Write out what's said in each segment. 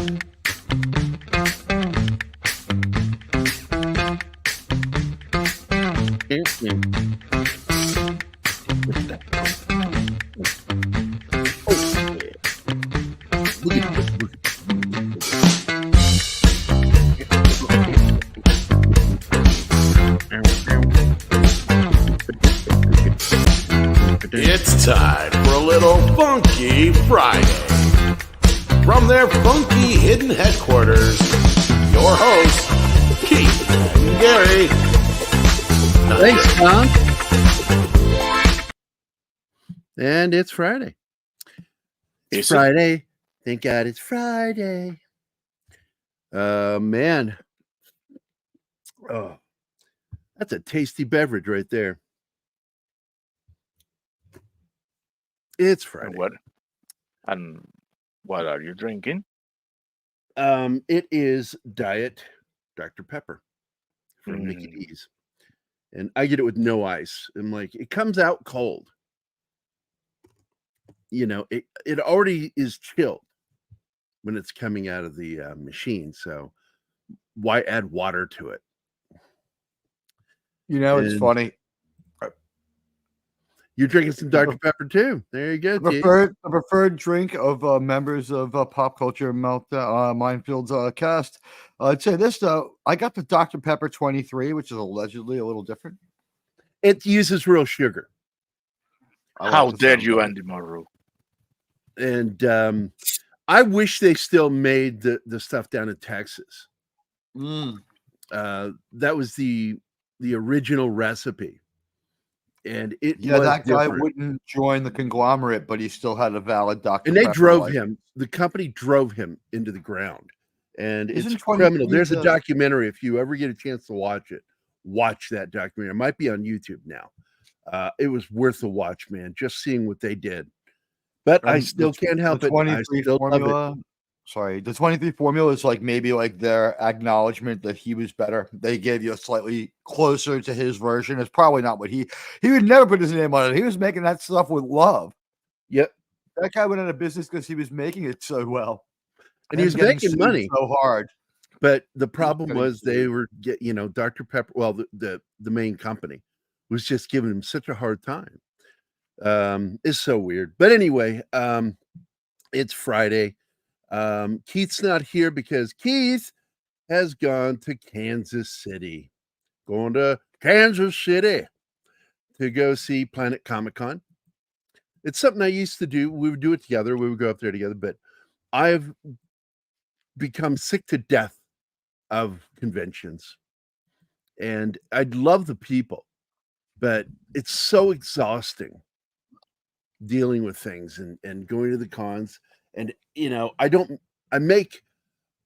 It's time for a little Funky Friday. From their funky hidden headquarters, your hosts, Keith and Gerry. Thanks, Tom. And it's Friday. It's Friday. Thank God it's Friday. Man. Oh, that's a tasty beverage right there. It's Friday. And what are you drinking? It is Diet Dr. Pepper from Mickey D's. And I get it with no ice. I'm like, it comes out cold. You know, it already is chilled when it's coming out of the machine. So why add water to it? You know, it's funny. You're drinking some Dr. Pepper too. There you go. The preferred drink of members of Pop Culture Minefield's cast. I'd say this though. I got the Dr. Pepper 23, which is allegedly a little different. It uses real sugar. How dare you, Andy Morrow? And I wish they still made the stuff down in Texas. That was the original recipe. And it that guy wouldn't join the conglomerate, but he still had a valid Dr. And they Pepper drove license. him. The company drove him into the ground, and Isn't it's criminal. There's a 23 documentary. If you ever get a chance to watch it, watch that documentary. It might be on YouTube now. It was worth a watch, man. Just seeing what they did. But I still can't help it. I still love it. Sorry, the 23 formula is like maybe like their acknowledgement that he was better. They gave you a slightly closer to his version. It's probably not what he would never put his name on it. He was making that stuff with love. Yep. That guy went out of business because he was making it so well. And he was making money so hard. But the problem was they were Dr. Pepper, well, the main company was just giving him such a hard time. It's so weird. But anyway, it's Friday. Keith's not here because Keith has gone to Kansas City. Going to Kansas City to go see Planet Comic-Con. It's something I used to do. We would do it together. We would go up there together. But I've become sick to death of conventions. And I'd love the people, but it's so exhausting dealing with things and going to the cons. And, I make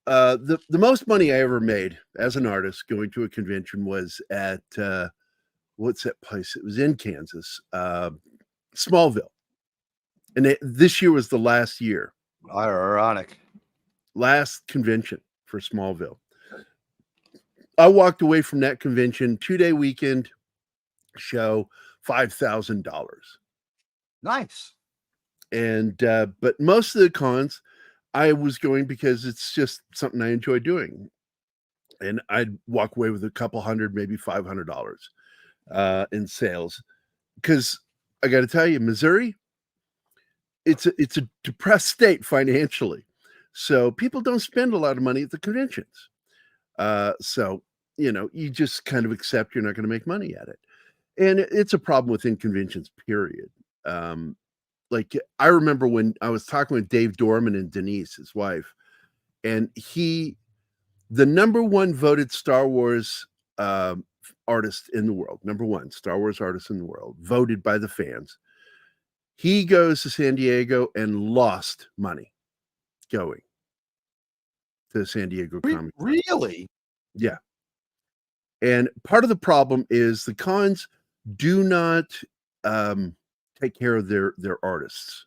the most money I ever made as an artist going to a convention was at, what's that place? It was in Kansas, Smallville. And this year was the last year. Ironic. Last convention for Smallville. I walked away from that convention, 2-day weekend show, $5,000. Nice. And but most of the cons I was going because it's just something I enjoy doing, and I'd walk away with a couple hundred, maybe $500 in sales. Because I got to tell you, Missouri, it's a depressed state financially, so people don't spend a lot of money at the conventions. So you just kind of accept you're not going to make money at it, and it's a problem within conventions. Period. Like I remember when I was talking with Dave Dorman and Denise, his wife, and the number one voted Star Wars artist in the world, number one Star Wars artist in the world, voted by the fans. He goes to San Diego and lost money going to the San Diego Comic. Really? Yeah. And part of the problem is the cons do not take care of their artists,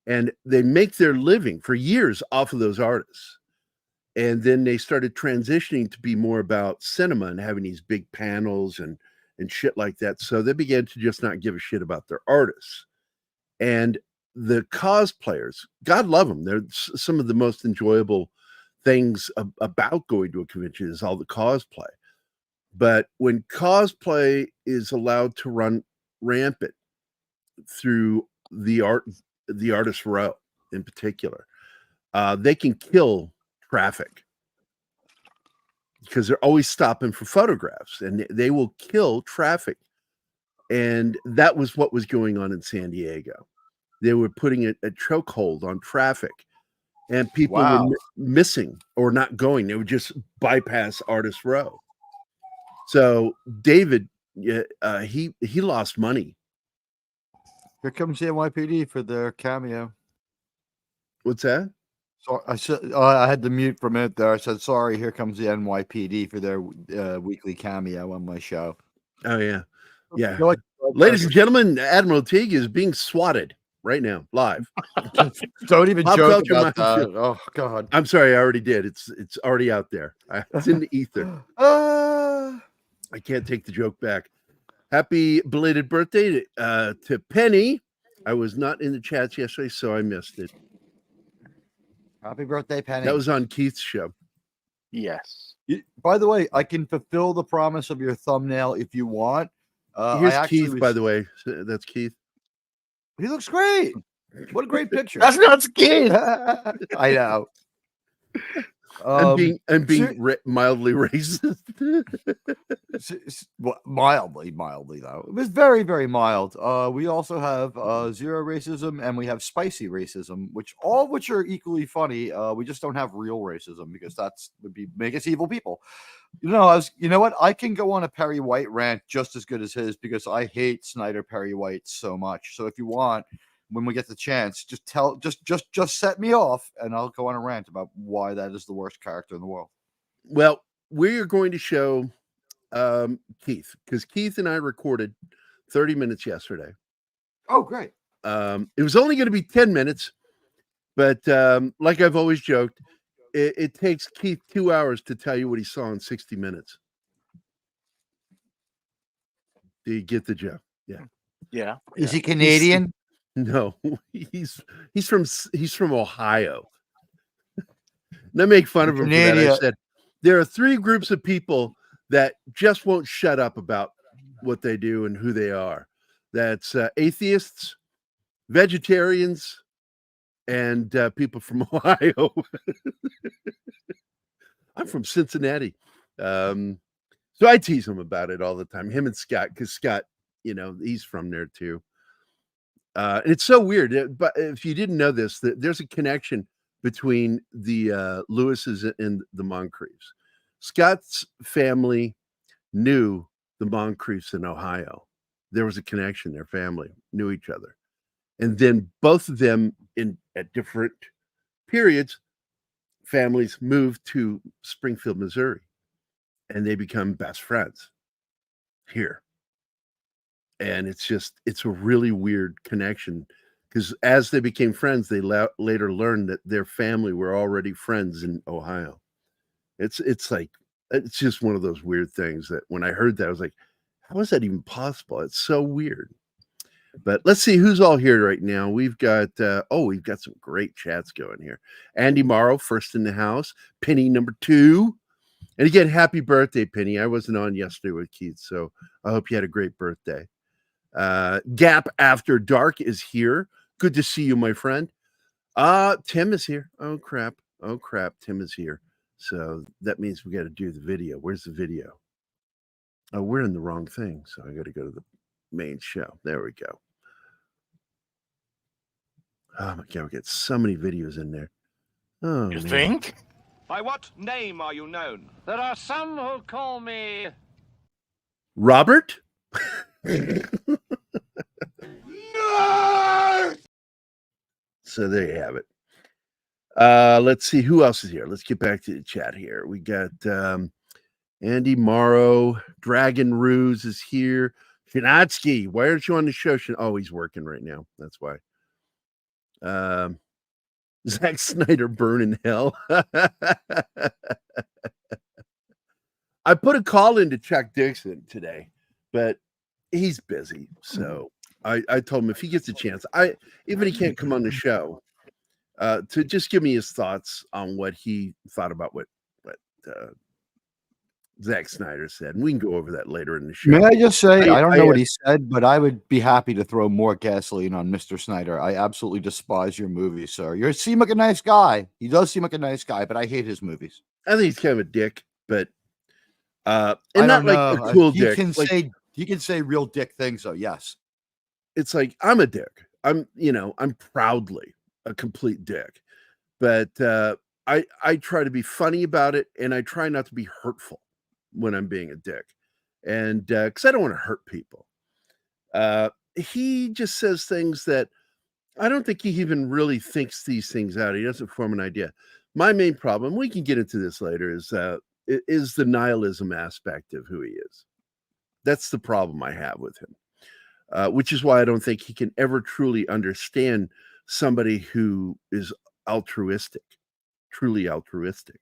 and they make their living for years off of those artists. And then they started transitioning to be more about cinema and having these big panels and shit like that. So they began to just not give a shit about their artists. And the cosplayers, God love them. They're some of the most enjoyable things about going to a convention is all the cosplay. But when cosplay is allowed to run rampant through the artist row in particular, they can kill traffic because they're always stopping for photographs, and they will kill traffic. And that was what was going on in San Diego. They were putting a chokehold on traffic, and people were missing or not going. They would just bypass Artist Row. So David, he lost money. Here comes the NYPD for their cameo. What's that? So I said I had to mute for a minute there. I said, sorry, here comes the NYPD for their weekly cameo on my show. Oh, yeah. Yeah. Ladies and gentlemen, Admiral Teague is being swatted right now, live. Don't even Pop joke Culture about that. Minefield. Oh, God. I'm sorry, I already did. It's already out there. It's in the ether. I can't take the joke back. Happy belated birthday to Penny. I was not in the chats yesterday, so I missed it. Happy birthday, Penny. That was on Keith's show. Yes. By the way, I can fulfill the promise of your thumbnail if you want. Here's Keith, by the way. That's Keith. He looks great. What a great picture. That's not Keith. I know. I'm being mildly racist. Mildly though. It was very, very mild. We also have zero racism and we have spicy racism, which are equally funny. We just don't have real racism because would make us evil people. You know what? I can go on a Perry White rant just as good as his because I hate Snyder Perry White so much. So if you want, when we get the chance, just set me off and I'll go on a rant about why that is the worst character in the world. Well, we are going to show Keith because Keith and I recorded 30 minutes yesterday. Oh, great. It was only going to be 10 minutes, but like I've always joked, it takes Keith 2 hours to tell you what he saw in 60 minutes. Do you get the joke? Yeah. Yeah. Is he Canadian? No, he's from Ohio. And I make fun of him for that. I said there are 3 groups of people that just won't shut up about what they do and who they are. That's atheists, vegetarians, and people from Ohio. I'm from Cincinnati. So I tease him about it all the time. Him and Scott, because Scott, he's from there too. And it's so weird. But if you didn't know this, there's a connection between the Lewises and the Moncriefs. Scott's family knew the Moncriefs in Ohio. There was a connection. Their family knew each other. And then both of them at different periods, families moved to Springfield, Missouri, and they become best friends here. And it's a really weird connection because as they became friends, they later learned that their family were already friends in Ohio. It's just one of those weird things that when I heard that, I was like, how is that even possible? It's so weird. But let's see who's all here right now. We've got some great chats going here. Andy Morrow, first in the house. Penny, number 2. And again, happy birthday, Penny. I wasn't on yesterday with Keith, so I hope you had a great birthday. Gap After Dark is here. Good to see you, my friend. Tim is here. Oh, crap. Tim is here. So that means we got to do the video. Where's the video? Oh, we're in the wrong thing, so I got to go to the main show. There we go. Oh my God, we got so many videos in there. Oh, you think? By what name are you known? There are some who call me Robert? So there you have it. Let's see who else is here. Let's get back to the chat here. We got Andy Morrow, Dragon Ruse is here. Shinatsky, why aren't you on the show? Oh, he's working right now. That's why. Zack Snyder, burn in hell. I put a call into Chuck Dixon today, but he's busy, so I told him if he gets a chance, even he can't come on the show, to just give me his thoughts on what he thought about what Zack Snyder said, and we can go over that later in the show. May I just say, I don't know what he said, but I would be happy to throw more gasoline on Mr. Snyder. I absolutely despise your movies, sir. You seem like a nice guy. He does seem like a nice guy, but I hate his movies. I think he's kind of a dick, but and not like a cool dick. He can say real dick things, though. Yes, it's like I'm a dick. I'm proudly a complete dick, but I try to be funny about it, and I try not to be hurtful when I'm being a dick, and because I don't want to hurt people. He just says things that I don't think he even really thinks these things out. He doesn't form an idea. My main problem, we can get into this later, is the nihilism aspect of who he is. That's the problem I have with him, which is why I don't think he can ever truly understand somebody who is truly altruistic,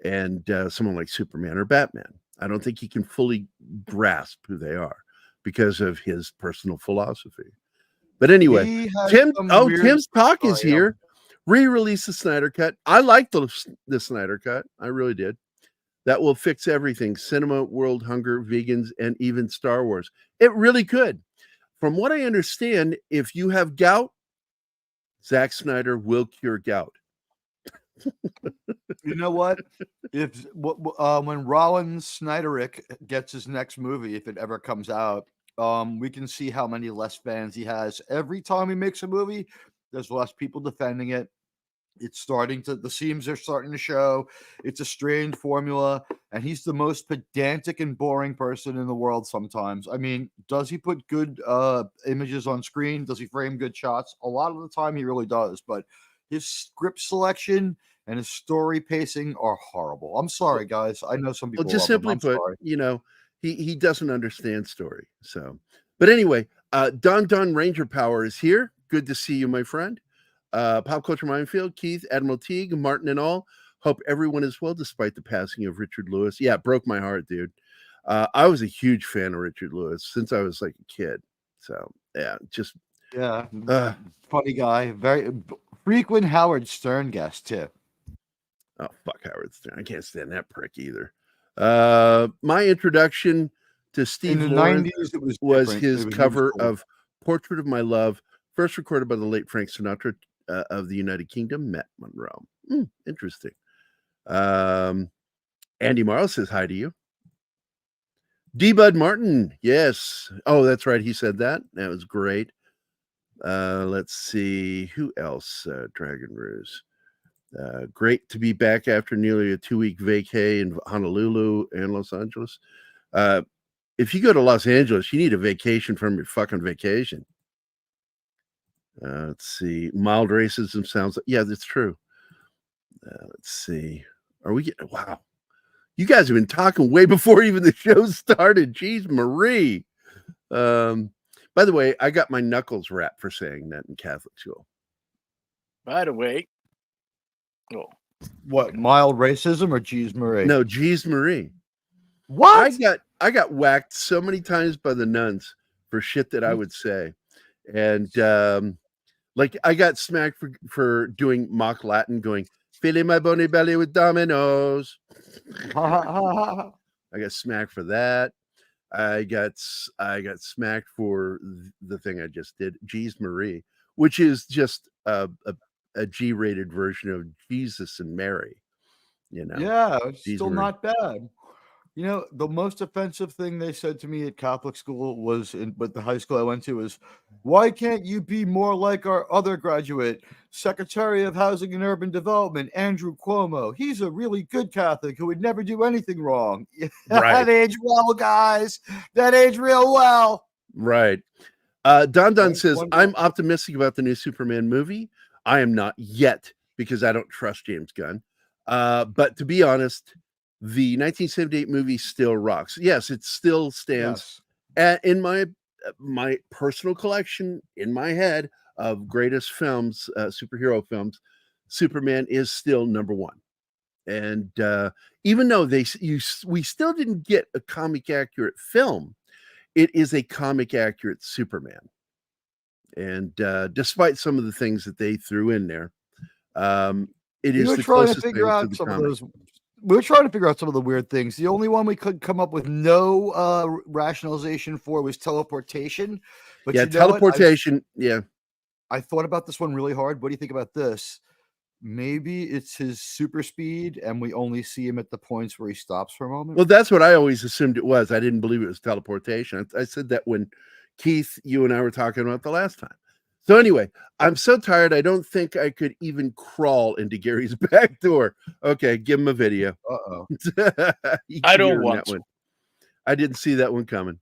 and someone like Superman or Batman. I don't think he can fully grasp who they are because of his personal philosophy. But anyway, Tim's talk is here. Re-release the Snyder Cut. I like the Snyder Cut. I really did. That will fix everything: cinema, world hunger, vegans, and even Star Wars. It really could. From what I understand, if you have gout, Zack Snyder will cure gout. You know what? When Rollins Snyderick gets his next movie, if it ever comes out, we can see how many less fans he has. Every time he makes a movie, there's less people defending it. The seams are starting to show. It's a strained formula, and he's the most pedantic and boring person in the world sometimes. I mean, does he put good images on screen? Does he frame good shots? A lot of the time he really does, but his script selection and his story pacing are horrible. I'm sorry, guys. I know some people just love simply him. put, he doesn't understand story. So, but anyway, Don Ranger Power is here. Good to see you, my friend. Pop Culture Minefield, Keith, Admiral Teague, Martin, and all. Hope everyone is well despite the passing of Richard Lewis. Yeah, it broke my heart, dude. I was a huge fan of Richard Lewis since I was like a kid. So yeah, funny guy, very frequent Howard Stern guest too. Oh, fuck Howard Stern. I can't stand that prick either. My introduction to Steve Lawrence 90s, was his cover of Portrait of My Love, first recorded by the late Frank Sinatra of the United Kingdom, Matt Monroe. Interesting. Andy Morrow says hi to you. D. Bud Martin, yes. Oh, that's right. He said that. That was great. Let's see. Who else? Dragon Ruse. Great to be back after nearly a 2-week vacay in Honolulu and Los Angeles. If you go to Los Angeles, you need a vacation from your fucking vacation. Let's see. Mild racism sounds like, yeah, that's true. Let's see. Are we getting, wow. You guys have been talking way before even the show started. Jeez, Marie. By the way, I got my knuckles wrapped for saying that in Catholic school. By the way, what, mild racism or Jeez Marie? No, Jeez Marie. What? I got whacked so many times by the nuns for shit that I would say. And like I got smacked for doing mock Latin, going, filling my bony belly with dominoes. I got smacked for that. I got smacked for the thing I just did, Jeez Marie, which is just a G-rated version of Jesus and Mary. Yeah, it's still not bad. The most offensive thing they said to me at Catholic school was, but the high school I went to, is, why can't you be more like our other graduate, Secretary of Housing and Urban Development, Andrew Cuomo? He's a really good Catholic who would never do anything wrong. Right. That aged well, guys. That aged real well. Right. Don says, I'm optimistic about the new Superman movie. I am not yet because I don't trust James Gunn. But to be honest, the 1978 movie still rocks. Yes, it still stands in my personal collection, in my head, of greatest films, superhero films. Superman is still number one. And even though we still didn't get a comic accurate film, it is a comic accurate Superman. And despite some of the things that they threw in there, it We is were the trying to closest figure thing to out the some of comic. those. We were trying to figure out some of the weird things. The only one we could come up with no rationalization for was teleportation. But Yeah, you know what? teleportation. Yeah. I thought about this one really hard. What do you think about this? Maybe it's his super speed, and we only see him at the points where he stops for a moment. Well, that's what I always assumed it was. I didn't believe it was teleportation. I said that when Keith, you and I were talking about the last time. So anyway, I'm so tired. I don't think I could even crawl into Gary's back door. Okay, give him a video. Uh-oh. I don't want to. One. I didn't see that one coming.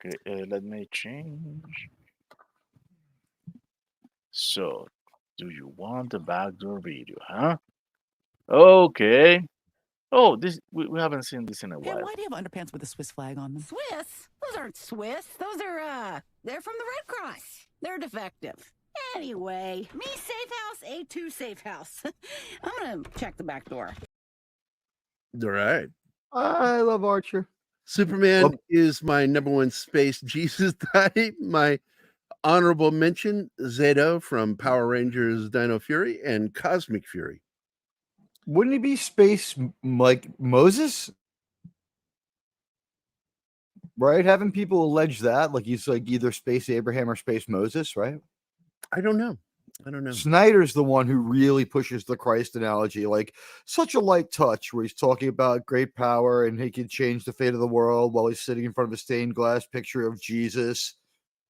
Okay, let me change. So, do you want the backdoor video, huh? Okay. Oh, this we haven't seen this in a Hey, while. why do you have underpants with a Swiss flag on them? Swiss? Those aren't Swiss. Those are, they're from the Red Cross. They're defective. Anyway, me safe house, A2 safe house. I'm gonna check the back door. All right. I love Archer. Superman is my number one space Jesus type. My honorable mention, Zeta from Power Rangers Dino Fury and Cosmic Fury. Wouldn't he be space like Moses? Right? Haven't people allege that? Like he's like either space Abraham or space Moses, right? I don't know. Snyder's the one who really pushes the Christ analogy, like such a light touch where he's talking about great power and he can change the fate of the world while he's sitting in front of a stained glass picture of Jesus.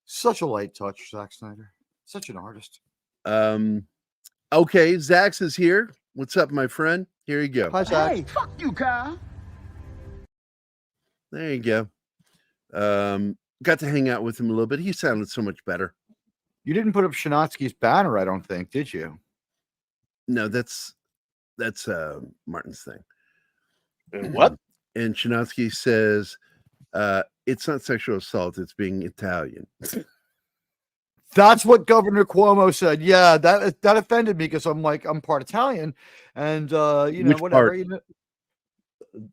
Such a light touch, Zack Snyder. Such an artist. Okay, Zax is here. What's up, my friend? Here you go. Hi, Zack. Hey, fuck you, Kyle. There you go. Got to hang out with him a little bit. He sounded so much better. You didn't put up Shinatsky's banner, I don't think, did you? No, that's Martin's thing. What? And Shinatsky says it's not sexual assault, it's being Italian. That's what Governor Cuomo said. Yeah, that offended me because I'm part Italian, and you know, Which whatever. part? You know,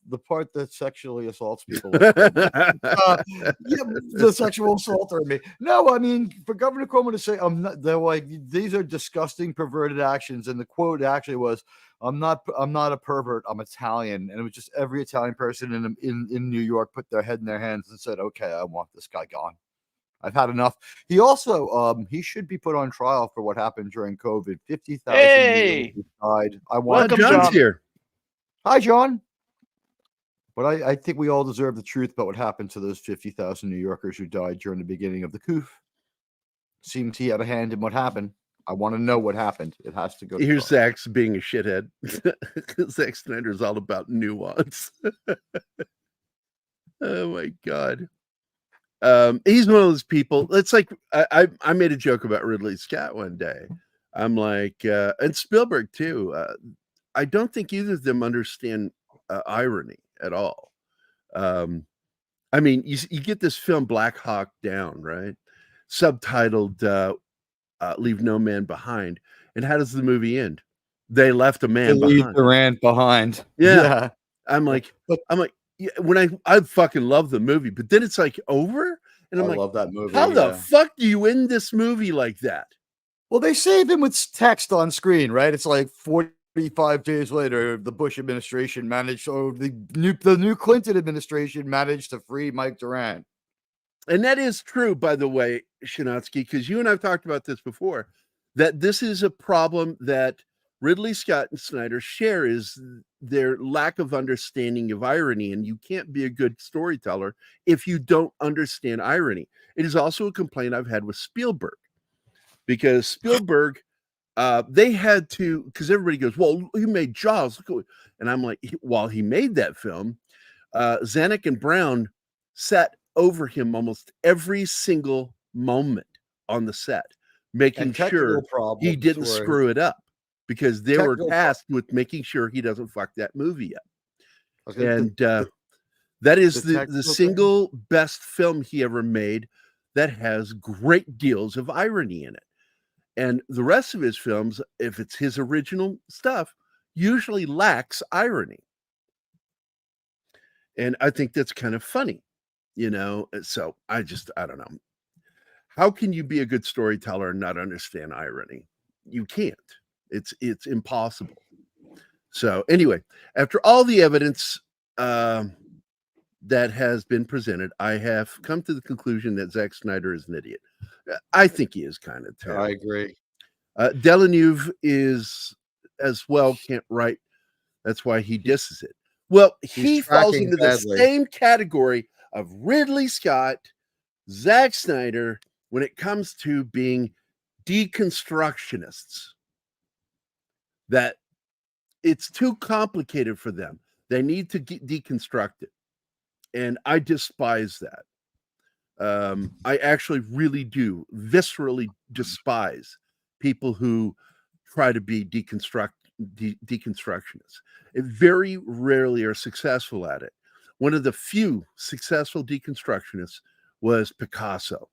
the part that sexually assaults people. Yeah, The sexual assaulter in me. No, I mean for Governor Cuomo to say they're like these are disgusting, perverted actions, and the quote actually was, "I'm not a pervert. I'm Italian," and it was just every Italian person in New York put their head in their hands and said, "Okay, I want this guy gone. I've had enough." He also he should be put on trial for what happened during COVID. 50,000 Hey! died. I well, want John's John. here. Hi, John. But I think we all deserve the truth about what happened to those 50,000 New Yorkers who died during the beginning of the coup. Seems he had a hand in what happened. I want to know what happened. It has to go. Here's Zach's being a shithead. Zack Snyder's all about nuance. Oh my God. He's one of those people. It's like I made a joke about Ridley Scott one day. I'm like, and Spielberg too. I don't think either of them understand irony at all. I mean, you get this film Black Hawk Down, right? Subtitled Leave No Man Behind. And how does the movie end? They left a man leave behind. Durant behind. Yeah. I'm like, But- yeah, when I fucking love the movie, but then it's like over, and I'm I like, love that movie. how the yeah. fuck do you end this movie like that? Well, they save him with text on screen, right? It's like 45 days later, the Bush administration managed, or the new Clinton administration managed to free Mike Durant. And that is true, by the way, Shinatsky, because you and I've talked about this before, that this is a problem that Ridley Scott and Snyder share, is their lack of understanding of irony. And you can't be a good storyteller if you don't understand irony. It is also a complaint I've had with Spielberg, because Spielberg, they had to, because everybody goes, well, he made Jaws. And I'm like, while he made that film, Zanuck and Brown sat over him almost every single moment on the set, making sure he didn't screw it up, because they were tasked with making sure he doesn't fuck that movie up. And that is the single best film he ever made that has great deals of irony in it. And the rest of his films, if it's his original stuff, usually lacks irony. And I think that's kind of funny, you know? So I don't know. how can you be a good storyteller and not understand irony? You can't. It's impossible. So anyway, after all the evidence that has been presented, I have come to the conclusion that Zack Snyder is an idiot. I think he is kind of too. I agree. Villeneuve is as well can't write. That's why he disses it. Well, he falls tracking into the badly. same category of Ridley Scott, Zack Snyder, when it comes to being deconstructionists. That it's too complicated for them. They need to deconstruct it. And I despise that. I actually really do viscerally despise people who try to be deconstructionists. It very rarely are successful at it. One of the few successful deconstructionists was Picasso.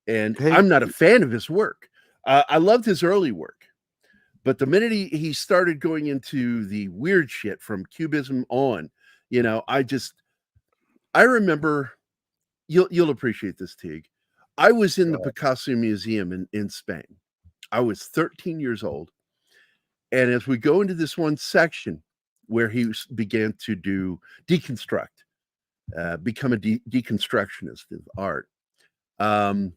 And I'm not a fan of his work. I loved his early work. But the minute he started going into the weird shit from Cubism on, you know, I remember, you'll appreciate this, Teague. I was in the Picasso Museum in Spain. I was 13 years old. And as we go into this one section where he began to do deconstruct, become a deconstructionist of art, I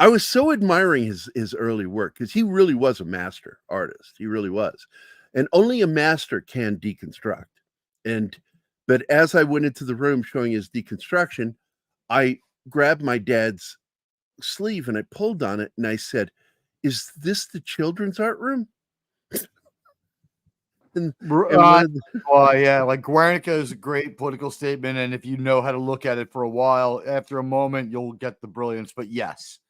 was so admiring his early work because he really was a master artist. He really was. And only a master can deconstruct. But as I went into the room showing his deconstruction, I grabbed my dad's sleeve and I pulled on it and I said, "Is this the children's art room?" Well, yeah, like Guernica is a great political statement, and if you know how to look at it for a while, after a moment, you'll get the brilliance. But yes,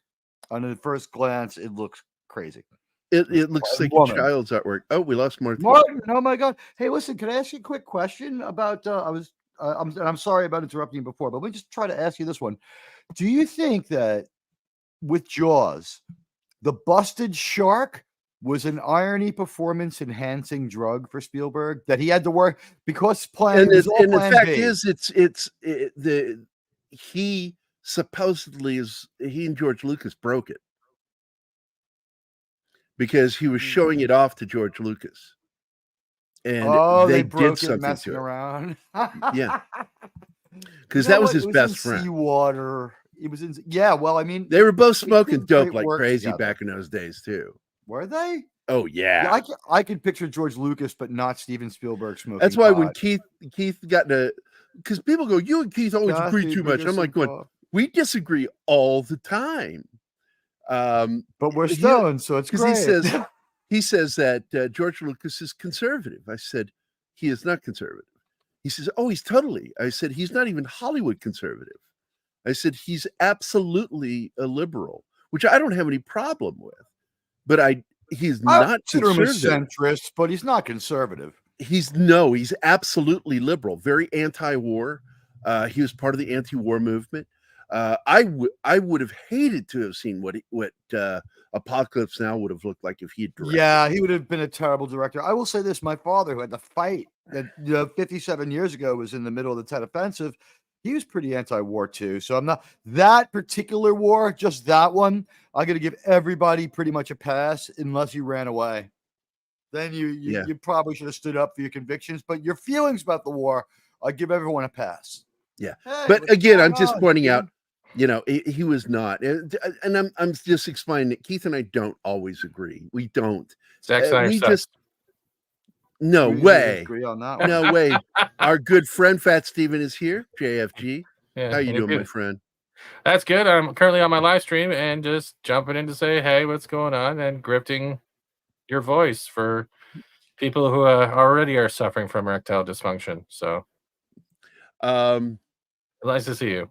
on the first glance, it looks crazy. It looks like a child's artwork. Oh, we lost Martin. Oh my God! Hey, listen, can I ask you a quick question about? I'm sorry about interrupting you before, but let me just try to ask you this one. Do you think that with Jaws, the busted shark was an irony performance enhancing drug for Spielberg that he had to work because the fact is he supposedly he and George Lucas broke it because he was showing it off to George Lucas, and they did something messing to it. Around. Yeah, because that was his best friend. Seawater. It was in. Yeah, well, I mean, they were both smoking dope like crazy together back in those days too. Were they? Oh yeah. I could picture George Lucas, but not Steven Spielberg smoking. That's why pot. when Keith got to, because people go, "You and Keith always agree too much." I'm like, going, we disagree all the time. But we're stoned, so it's great. He says that George Lucas is conservative. I said, he is not conservative. He says, oh, he's totally. I said, he's not even Hollywood conservative. I said, he's absolutely a liberal, which I don't have any problem with. But he's not conservative. Him a centrist, but he's not conservative. He's absolutely liberal, very anti-war. He was part of the anti-war movement. I would have hated to have seen what Apocalypse Now would have looked like if he had directed. Yeah, he would have been a terrible director. I will say this: my father, who had to fight that 57 years ago, was in the middle of the Tet Offensive. He was pretty anti-war too. So I'm not that particular war, just that one. I'm going to give everybody pretty much a pass unless you ran away. Then you probably should have stood up for your convictions. But your feelings about the war, I give everyone a pass. Yeah, hey, but again, I'm just pointing out, he was not, and I'm just explaining that Keith and I don't always agree. We don't. Zack Snyder no way. Agree on that one. No way. Our good friend Fat Steven is here. JFG. Yeah, how you doing, my friend? That's good. I'm currently on my live stream and just jumping in to say, hey, what's going on? And grifting your voice for people who already are suffering from erectile dysfunction. So, nice to see you.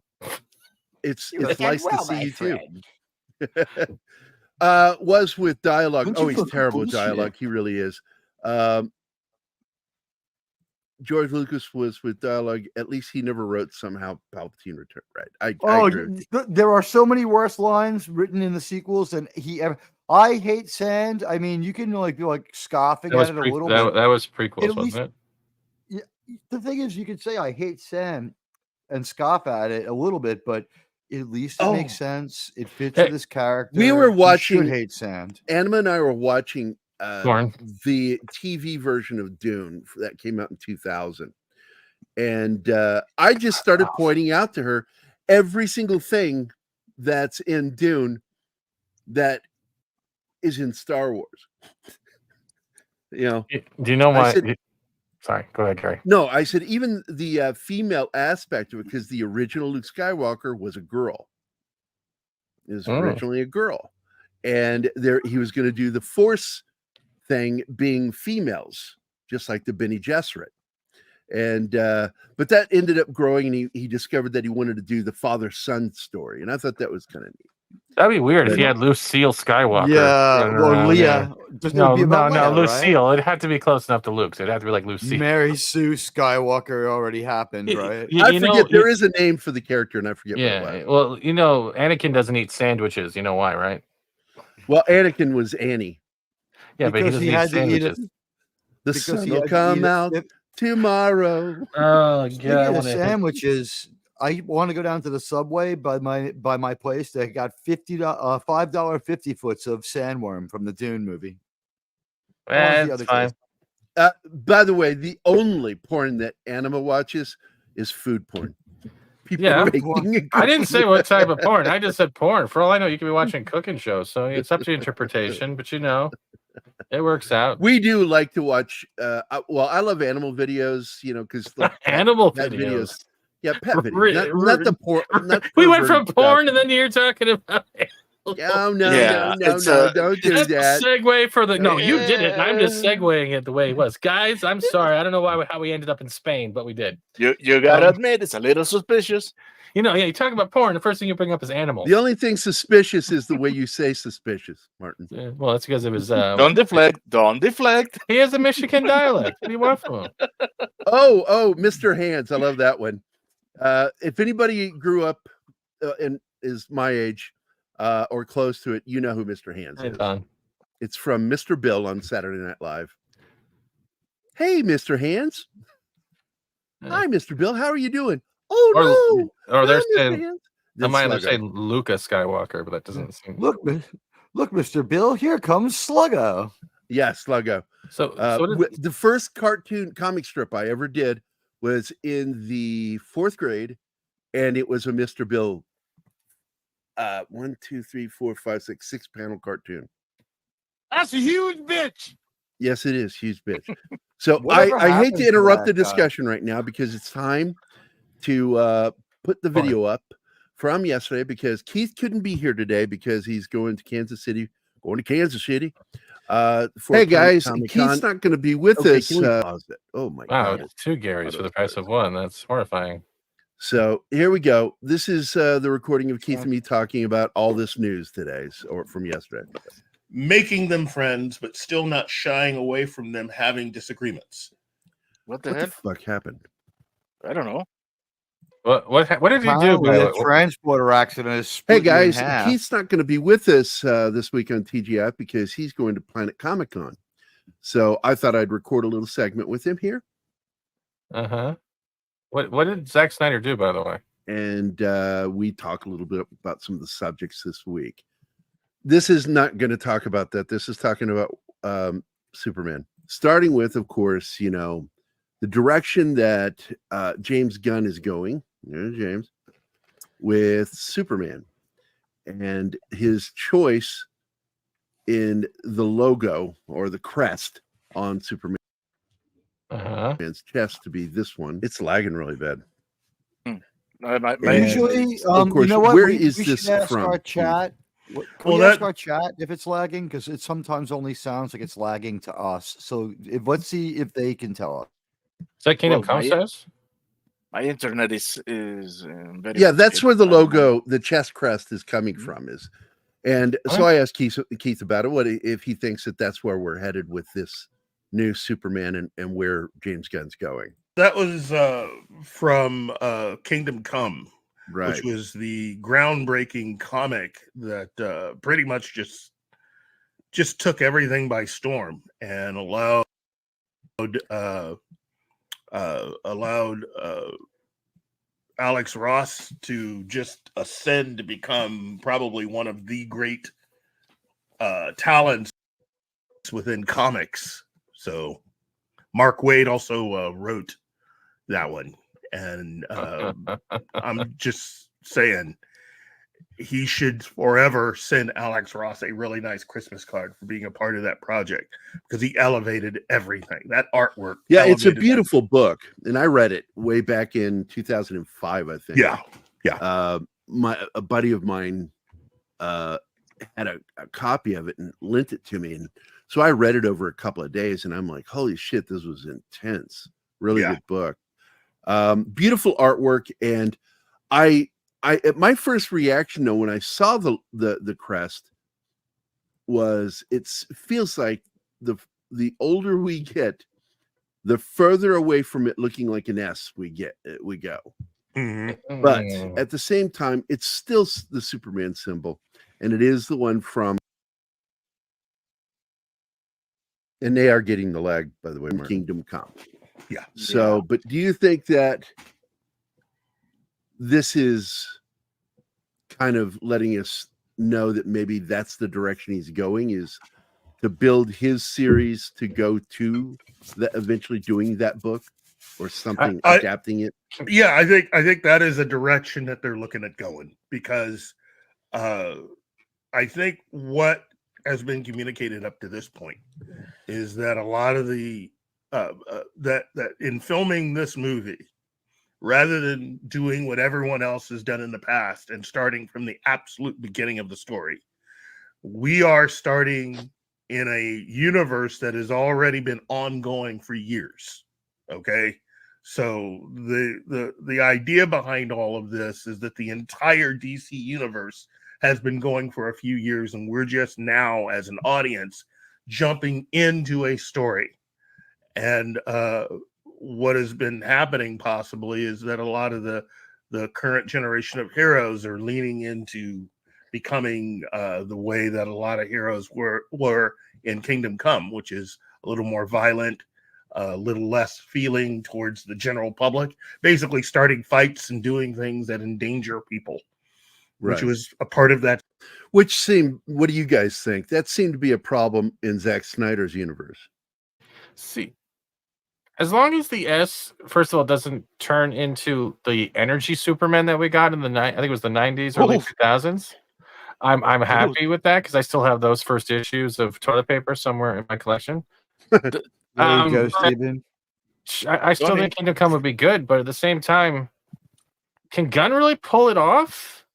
It's nice to see you too. Was with dialogue. Oh, he's terrible with dialogue. He really is. George Lucas was with dialogue. At least he never wrote somehow Palpatine returned. Right. I agree. There are so many worse lines written in the sequels than he ever. I hate sand. I mean, you can be scoffing at it a little bit. That was prequels, wasn't it? Yeah. The thing is, you could say I hate sand, and scoff at it a little bit, but at least it makes sense. It fits Hey, with his character. We were He watching. should hate sand. Anima and I were watching Porn. the TV version of Dune that came out in 2000, and I just started pointing out to her every single thing that's in Dune that is in Star Wars. You know, Do you know why? said- Sorry, go ahead, Gerry. no, I said even the female aspect of it, because the original Luke Skywalker was a girl. It was originally a girl, and there he was going to do the Force thing being females, just like the Bene Gesserit. And but that ended up growing, and he discovered that he wanted to do the father-son story, and I thought that was kind of neat. That'd be weird if he had Lucille Skywalker. Yeah, running or around Leah. there. Just gonna be about Leia, right? Lucille. It'd have to be close enough to Luke. So it'd have to be like Lucille. Mary Sue Skywalker already happened, right? I forget there is a name for the character, and I forget. Yeah, what it was. well, you know, Anakin doesn't eat sandwiches. You know why, right? Well, Anakin was Annie. Yeah, Because but he he had doesn't to eat eat it. sandwiches. The Because sun he will had to come eat it. out tomorrow. Oh Speaking god, of sandwiches, I want to go down to the Subway by my place. They got $5 50 foots of sandworm from the Dune movie. That's fine. By the way, the only porn that Anima watches is food porn. People Yeah, making I didn't say what type of porn. I just said porn. For all I know, you could be watching cooking shows, so it's up to interpretation. But you know, it works out. We do like to watch. Well, I love animal videos, you know, because Animal videos. Yeah, pet videos. Not the porn. We went from porn, and then you're talking about. No, Yeah, no, it's don't do That's that. a segue for the. No, you did it. And I'm just segueing it the way it was, guys. I'm sorry. I don't know how we ended up in Spain, but we did. You gotta admit it's a little suspicious. You know, yeah. You talk about porn. The first thing you bring up is animals. The only thing suspicious is the way you say suspicious, Martin. Yeah, well, that's because of his. Don't deflect. Don't deflect. He has a Michigan dialect. What do you want from him? Oh, Mr. Hands. I love that one. If anybody grew up and is my age or close to it, you know who Mr. Hands is. It's from Mr. Bill on Saturday Night Live. Hey, Mr. Hands. Hi, Mr. Bill. How are you doing? Oh, no. Or they're Mr. saying, Hands. I might have said Luca Skywalker, but that doesn't seem. Look, Mr. Bill, here comes Sluggo. Yeah, Sluggo. So the first cartoon comic strip I ever did was in the 4th grade, and it was a Mr. Bill 1, 2, 3, 4, 5, 6 panel cartoon. That's a huge bitch. Yes, it is huge bitch. So Whatever I hate happened to to interrupt the that guy? discussion right now because it's time to put the video up from yesterday because Keith couldn't be here today because he's going to Kansas City. Hey guys, Keith's not going to be with us. Oh my God! It's 2 Garys for the price of 1. That's horrifying. So here we go. This is the recording of Keith and me talking about all this news today, or from yesterday. Making them friends, but still not shying away from them having disagreements. What the What the heck? fuck happened? I don't know. What did he do? The transporter accident is Hey split you in guys, half. Keith's not going to be with us this week on TGIF because he's going to Planet Comic Con. So I thought I'd record a little segment with him here. What did Zack Snyder do, by the way? And we talk a little bit about some of the subjects this week. This is not going to talk about that. This is talking about Superman. Starting with, of course, you know, the direction that James Gunn is going, James, with Superman and his choice in the logo or the crest on Superman's chest to be this one. It's lagging really bad. Usually, of course, you know what? where we is should this ask from? our chat. Can we ask our chat if it's lagging? Because it sometimes only sounds like it's lagging to us. So let's see if they can tell us. Is that Kingdom Come says? My internet is very. Yeah, that's where the logo, the chest crest, is coming from. So I asked Keith about it. What if he thinks that that's where we're headed with this new Superman and where James Gunn's going? That was from Kingdom Come, right? Which was the groundbreaking comic that pretty much just took everything by storm and allowed Alex Ross to just ascend to become probably one of the great talents within comics. So Mark Waid also wrote that one, and I'm just saying he should forever send Alex Ross a really nice Christmas card for being a part of that project, because he elevated everything. That artwork. Yeah, it's a elevated beautiful book, and I read it way back in 2005, I think. Yeah. A buddy of mine had a copy of it and lent it to me, and so I read it over a couple of days, and I'm like, holy shit, this was intense. Really good book. Beautiful artwork, and my first reaction though when I saw the crest was it feels like the older we get, the further away from it looking like an S we go. Mm-hmm. But at the same time, it's still the Superman symbol, and it is the one from. And they are getting the lag, by the way, Kingdom Come. Yeah. So, but do you think that this is kind of letting us know that maybe that's the direction he's going, is to build his series to go to that, eventually doing that book or something, adapting it? Yeah, I think that is a direction that they're looking at going, because I think what has been communicated up to this point is that a lot of the that in filming this movie, rather than doing what everyone else has done in the past and starting from the absolute beginning of the story, we are starting in a universe that has already been ongoing for years. Okay. So the idea behind all of this is that the entire DC universe has been going for a few years, and we're just now, as an audience, jumping into a story. And what has been happening possibly is that a lot of the current generation of heroes are leaning into becoming the way that a lot of heroes were in Kingdom Come, which is a little more violent, a little less feeling towards the general public, basically starting fights and doing things that endanger people, which was a part of that. What do you guys think? That seemed to be a problem in Zack Snyder's universe. See, as long as the S, first of all, doesn't turn into the energy Superman that we got in I think it was the 90s, early 2000s, I'm happy with that, because I still have those first issues of toilet paper somewhere in my collection. There you go, Steven. I still think Kingdom Come would be good, but at the same time, can Gunn really pull it off?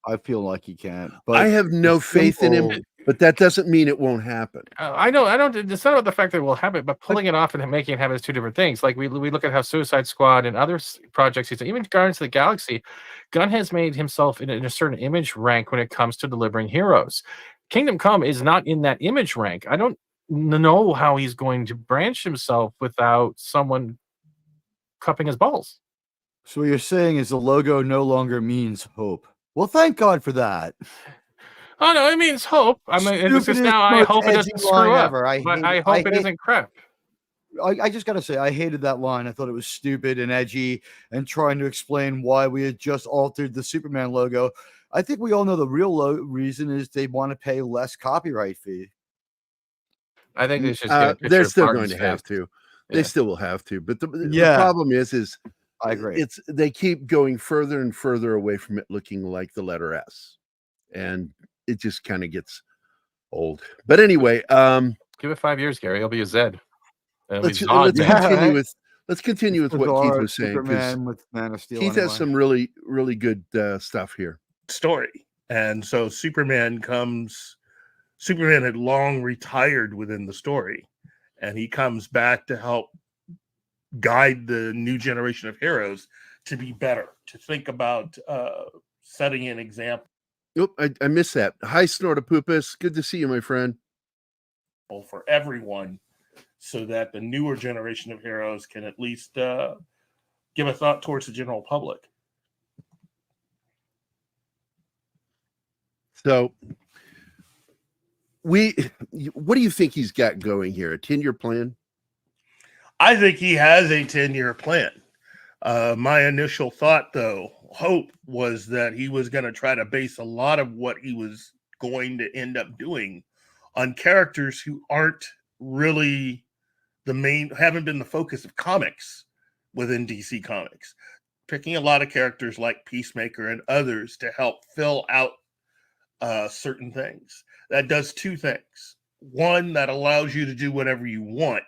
I feel like he can't. But I have no faith in him, but that doesn't mean it won't happen. I know. It's not about the fact that it will happen, but pulling it off and making it happen is two different things. Like we look at how Suicide Squad and other projects, even Guardians of the Galaxy, Gunn has made himself in a certain image rank when it comes to delivering heroes. Kingdom Come is not in that image rank. I don't know how he's going to branch himself without someone cupping his balls. So what you're saying is the logo no longer means hope. Well, thank God for that. Oh no, it means hope. I mean, it's just now. I hope it doesn't screw up. I hope it isn't crap. I just gotta say, I hated that line. I thought it was stupid and edgy, and trying to explain why we had just altered the Superman logo. I think we all know the real reason is they want to pay less copyright fee. I think they should. They're still going to have to. They still will have to. But the problem is I agree. They keep going further and further away from it looking like the letter S, and it just kind of gets old. But anyway, give it 5 years, Gary. It'll be a Z. Let's continue with what Keith was saying, Superman with Man of Steel. Keith has some really, really good stuff here. Story. And so Superman had long retired within the story, and he comes back to help guide the new generation of heroes to be better, to think about setting an example. Oop, I missed that. Hi, Snortapoopus. Good to see you, my friend. For everyone, so that the newer generation of heroes can at least give a thought towards the general public. So, what do you think he's got going here? A 10-year plan? I think he has a 10-year plan. My initial thought, though, hope was that he was going to try to base a lot of what he was going to end up doing on characters who aren't really haven't been the focus of comics within DC Comics. Picking a lot of characters like Peacemaker and others to help fill out certain things. That does two things. One, that allows you to do whatever you want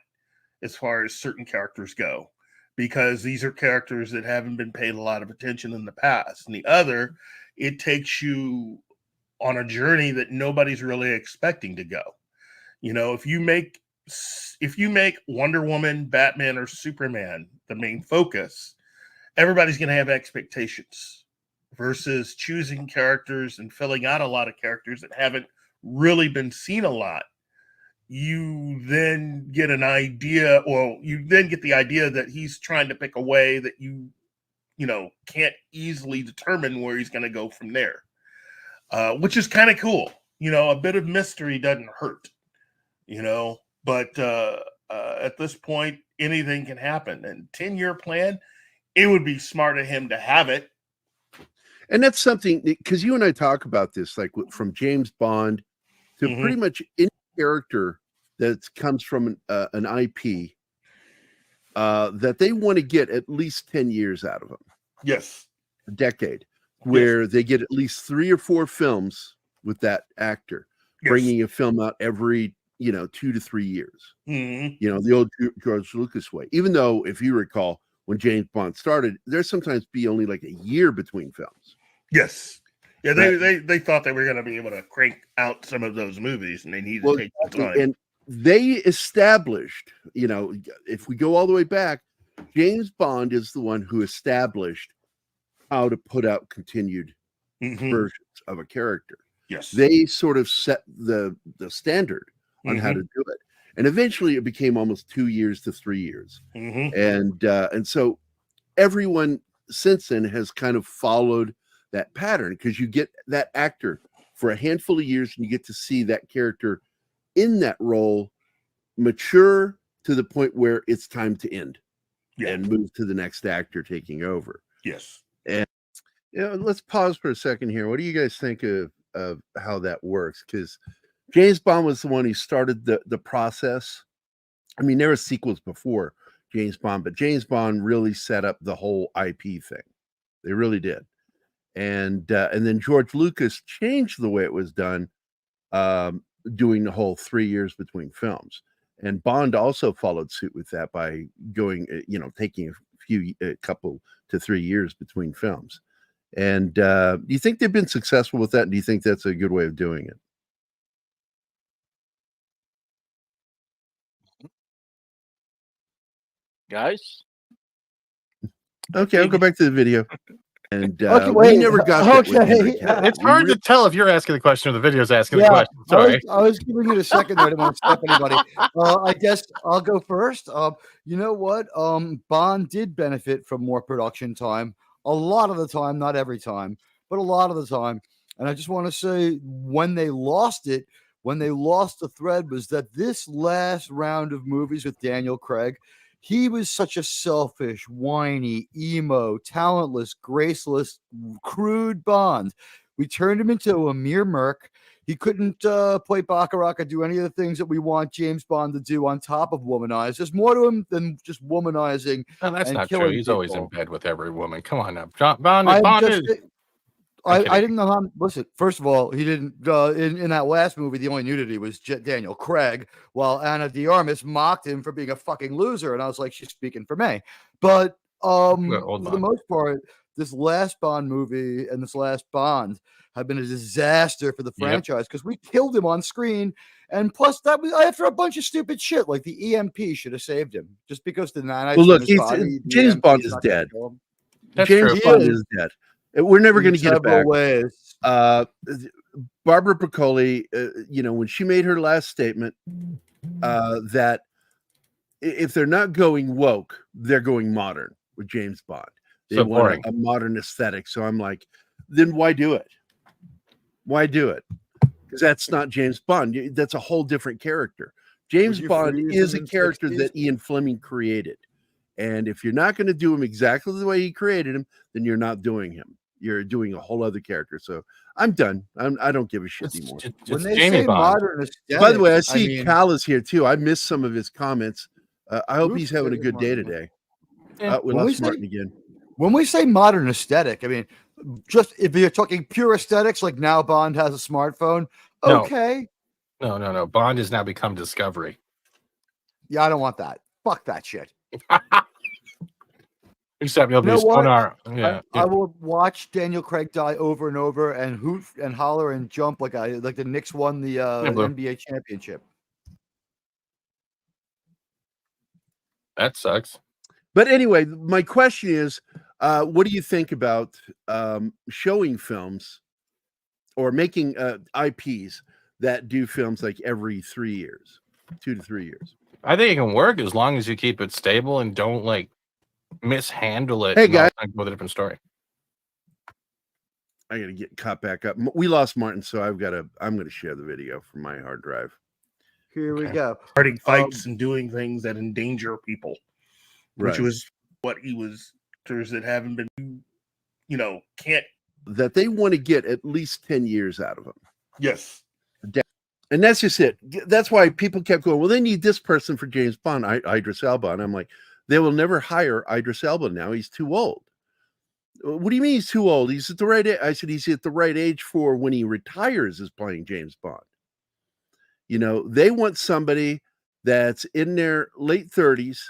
as far as certain characters go, because these are characters that haven't been paid a lot of attention in the past. And the other, it takes you on a journey that nobody's really expecting to go. You know, if you make Wonder Woman, Batman, or Superman the main focus, everybody's going to have expectations, versus choosing characters and filling out a lot of characters that haven't really been seen a lot. You then get an idea, or you then get the idea that he's trying to pick a way that you can't easily determine where he's going to go from there, which is kind of cool. You know, a bit of mystery doesn't hurt, but at this point, anything can happen. And 10-year plan, it would be smart of him to have it. And that's something, because you and I talk about this, like from James Bond to pretty much any character that comes from an IP, that they want to get at least 10 years out of them. Yes. A decade, where they get at least 3 or 4 films with that actor, bringing a film out every 2 to 3 years. The old George Lucas way. Even though, if you recall, when James Bond started, there's sometimes be only like a year between films. Yes. Yeah, they thought they were going to be able to crank out some of those movies, and they needed to take the time. And they established, if we go all the way back, James Bond is the one who established how to put out continued versions of a character. Yes. They sort of set the standard on how to do it. And eventually it became almost 2 years to 3 years. And so everyone since then has kind of followed that pattern, because you get that actor for a handful of years and you get to see that character in that role mature to the point where it's time to end and move to the next actor taking over. Yes. And let's pause for a second here. What do you guys think of how that works? Because James Bond was the one who started the process. I mean, there were sequels before James Bond, but James Bond really set up the whole IP thing. They really did. And then George Lucas changed the way it was done, doing the whole 3 years between films. And Bond also followed suit with that by going, taking a couple to 3 years between films. And do you think they've been successful with that? And do you think that's a good way of doing it? Guys? Okay, I'll go back to the video. And Okay, we wait. never got that with Okay. Henry Cavill. It's hard to tell if you're asking the question or the video's asking the Yeah, question. Sorry. I was giving you a second there. I didn't want to step anybody. I guess I'll go first. You know what? Bond did benefit from more production time. A lot of the time, not every time, but a lot of the time. And I just want to say, when they lost it, when they lost the thread, was that this last round of movies with Daniel Craig, he was such a selfish, whiny, emo, talentless, graceless, crude Bond. We turned him into a mere merc. He couldn't play baccarat or do any of the things that we want James Bond to do on top of womanize. There's more to him than just womanizing. No, that's and not true. killing He's always in people. bed with every woman. Come on now. Bond is. I didn't know how. Listen, first of all, he didn't. In that last movie, the only nudity was Daniel Craig, while Ana de Armas mocked him for being a fucking loser, and I was like, she's speaking for me. But for the most part, this last Bond movie and this last Bond have been a disaster for the franchise, because we killed him on screen, and plus that was after a bunch of stupid shit. Like the EMP should have saved him, just because the nanites. Well, look, James EMP Bond is dead. That's James true. Bond is dead. We're never going to get it back. Ways. Barbara Broccoli, when she made her last statement, that if they're not going woke, they're going modern with James Bond. They So want boring. a modern aesthetic. So I'm like, then why do it? Why do it? Because that's not James Bond. That's a whole different character. James Bond is a character that Ian Fleming created. And if you're not going to do him exactly the way he created him, then you're not doing him. You're doing a whole other character. So I'm done. I don't give a shit anymore. When they Jamie say Bond. modern aesthetic, By the way, I see Cal is here too. I missed some of his comments. I hope Oops, he's having a there's good day Martin. today. Yeah. We When we lost say- Martin again. When we say modern aesthetic, I mean, just if you're talking pure aesthetics, like now Bond has a smartphone. No. Okay. No. Bond has now become Discovery. Yeah, I don't want that. Fuck that shit. Except he'll be You know what? sonar. Yeah. I will watch Daniel Craig die over and over and hoot and holler and jump like the Knicks won the Blue. NBA championship. That sucks. But anyway, my question is, what do you think about showing films or making IPs that do films like every 3 years, 2 to 3 years? I think it can work as long as you keep it stable and don't like mishandle it. Hey, and all guys. the time with a different story. I gotta get caught back up. We lost Martin, so I'm gonna share the video from my hard drive. Here we Okay. go. Starting fights and doing things that endanger people, which Right. was what he was. There's that haven't been, can't. That they want to get at least 10 years out of him. Yes. And that's just it. That's why people kept going, well, they need this person for James Bond, Idris Elba. And I'm like, they will never hire Idris Elba now. He's too old. What do you mean he's too old? He's at the right age. I said, he's at the right age for when he retires is playing James Bond. They want somebody that's in their late 30s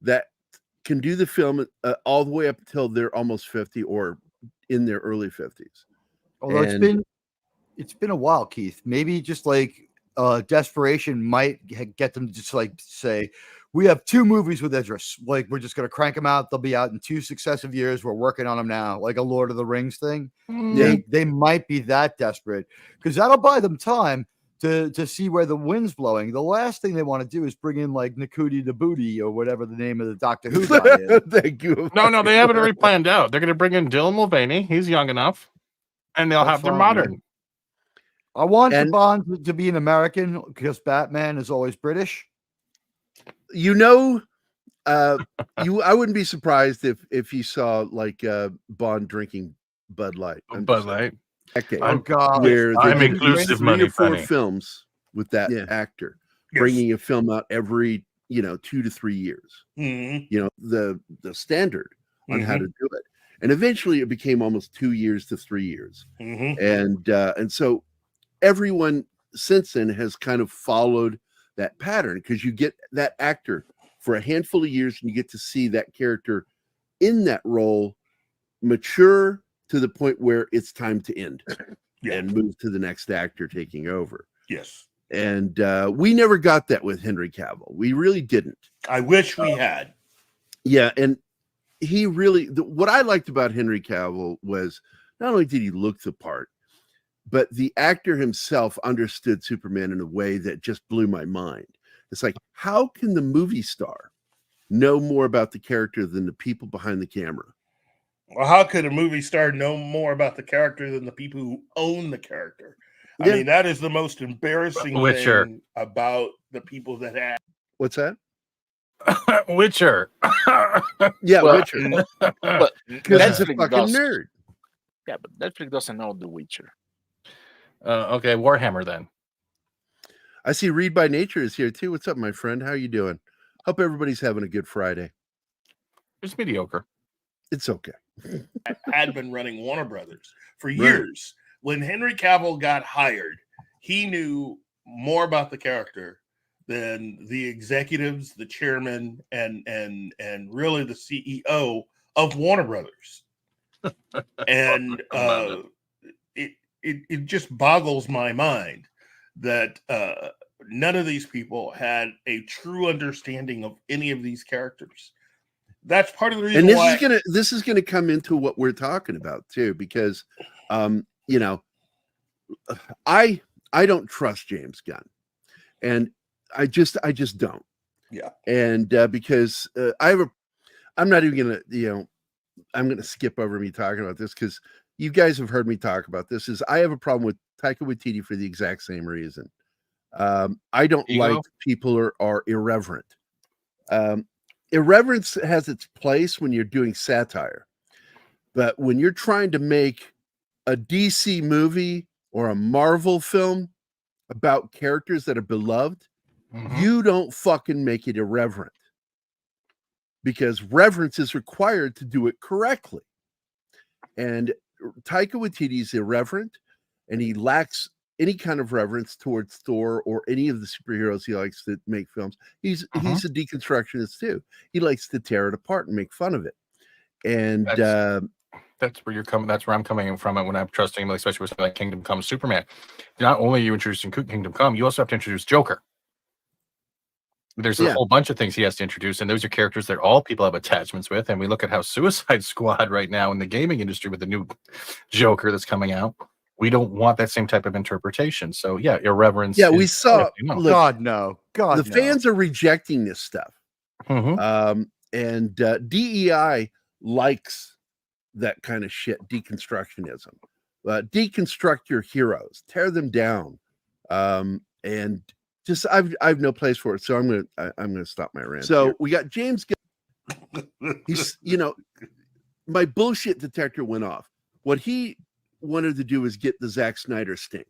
that can do the film all the way up until they're almost 50 or in their early 50s. Although it's been a while, Keith. Maybe just like desperation might get them to just like say, we have 2 movies with Idris. Like we're just gonna crank them out. They'll be out in 2 successive years. We're working on them now, like a Lord of the Rings thing. Yeah. They might be that desperate because that'll buy them time to see where the wind's blowing. The last thing they want to do is bring in like Nakuti the Booty or whatever the name of the Doctor Who guy is. Thank you. No, they have it already planned out. They're going to bring in Dylan Mulvaney. He's young enough, and they'll That's have their fine, modern. I want the And- Bond to be an American because Batman is always British. I wouldn't be surprised if you saw like Bond drinking Bud Light. I'm Bud just saying. Light. Decade, Oh God! where I'm they did inclusive 3 money, or 4 funny. films with that actor, Yes. bringing a film out every 2 to 3 years. Mhm. The standard on how to do it, and eventually it became almost 2 years to 3 years, Mhm. and so everyone since then has kind of followed that pattern because you get that actor for a handful of years and you get to see that character in that role mature to the point where it's time to end Yeah. and move to the next actor taking over. Yes. And we never got that with Henry Cavill. We really didn't. I wish we had. Yeah, and he really what I liked about Henry Cavill was not only did he look the part, but the actor himself understood Superman in a way that just blew my mind. It's like, how can the movie star know more about the character than the people behind the camera? Well, how could a movie star know more about the character than the people who own the character? I Yeah. mean, that is the most embarrassing Witcher. thing about the people that have. What's that? Witcher. Yeah, Well, Witcher. But Because he's a Netflix fucking does. nerd. Yeah, but Netflix doesn't know The Witcher. Okay, Warhammer then. I see Read by Nature is here too. What's up, my friend? How you doing? Hope everybody's having a good Friday. It's mediocre. It's okay. had been running Warner Brothers for Right. years. When Henry Cavill got hired, he knew more about the character than the executives, the chairman, and really the CEO of Warner Brothers. And it just boggles my mind that none of these people had a true understanding of any of these characters. That's part of the reason And why this is gonna come into what we're talking about too, because I don't trust James Gunn, and I just don't. Yeah. And because I'm not even gonna I'm gonna skip over me talking about this because you guys have heard me talk about this. Is I have a problem with Taika Waititi for the exact same reason. I don't Ego? like people are irreverent. irreverence has its place when you're doing satire, but when you're trying to make a DC movie or a Marvel film about characters that are beloved, you don't fucking make it irreverent, because reverence is required to do it correctly. And Taika Waititi's irreverent, and he lacks any kind of reverence towards Thor or any of the superheroes he likes to make films. He's a deconstructionist too. He likes to tear it apart and make fun of it. And that's where you're coming. That's where I'm coming from. When I'm trusting, especially with like Kingdom Come Superman. Not only are you introducing Kingdom Come, you also have to introduce Joker. There's a whole bunch of things he has to introduce, and those are characters that all people have attachments with. And we look at how Suicide Squad right now in the gaming industry with the new Joker that's coming out. We don't want that same type of interpretation. So yeah, irreverence. Yeah, we saw. Look, God no, God. The fans are rejecting this stuff, and DEI likes that kind of shit. Deconstructionism. Deconstruct your heroes, tear them down, and just I've no place for it. So I'm gonna stop my rant. So here. We got James. He's my bullshit detector went off. What he wanted to do is get the Zack Snyder stink,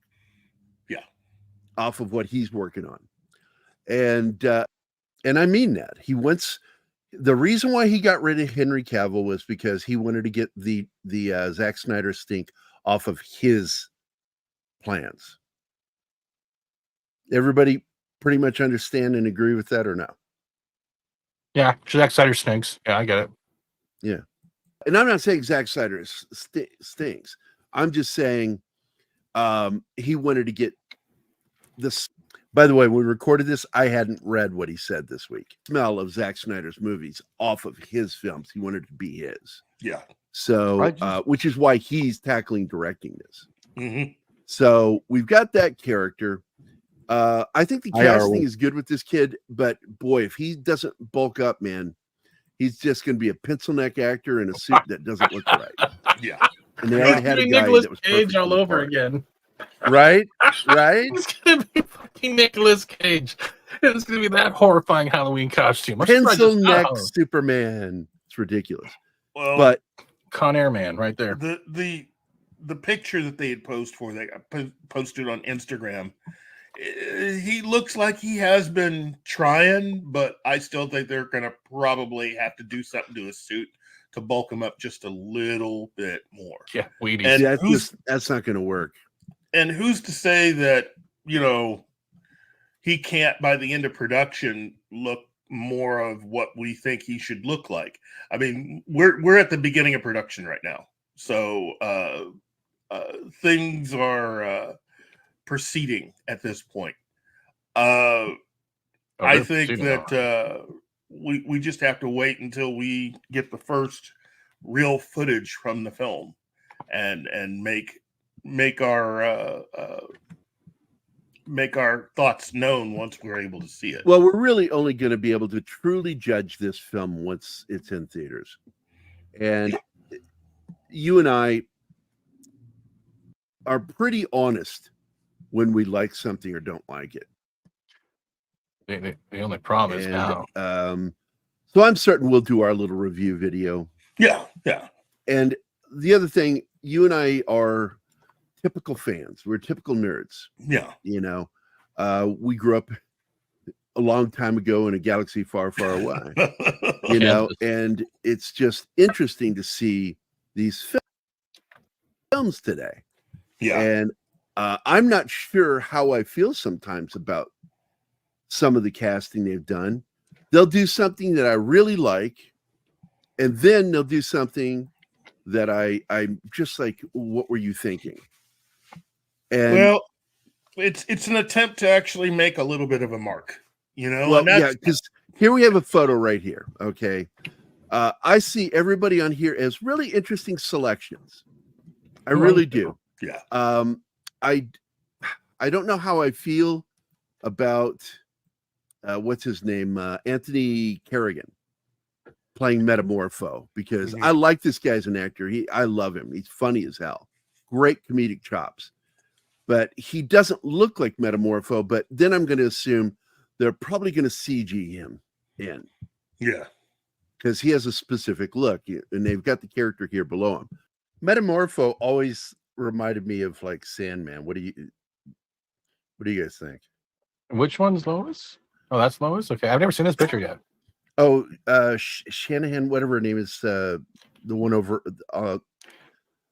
off of what he's working on, and I mean that he wants. The reason why he got rid of Henry Cavill was because he wanted to get the Zack Snyder stink off of his plans. Everybody pretty much understand and agree with that, or no? Yeah, Zack Snyder stinks. Yeah, I get it. Yeah, and I'm not saying Zack Snyder stinks. I'm just saying he wanted to get this. By the way, when we recorded this, I hadn't read what he said this week. Smell of Zack Snyder's movies off of his films. He wanted it to be his. Yeah. So, which is why he's tackling directing this. So we've got that character. I think the casting is good with this kid, but boy, if he doesn't bulk up, man, he's just going to be a pencil neck actor in a suit that doesn't look right. Yeah. And they already had a guy Nicolas that was Cage all over again. Right? It's gonna be fucking Nicolas Cage. It's gonna be that horrifying Halloween costume. Pencil neck Superman. It's ridiculous. Well, but Con Air Man right there. The picture that they had posted on Instagram, he looks like he has been trying, but I still think they're gonna probably have to do something to his suit to bulk him up just a little bit more. Yeah, Wheaties. And that's not going to work. And who's to say that, he can't, by the end of production, look more of what we think he should look like? I mean, we're at the beginning of production right now. So things are proceeding at this point. I think that we just have to wait until we get the first real footage from the film and make our thoughts known once we're able to see it. Well, we're really only going to be able to truly judge this film once it's in theaters. And you and I are pretty honest when we like something or don't like it. The only problem is now. So I'm certain we'll do our little review video. Yeah. And the other thing, you and I are typical fans. We're typical nerds. Yeah. We grew up a long time ago in a galaxy far, far away. And it's just interesting to see these films today. Yeah. And I'm not sure how I feel sometimes about some of the casting they've done. They'll do something that I really like, and then they'll do something that I'm just like, what were you thinking? And well, it's an attempt to actually make a little bit of a mark, Well, yeah, because here we have a photo right here. Okay. I see everybody on here as really interesting selections. I really do. Yeah. I don't know how I feel about what's his name, Anthony Kerrigan playing Metamorpho, because I like this guy as an actor. I love him. He's funny as hell. Great comedic chops. But he doesn't look like Metamorpho. But then I'm going to assume they're probably going to CG him in. Yeah. because he has a specific look, and they've got the character here below him. Metamorpho always reminded me of like Sandman. What do you guys think? Which one's Lois? Oh, that's Lois. Okay, I've never seen this picture yet. Oh, Shanahan, whatever her name is, the one over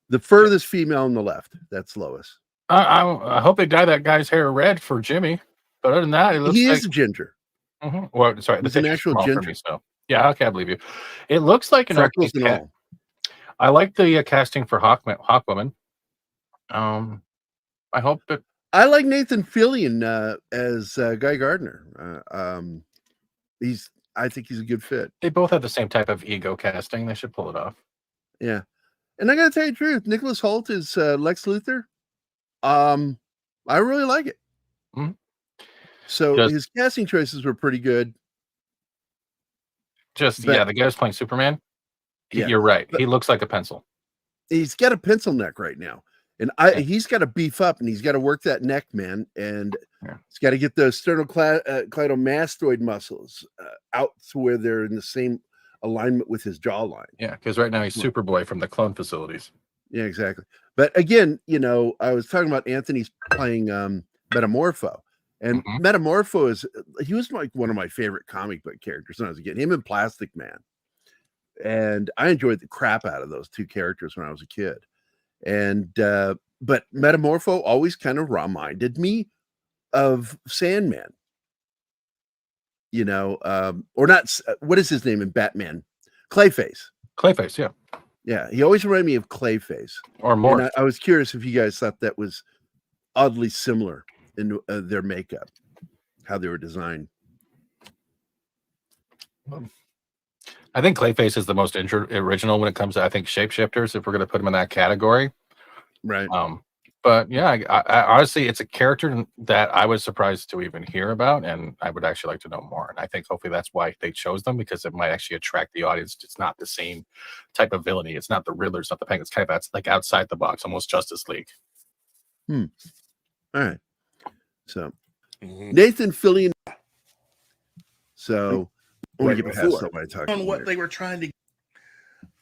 the furthest female on the left. That's Lois. I hope they dye that guy's hair red for Jimmy. But other than that, it looks He like is a ginger. Well, sorry, He's the an picture's actual small for ginger. me, so yeah, okay, I believe you. It looks like an Freckles okay and cat. I like the casting for Hawkwoman. I hope that I like Nathan Fillion as Guy Gardner. I think he's a good fit. they both have the same type of ego casting. They should pull it off. Yeah, and I gotta tell you the truth, Nicholas Hoult is Lex Luthor. I really like it. Mhm. So his casting choices were pretty good. The guy who's playing Superman. Yeah, You're right. He looks like a pencil. He's got a pencil neck right now, and he's got to beef up, and he's got to work that neck, man, and he's got to get those sternocleidomastoid muscles out to where they're in the same alignment with his jawline. Yeah, because right now he's Superboy from the clone facilities. Yeah, exactly. But again, I was talking about Anthony's playing Metamorpho, and Metamorpho he was like one of my favorite comic book characters when I was a kid. Him and Plastic Man, and I enjoyed the crap out of those two characters when I was a kid. And but Metamorpho always kind of reminded me of Sandman. Or not. What is his name in Batman? Clayface. Clayface, yeah. Yeah, he always reminded me of Clayface. Or more. And I was curious if you guys thought that was oddly similar in their makeup, how they were designed. I think Clayface is the most original when it comes to, I think, shapeshifters, if we're going to put him in that category. Right. But yeah, I honestly, it's a character that I was surprised to even hear about, and I would actually like to know more. And I think hopefully that's why they chose them, because it might actually attract the audience. It's not the same type of villainy. It's not the Riddler. It's not the Penguin. It's kind of like outside the box, almost Justice League. All right. So Nathan Fillion. So Right get past before. somebody talking On what they were trying to.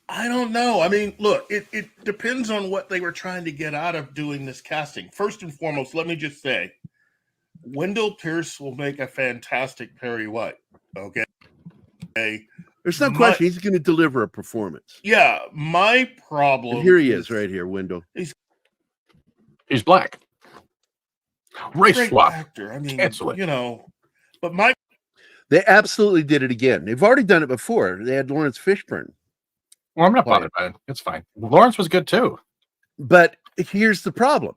I don't know. I mean, look, it depends on what they were trying to get out of doing this casting. First and foremost, let me just say, Wendell Pierce will make a fantastic Perry White. Okay. There's no question he's going to deliver a performance. Yeah, my problem. And here he is, right here, Wendell. He's black. Race swap. Actor. I mean, Cancel it. But they absolutely did it again. They've already done it before. They had Lawrence Fishburne. Well, I'm not bothered by it. It's fine. Lawrence was good too. But here's the problem.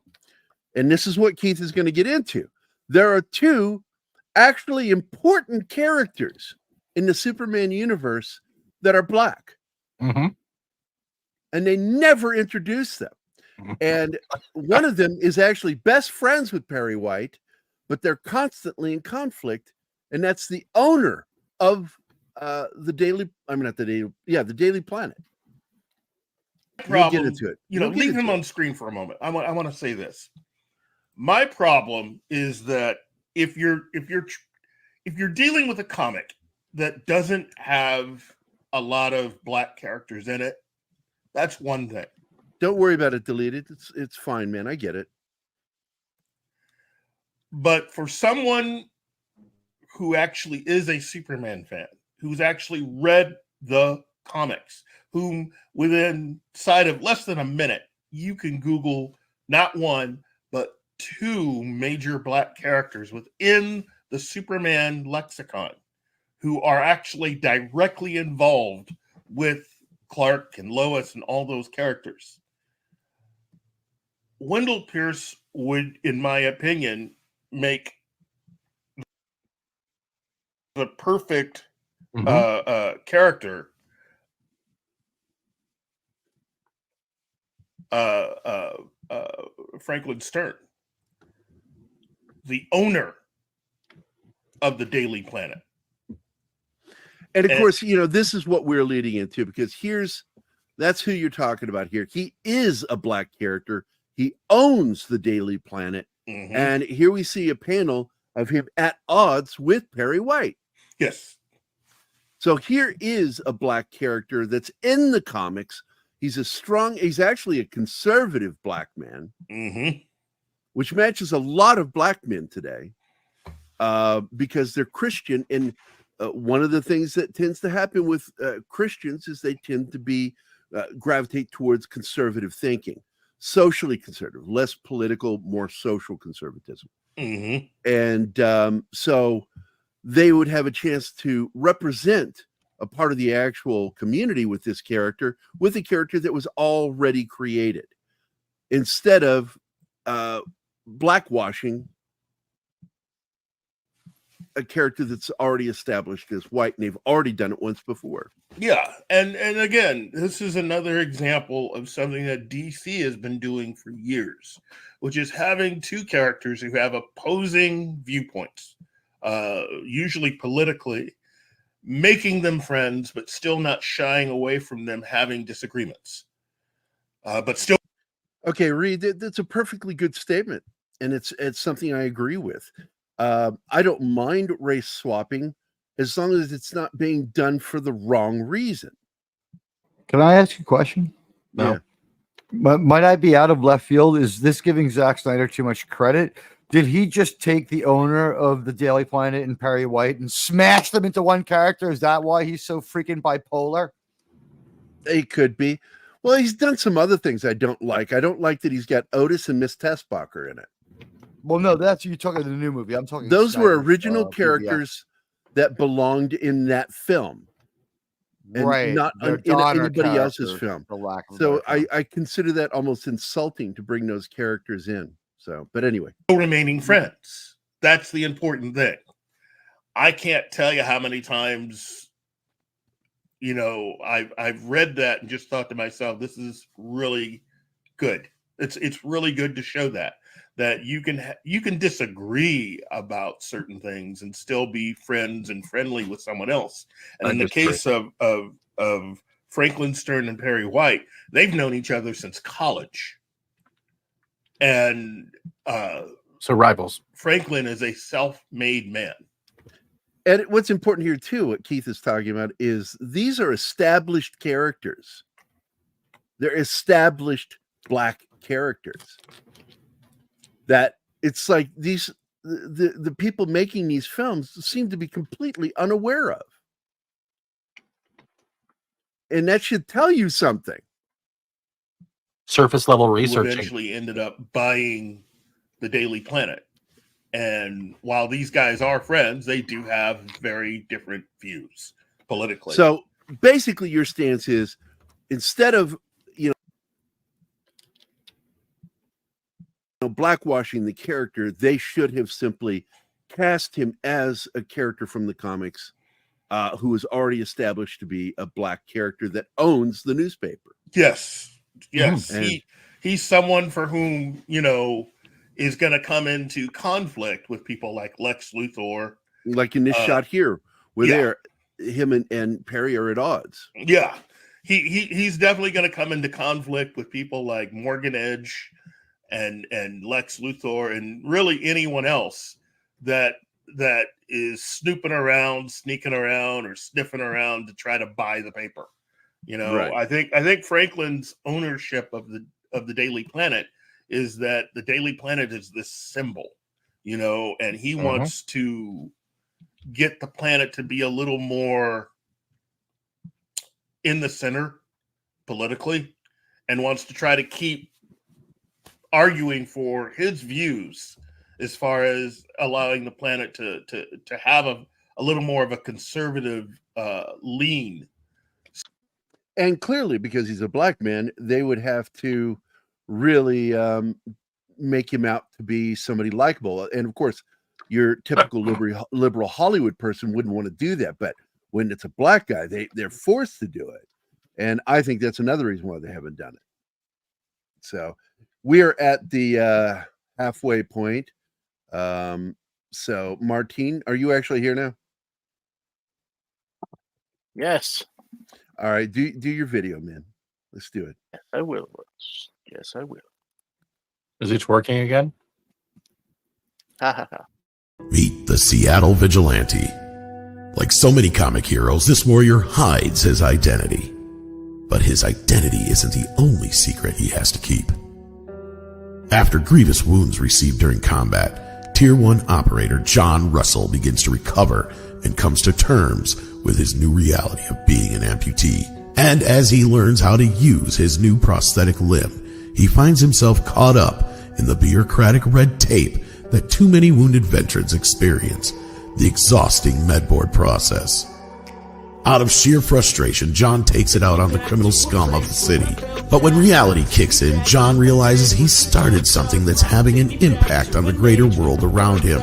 And this is what Keith is going to get into. There are two actually important characters in the Superman universe that are black. And they never introduce them. And one of them is actually best friends with Perry White, but they're constantly in conflict. And that's the owner of the Daily Planet. Problem, we'll get into it. Leave him on screen for a moment. I want to say this. My problem is that if you're dealing with a comic that doesn't have a lot of black characters in it, that's one thing. Don't worry about it deleted. It's fine, man. I get it. But for someone who actually is a Superman fan, who's actually read the comics, whom within sight of less than a minute, you can Google not one, but two major black characters within the Superman lexicon who are actually directly involved with Clark and Lois and all those characters. Wendell Pierce would, in my opinion, make the perfect character Franklin Stern, the owner of the Daily Planet. And of course, this is what we're leading into, because that's who you're talking about here. He is a black character. He owns the Daily Planet. And here we see a panel of him at odds with Perry White. Yes. So here is a black character that's in the comics. He's actually a conservative black man, which matches a lot of black men today because they're Christian. And one of the things that tends to happen with Christians is they tend to be gravitate towards conservative thinking, socially conservative, less political, more social conservatism. And so they would have a chance to represent a part of the actual community with this character, with a character that was already created, instead of blackwashing a character that's already established as white, and they've already done it once before. Yeah, and again, this is another example of something that DC has been doing for years, which is having two characters who have opposing viewpoints, usually politically, making them friends, but still not shying away from them having disagreements. But still, okay, Reed, that's a perfectly good statement, and it's something I agree with. I don't mind race swapping as long as it's not being done for the wrong reason. Can I ask you a question? No. Might I be out of left field? Is this giving Zack Snyder too much credit? Did he just take the owner of the Daily Planet and Perry White and smash them into one character? Is that why he's so freaking bipolar? It could be. Well, he's done some other things I don't like. I don't like that he's got Otis and Miss Tessbacher in it. Well, no, that's you're talking the new movie. I'm talking. Those were Snyder's, original characters that belonged in that film, and right? not Their in daughter anybody else's character, film. for lack of a So better term. I consider that almost insulting to bring those characters in. So, but anyway, remaining friends. That's the important thing. I can't tell you how many times, you know, I've read that and just thought to myself, this is really good. It's really good to show that you can disagree about certain things and still be friends and friendly with someone else. And in the case of Franklin Stern and Perry White, they've known each other since college. And so rivals. Franklin is a self-made man. and what's important here too, what Keith is talking about, is these are established characters. They're established black characters that it's like these the people making these films seem to be completely unaware of, and that should tell you something. Surface level Who researching. eventually ended up buying the Daily Planet. And while these guys are friends, they do have very different views politically. So basically your stance is, instead of blackwashing the character, they should have simply cast him as a character from the comics who is already established to be a black character that owns the newspaper. Yes. And He's someone for whom, is going to come into conflict with people like Lex Luthor. like in this shot here, where him and Perry are at odds. Yeah. He's definitely going to come into conflict with people like Morgan Edge and Lex Luthor, and really anyone else that is snooping around, sneaking around, or sniffing around to try to buy the paper. Right. I think Franklin's ownership of the Daily Planet is that the Daily Planet is this symbol, and he wants to get the planet to be a little more in the center politically, and wants to try to keep arguing for his views as far as allowing the planet to have a little more of a conservative lean. And clearly, because he's a black man, they would have to really make him out to be somebody likable. And of course, your typical liberal Hollywood person wouldn't want to do that. But when it's a black guy, they're forced to do it. And I think that's another reason why they haven't done it. So we are at the halfway point. So Martine, are you actually here now? Yes. All right, do your video, man. Let's do it. Yes, I will. Yes, I will. Is it working again? Ha ha ha. Meet the Seattle Vigilante. Like so many comic heroes, this warrior hides his identity. But his identity isn't the only secret he has to keep. After grievous wounds received during combat, Tier 1 operator John Russell begins to recover and comes to terms with his new reality of being an amputee. And as he learns how to use his new prosthetic limb, he finds himself caught up in the bureaucratic red tape that too many wounded veterans experience, the exhausting medboard process. Out of sheer frustration, John takes it out on the criminal scum of the city. But when reality kicks in, John realizes he started something that's having an impact on the greater world around him,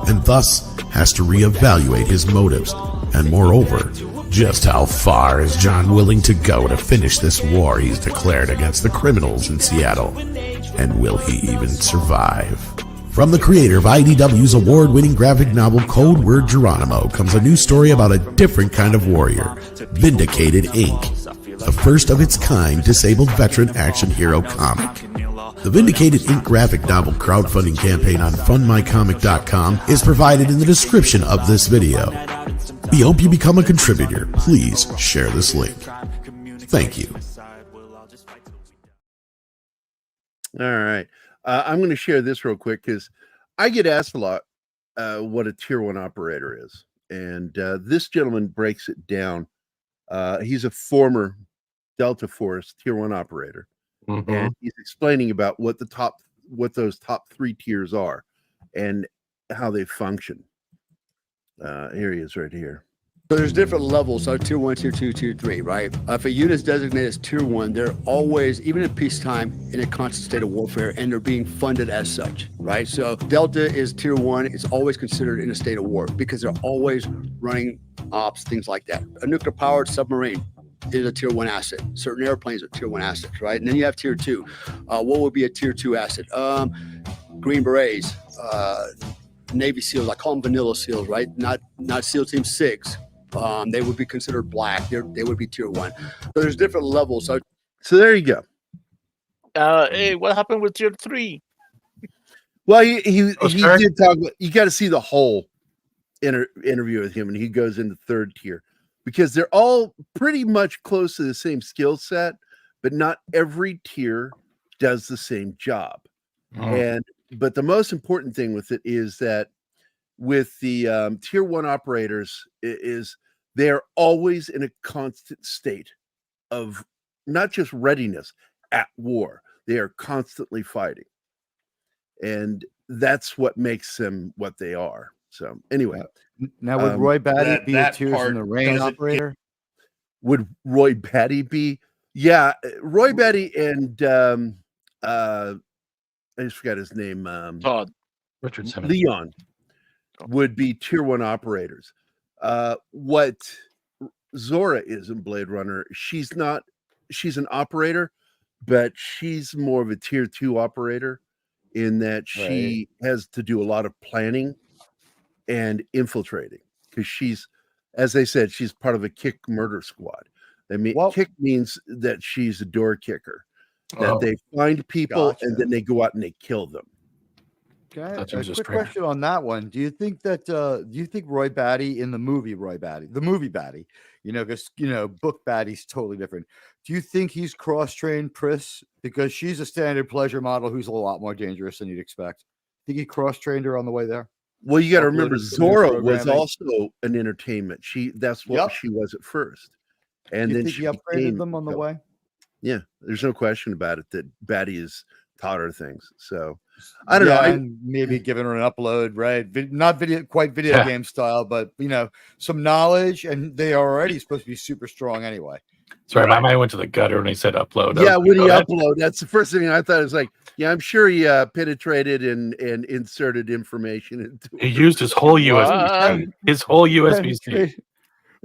and thus has to reevaluate his motives. And moreover, just how far is John willing to go to finish this war he's declared against the criminals in Seattle? And will he even survive? From the creator of IDW's award-winning graphic novel Code Word Geronimo comes a new story about a different kind of warrior, Vindicated Inc., the first of its kind disabled veteran action hero comic. The Vindicated Inc. graphic novel crowdfunding campaign on fundmycomic.com is provided in the description of this video. We hope you become a contributor. Please share this link. Thank you. All right. I'm going to share this real quick because I get asked a lot what a Tier 1 operator is. And this gentleman breaks it down. He's a former Delta Force Tier 1 operator. And he's explaining about what those top 3 tiers are and how they function. Here he is right here. So there's different levels, so Tier 1, Tier 2, Tier 3, right? If a unit is designated as Tier 1, they're always, even in peacetime, in a constant state of warfare, and they're being funded as such, right? So Delta is Tier 1, it's always considered in a state of war because they're always running ops, things like that. A nuclear-powered submarine is a Tier 1 asset. Certain airplanes are Tier 1 assets, right? And then you have Tier 2. What would be a Tier 2 asset? Green Berets, Navy SEALs, I call them vanilla SEALs, right? Not SEAL Team 6. They would be considered black. They would be Tier 1. So there's different levels. So there you go. Hey, what happened with Tier 3? Well, he did talk. You got to see the whole interview with him, and he goes into 3rd tier because they're all pretty much close to the same skill set, but not every tier does the same job. But the most important thing with it is that with the Tier 1 operators is they're always in a constant state of not just readiness at war. They are constantly fighting. And that's what makes them what they are. So anyway. Now, would Roy Batty be a Tears in the Rain operator? Would Roy Batty be? Yeah, Roy Batty and I just forgot his name. Todd. Richard Simmons. Leon would be Tier 1 operators. What Zora is in Blade Runner, she's an operator, but she's more of a Tier 2 operator in that she has to do a lot of planning and infiltrating because she's, as they said, she's part of a kick murder squad. Kick means that she's a door kicker, that they find people and then they go out and they kill them. Okay, a quick question on that one. Do you think Roy Batty in the movie Batty, because book Batty's totally different. Do you think he's cross-trained Pris because she's a standard pleasure model who's a lot more dangerous than you'd expect? Think he cross-trained her on the way there? Well, you got to remember Zora was also an entertainment. That's what she was at first, and then she upgraded them on the way. Yeah, there's no question about it that Batty has taught her things. So I don't know. And maybe giving her an upload, right? Not video game style, but some knowledge, and they are already supposed to be super strong anyway. Sorry, my mind went to the gutter when he said upload. Yeah, when he upload, that's the first thing I thought. It was like, yeah, I'm sure he penetrated and inserted information into it. He used his whole USB. His whole USB-C.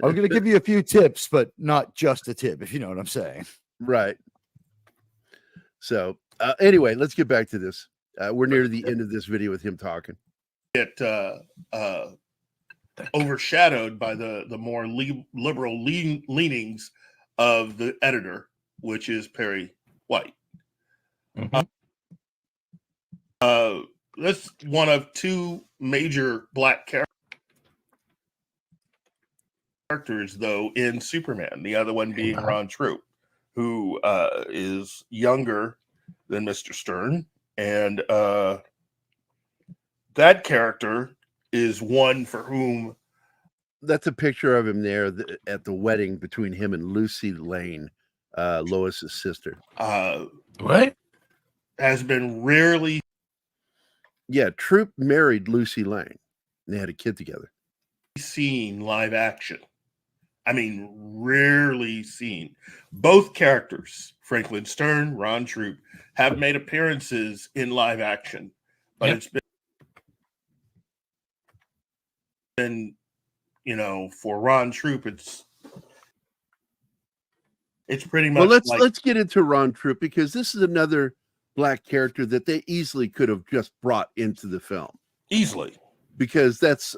I'm going to give you a few tips, but not just a tip, if you know what I'm saying. Right. So anyway, let's get back to this. We're near the end of this video with him talking. Get overshadowed by the more liberal leanings of the editor, which is Perry White. That's one of 2 major black characters characters though in Superman, the other one being Ron Troop, who is younger than Mr. Stern, and that character is one for whom that's a picture of him there at the wedding between him and Lucy Lane, Lois's sister. What? Has been rarely. Yeah, Troop married Lucy Lane. They had a kid together. Seen live action. I mean, rarely seen. Both characters, Franklin Stern, Ron Troop, have made appearances in live action, but it's been, you know, for Ron Troop, it's pretty much. Well, let's get into Ron Troop, because this is another black character that they easily could have just brought into the film. Easily. Because that's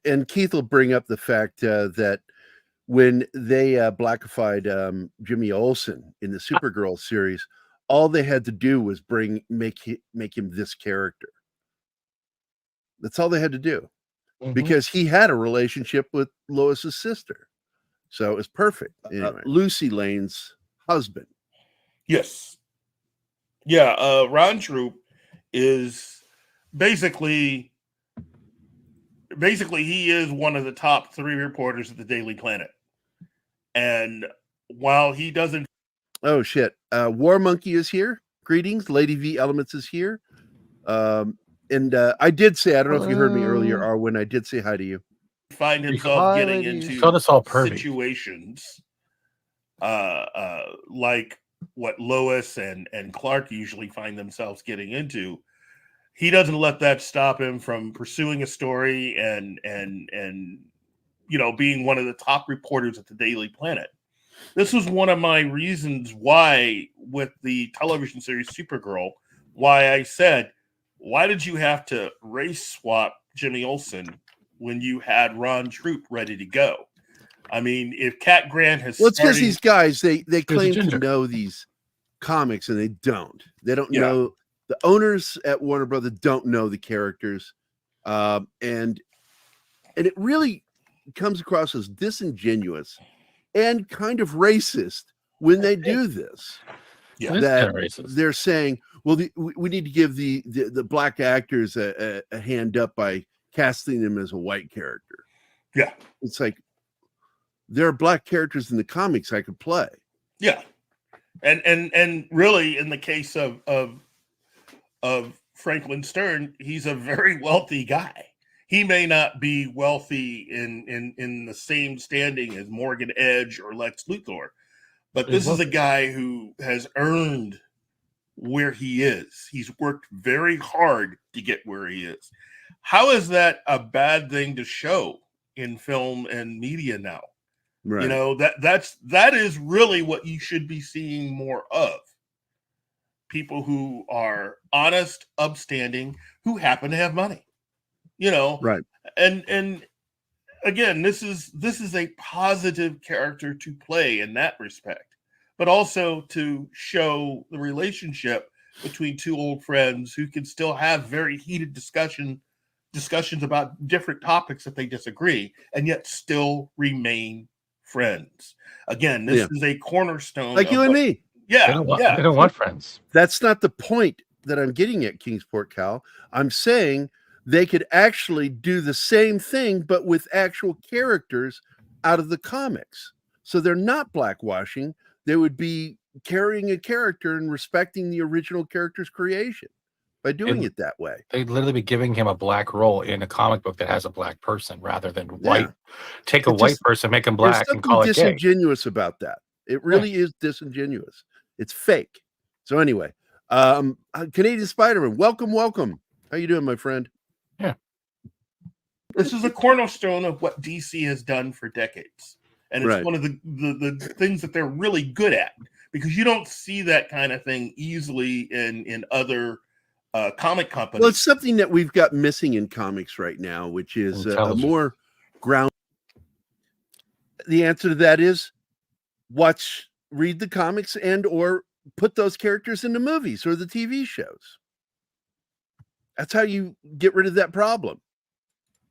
and Keith will bring up the fact that when they blackified Jimmy Olsen in the Supergirl series, all they had to do was make him this character. That's all they had to do, because he had a relationship with Lois's sister, so it was perfect. Anyway, Lucy Lane's husband. Yes. Yeah, Ron Troop is basically he is one of the top 3 reporters at the Daily Planet. And while he doesn't... Oh, shit. War Monkey is here. Greetings. Lady V Elements is here. And I did say, I don't know if you heard me earlier, Arwen, I did say hi to you. Find himself getting into situations like what Lois and Clark usually find themselves getting into. He doesn't let that stop him from pursuing a story and you know, being one of the top reporters at the Daily Planet. This was one of my reasons why, with the television series Supergirl, why I said, why did you have to race swap Jimmy Olsen when you had Ron Troop ready to go? I mean, if Cat Grant has... Well, it's because these guys, they claim to know these comics, and they don't. They don't know. The owners at Warner Brothers don't know the characters. And it really comes across as disingenuous and kind of racist when they do this. Yeah, that they're saying, well, we need to give the black actors a hand up by casting them as a white character. Yeah. It's like, there are black characters in the comics I could play. Yeah. And really, in the case of Franklin Stern, he's a very wealthy guy. He may not be wealthy in the same standing as Morgan Edge or Lex Luthor, but this is a guy who has earned where he is. He's worked very hard to get where he is. How is that a bad thing to show in film and media now? Right. You know, that is really what you should be seeing more of. People who are honest, upstanding, who happen to have money. You know, right? And again, this is a positive character to play in that respect, but also to show the relationship between two old friends who can still have very heated discussions about different topics that they disagree, and yet still remain friends. Again, this is a cornerstone, like you and me. Yeah, they don't want friends. That's not the point that I'm getting at, Kingsport Cal. I'm saying they could actually do the same thing, but with actual characters out of the comics. So they're not blackwashing. They would be carrying a character and respecting the original character's creation by doing it that way. They'd literally be giving him a black role in a comic book that has a black person rather than white. Take a white person, make him black, and call it gay. There's disingenuous about that. It really is disingenuous. It's fake. So anyway, Canadian Spider-Man, welcome. How you doing, my friend? Yeah. This is a cornerstone of what DC has done for decades. And it's one of the things that they're really good at, because you don't see that kind of thing easily in other comic companies. Well, it's something that we've got missing in comics right now, which is a more ground. The answer to that is read the comics and or put those characters in the movies or the TV shows. That's how you get rid of that problem.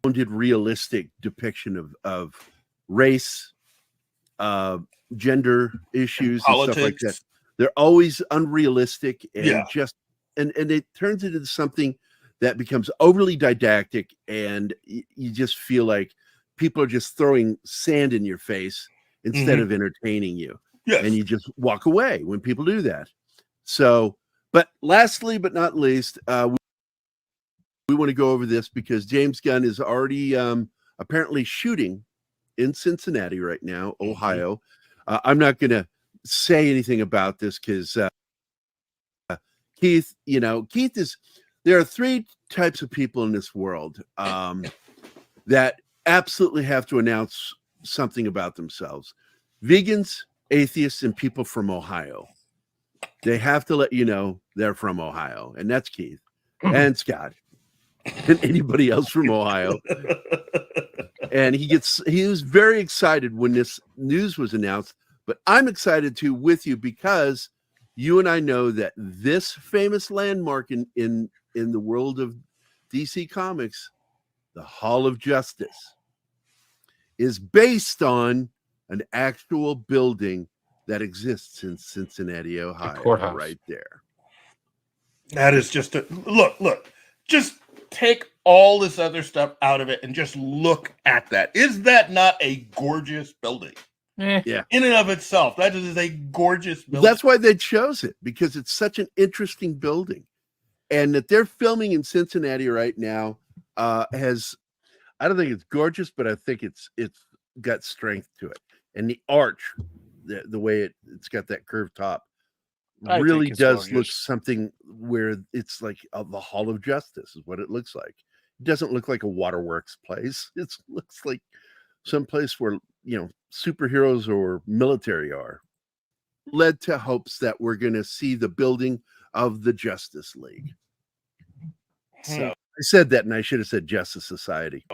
realistic depiction of race, gender issues and stuff like that. Politics. They're always unrealistic and Yeah. just and it turns into something that becomes overly didactic, and you just feel like people are just throwing sand in your face instead of entertaining you. Yes. And you just walk away when people do that. So, but lastly but not least, we want to go over this because James Gunn is already apparently shooting in Cincinnati right now, Ohio. I'm not going to say anything about this because Keith, Keith is, there are three types of people in this world that absolutely have to announce something about themselves: vegans, atheists, and people from Ohio. They have to let you know they're from Ohio, and that's Keith and Scott and anybody else from Ohio. And he was very excited when this news was announced, but I'm excited too with you because you and I know that this famous landmark in the world of DC Comics, the Hall of Justice, is based on an actual building that exists in Cincinnati, Ohio, right there. That is just a look. Just take all this other stuff out of it and just look at that. Is that not a gorgeous building? Yeah. In and of itself, that is a gorgeous building. That's why they chose it, because it's such an interesting building. And that they're filming in Cincinnati right now I don't think it's gorgeous, but I think it's got strength to it. And the arch, the way it's got that curved top, really does look something where it's like the Hall of Justice is what it looks like. It doesn't look like a waterworks place. It looks like some place where, superheroes or military are. Led to hopes that we're going to see the building of the Justice League. So I said that, and I should have said Justice Society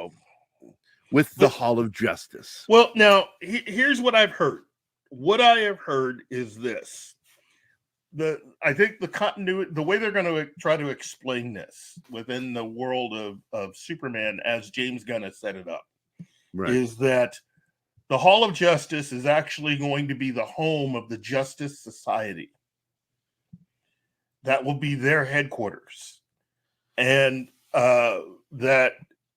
with the Hall of Justice. Well, now here's what I've heard. What I have heard is this. I think the continuity, the way they're going to try to explain this within the world of Superman, as James Gunn has set it up, is that the Hall of Justice is actually going to be the home of the Justice Society. That will be their headquarters. And that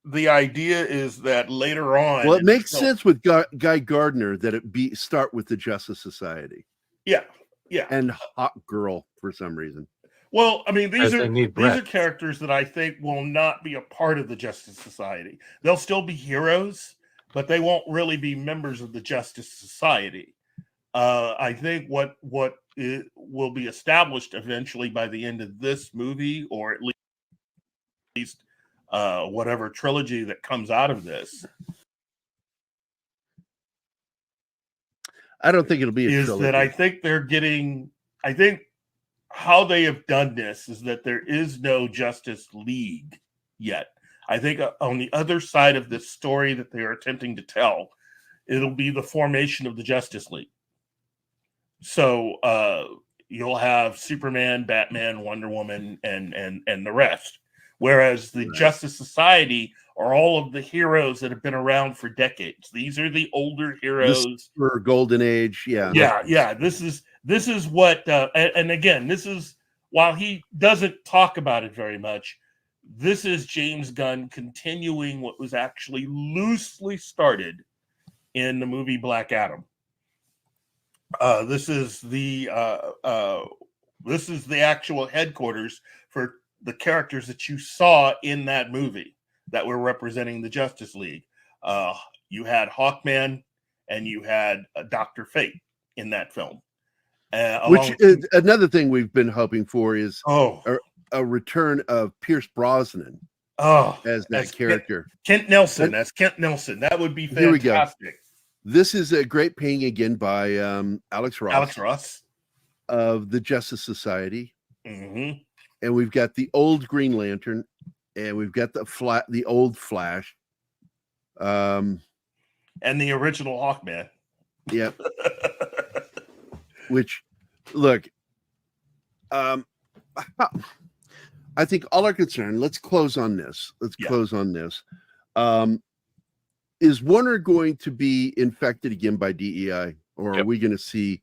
the idea is that later on... Well, it makes sense with Guy Gardner that it start with the Justice Society. Yeah, yeah. And Hot Girl for some reason. Well, I mean, these are characters that I think will not be a part of the Justice Society. They'll still be heroes, but they won't really be members of the Justice Society. I think what will be established eventually by the end of this movie, or at least whatever trilogy that comes out of this, I don't think it'll be a trilogy. That I think how they have done this is that there is no Justice League yet. I think on the other side of this story that they are attempting to tell, it'll be the formation of the Justice League. So you'll have Superman, Batman, Wonder Woman, and the rest. Whereas the Justice Society are all of the heroes that have been around for decades. These are the older heroes. For Golden Age, yeah. Yeah. This is what, and again, this is, while he doesn't talk about it very much, this is James Gunn continuing what was actually loosely started in the movie Black Adam. This is the actual headquarters for the characters that you saw in that movie that were representing the Justice League. You had Hawkman and you had Dr. Fate in that film. Which is another thing we've been hoping for is a return of Pierce Brosnan as that character. Kent Nelson. That's Kent Nelson. That would be fantastic. Here we go. This is a great painting again by Alex Ross of the Justice Society. Mm-hmm. And we've got the old Green Lantern, and we've got the old Flash, and the original Hawkman. Yep. Which, look, I think all are concerned. Let's close on this. Is Warner going to be infected again by DEI, or are we going to see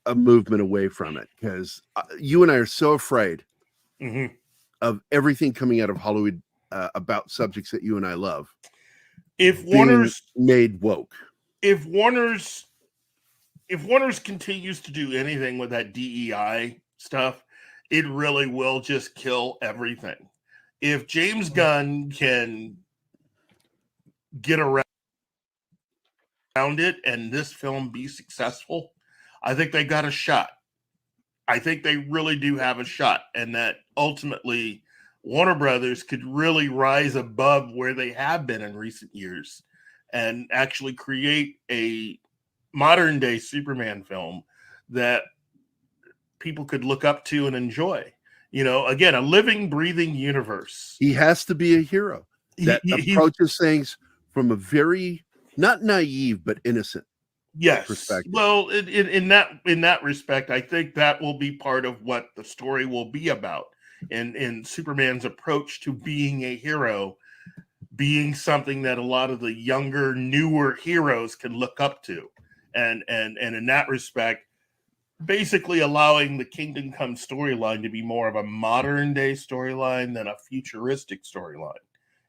a movement away from it? Because you and I are so afraid of everything coming out of Hollywood about subjects that you and I love. If Warner's made woke, if Warner's continues to do anything with that DEI stuff, it really will just kill everything. If James Gunn can get around it and this film be successful, I think they got a shot. I think they really do have a shot, and that ultimately Warner Brothers could really rise above where they have been in recent years and actually create a modern day Superman film that people could look up to and enjoy. Again, a living, breathing universe. He has to be a hero that approaches things from a very not naive but innocent perspective. Well, in that respect, I think that will be part of what the story will be about. In Superman's approach to being a hero, being something that a lot of the younger, newer heroes can look up to, and in that respect, basically allowing the Kingdom Come storyline to be more of a modern day storyline than a futuristic storyline.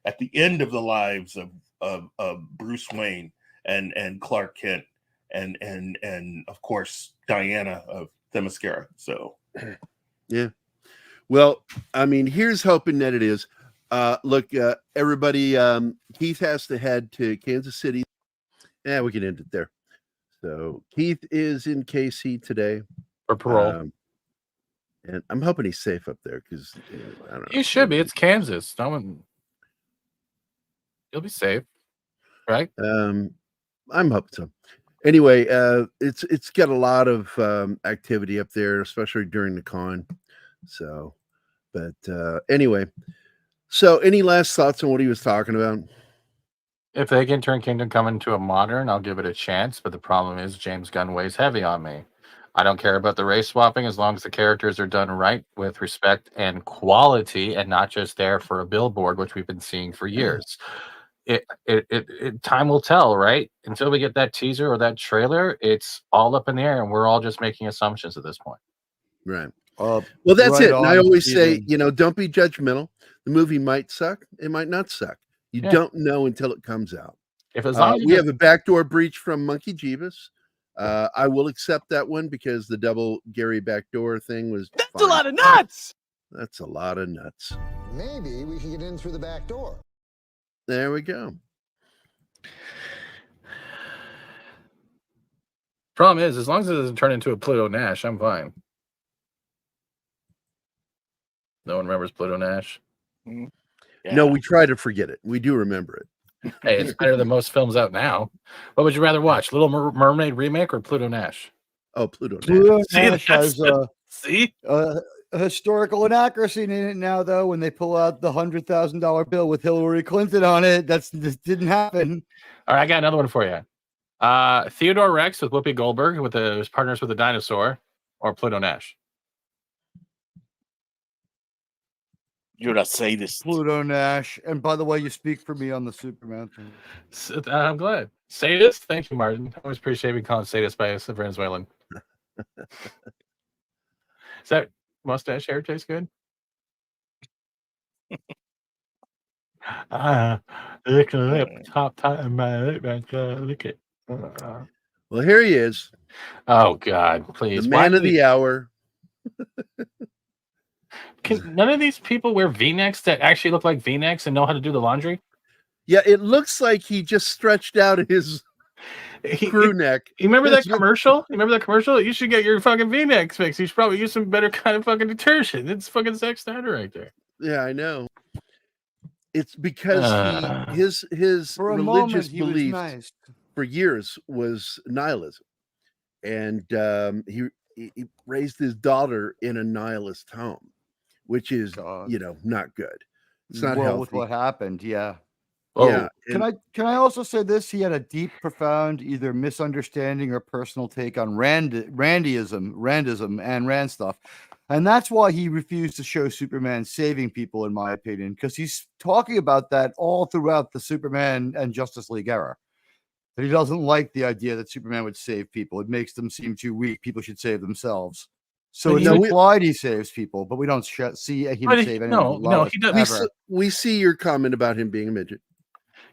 At the end of the lives of Bruce Wayne and Clark Kent and of course Diana of Themyscira. So yeah. Well, I mean, here's hoping that it is. Look, everybody, Keith has to head to Kansas City. Yeah, we can end it there. So Keith is in KC today for parole. And I'm hoping he's safe up there because I don't know. He should be. It's Kansas. No one. He'll be safe, right? I'm hoping so. Anyway, it's got a lot of activity up there, especially during the con. So, but anyway, so any last thoughts on what he was talking about? If they can turn Kingdom Come into a modern, I'll give it a chance. But the problem is James Gunn weighs heavy on me. I don't care about the race swapping as long as the characters are done right with respect and quality and not just there for a billboard, which we've been seeing for years. Time will tell, right? Until we get that teaser or that trailer, it's all up in the air and we're all just making assumptions at this point. Right. Well, that's right it. And I on, always Steven. say, don't be judgmental. The movie might suck. It might not suck. You don't know until it comes out. If as long as we have a backdoor breach from Monkey Jeebus. I will accept that one because the double Gerry backdoor thing was That's a lot of nuts. That's a lot of nuts. Maybe we can get in through the back door. There we go. Problem is, as long as it doesn't turn into a Pluto Nash, I'm fine. No one remembers Pluto Nash. Yeah. No, we try to forget it. We do remember it. Hey, it's better than most films out now. What would you rather watch, Little Mermaid remake or Pluto Nash? Oh, Pluto Nash. Pluto See, Nash has see a historical inaccuracy in it now, though. When they pull out the $100,000 bill with Hillary Clinton on it, this didn't happen. All right, I got another one for you. Theodore Rex with Whoopi Goldberg with his partners with the dinosaur, or Pluto Nash. You're a sadist. Pluto Nash. And by the way, you speak for me on the Superman thing. I'm glad. Sadist? Thank you, Martin. I always appreciate being called sadist by a Venezuelan. Is that mustache hair taste good? Look at lip, top of my lip, look at. Well, here he is. Oh God, please! The man of the hour. Can none of these people wear V-necks that actually look like V-necks and know how to do the laundry? Yeah, it looks like he just stretched out his crew neck. You remember that commercial? You remember that commercial? You should get your fucking V-necks fixed. You should probably use some better kind of fucking detergent. It's fucking Zack Snyder right there. Yeah, I know. It's because his For a religious moment, he was beliefs nice. for years was nihilism, and he raised his daughter in a nihilist home, which is not good. It's not healthy. With what happened, yeah. Yeah. Can I also say this? He had a deep, profound, either misunderstanding or personal take on Randism and Rand stuff. And that's why he refused to show Superman saving people, in my opinion, because he's talking about that all throughout the Superman and Justice League era. That he doesn't like the idea that Superman would save people. It makes them seem too weak. People should save themselves. So it's implied he saves people, but we don't see him save anyone. No, he doesn't. We see your comment about him being a midget.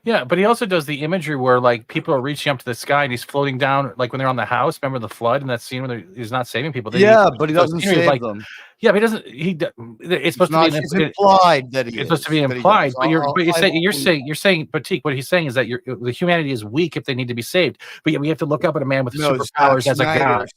Yeah, but he also does the imagery where like people are reaching up to the sky and he's floating down, like when they're on the house. Remember the flood and that scene where he's not saving people. But he doesn't save them. Yeah, but he doesn't. It's supposed to be implied that he. It's supposed to be implied, but you're saying, Batik. What he's saying is that the humanity is weak if they need to be saved. But yet we have to look up at a man with superpowers as a god.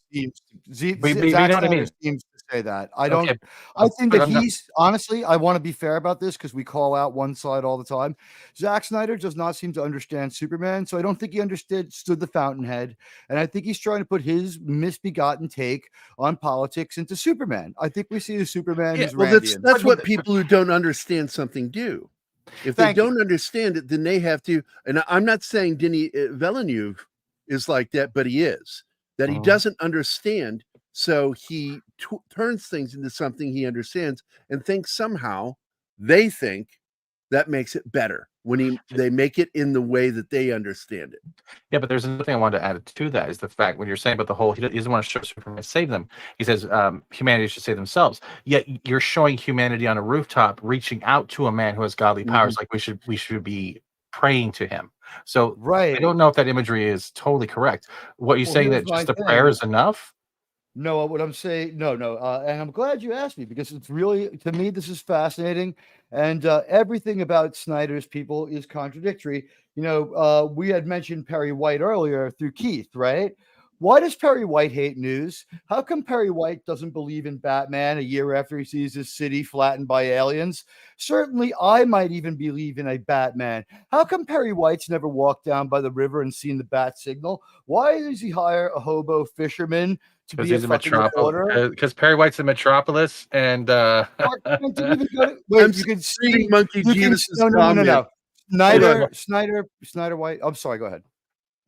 Zack Snyder seems to say that. I don't. Okay. I think that he's honestly. I want to be fair about this because we call out one side all the time. Zack Snyder does not seem to understand Superman, so I don't think he understood the Fountainhead, and I think he's trying to put his misbegotten take on politics into Superman. I think we see a Superman who's Randian. That's what people who don't understand something do. If they don't understand it, then they have to. And I'm not saying Denis Villeneuve is like that, but he is. That he doesn't understand, so he turns things into something he understands and thinks somehow they think that makes it better when they make it in the way that they understand it. Yeah, but there's another thing I wanted to add to that is the fact when you're saying about the whole, he doesn't want to show Superman save them. He says humanity should save themselves. Yet you're showing humanity on a rooftop reaching out to a man who has godly powers. Like we should be praying to him. So I don't know if that imagery is totally correct. What you're saying that just the prayer is enough? No, what I'm saying, no, and I'm glad you asked me because it's really, to me, this is fascinating, and everything about Snyder's people is contradictory. You know, we had mentioned Perry White earlier through Keith, right? Why does Perry White hate news? How come Perry White doesn't believe in Batman a year after he sees his city flattened by aliens? Certainly, I might even believe in a Batman. How come Perry White's never walked down by the river and seen the bat signal? Why does he hire a hobo fisherman to be a metropolis? Because Perry White's a metropolis, and wait, you can see Monkey Jeebus. No. Snyder White. I'm sorry. Go ahead.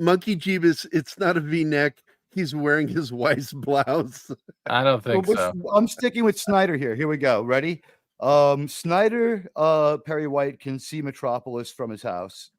Monkey Jeebus. It's not a V-neck. He's wearing his wife's blouse. I don't think so. I'm sticking with Snyder here. Here we go. Ready? Snyder. Perry White can see Metropolis from his house.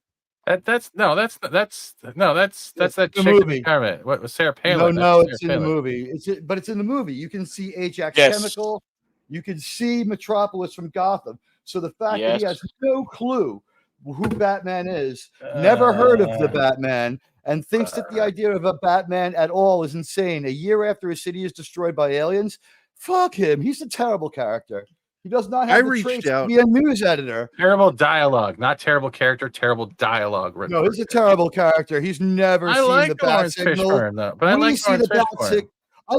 That's that chick in the Kermit. What was Sarah Palin? No, it's in the movie. But it's in the movie. You can see Ajax Chemical. You can see Metropolis from Gotham. So the fact that he has no clue who Batman is, never heard of the Batman, and thinks that the idea of a Batman at all is insane. A year after his city is destroyed by aliens, fuck him. He's a terrible character. He does not have the traits to be a news editor. Terrible dialogue, not terrible character, terrible dialogue. No, he's a terrible character. He's never seen the bat signal. But I like the bat signal. I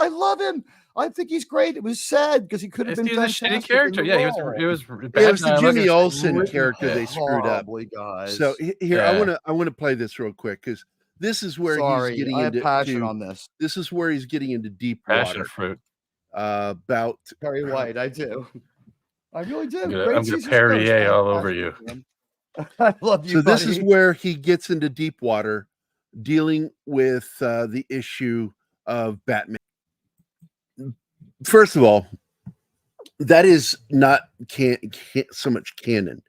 love him. I think he's great. It was sad because he could have been a shitty character. Yeah, he was bad. It was the Jimmy Olsen character they screwed up. Guys. So here, I want to play this real quick because this is where he's getting into passion on this. This is where he's getting into deep passion water. Fruit. About Perry White, I do. I really do. I'm gonna Perrier all over you. I love you. So this is where he gets into deep water, dealing with the issue of Batman. First of all, that is not so much canon.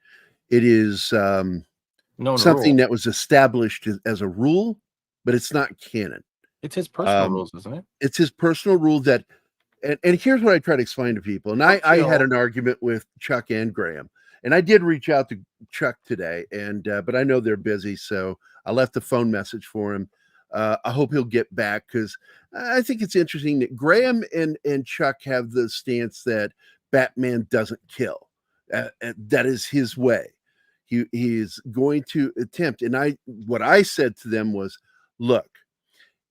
It is something that was established as a rule, but it's not canon. It's his personal rules, isn't it? It's his personal rule that. And here's what I try to explain to people. And I had an argument with Chuck and Graham, and I did reach out to Chuck today, and but I know they're busy, so I left a phone message for him. I hope he'll get back because I think it's interesting that Graham and Chuck have the stance that Batman doesn't kill. That is his way. He is going to attempt. And what I said to them was, look,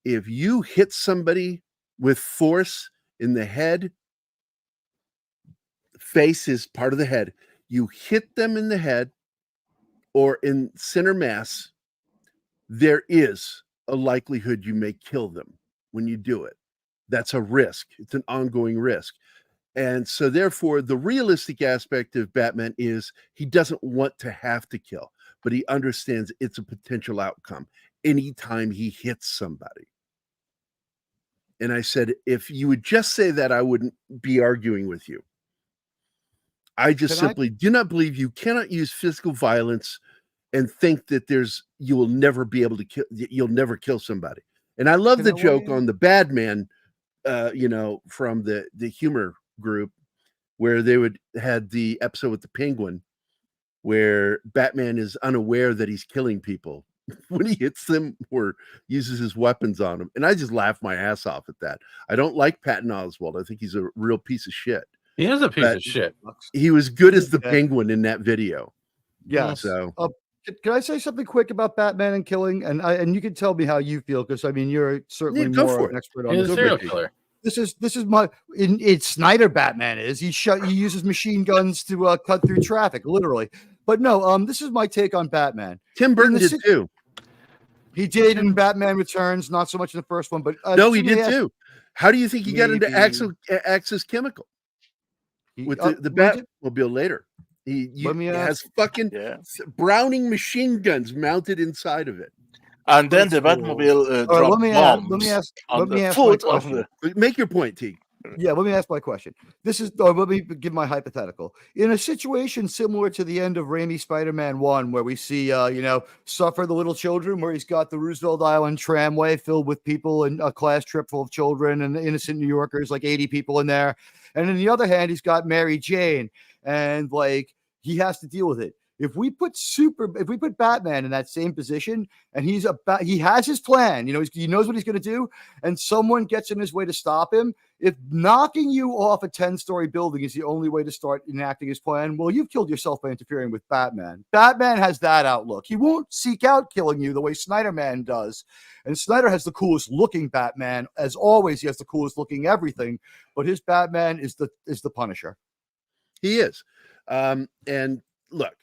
if you hit somebody with force in the head, face is part of the head. You hit them in the head or in center mass, there is a likelihood you may kill them when you do it. That's a risk. It's an ongoing risk. And so therefore, the realistic aspect of Batman is he doesn't want to have to kill, but he understands it's a potential outcome anytime he hits somebody. And I said, if you would just say that, I wouldn't be arguing with you. I just simply do not believe you cannot use physical violence and think that you will never be able to kill, you'll never kill somebody. And I love the joke on the bad man, from the humor group, where they had the episode with the penguin where Batman is unaware that he's killing people when he hits them or uses his weapons on them. And I just laugh my ass off at that. I don't like Patton Oswalt. I think he's a real piece of shit. He is a piece of shit. He was good as the penguin in that video. Yeah. So can I say something quick about Batman and killing? And you can tell me how you feel, because I mean you're certainly more an expert on He's this. a serial killer. This is my it's Snyder Batman is. He uses machine guns to cut through traffic, literally. But no, this is my take on Batman. Tim Burton did too. He did in Batman Returns, not so much in the first one, but no, he did too. How do you think he got into Axis Chemical with the Batmobile later? He has fucking Browning machine guns mounted inside of it. And then the Batmobile dropped bombs. Let me ask my question. Make your point, T. Yeah, let me ask my question. Let me give my hypothetical. In a situation similar to the end of Raimi Spider-Man 1, where we see, Suffer the Little Children, where he's got the Roosevelt Island tramway filled with people and a class trip full of children and innocent New Yorkers, like 80 people in there. And on the other hand, he's got Mary Jane, and he has to deal with it. If we put Batman in that same position, and he has his plan, he knows what he's going to do, and someone gets in his way to stop him, if knocking you off a 10-story building is the only way to start enacting his plan, well, you've killed yourself by interfering with Batman. Batman has that outlook. He won't seek out killing you the way Snyder Man does. And Snyder has the coolest looking Batman. As always, he has the coolest looking everything, but his Batman is the Punisher. He is. And look,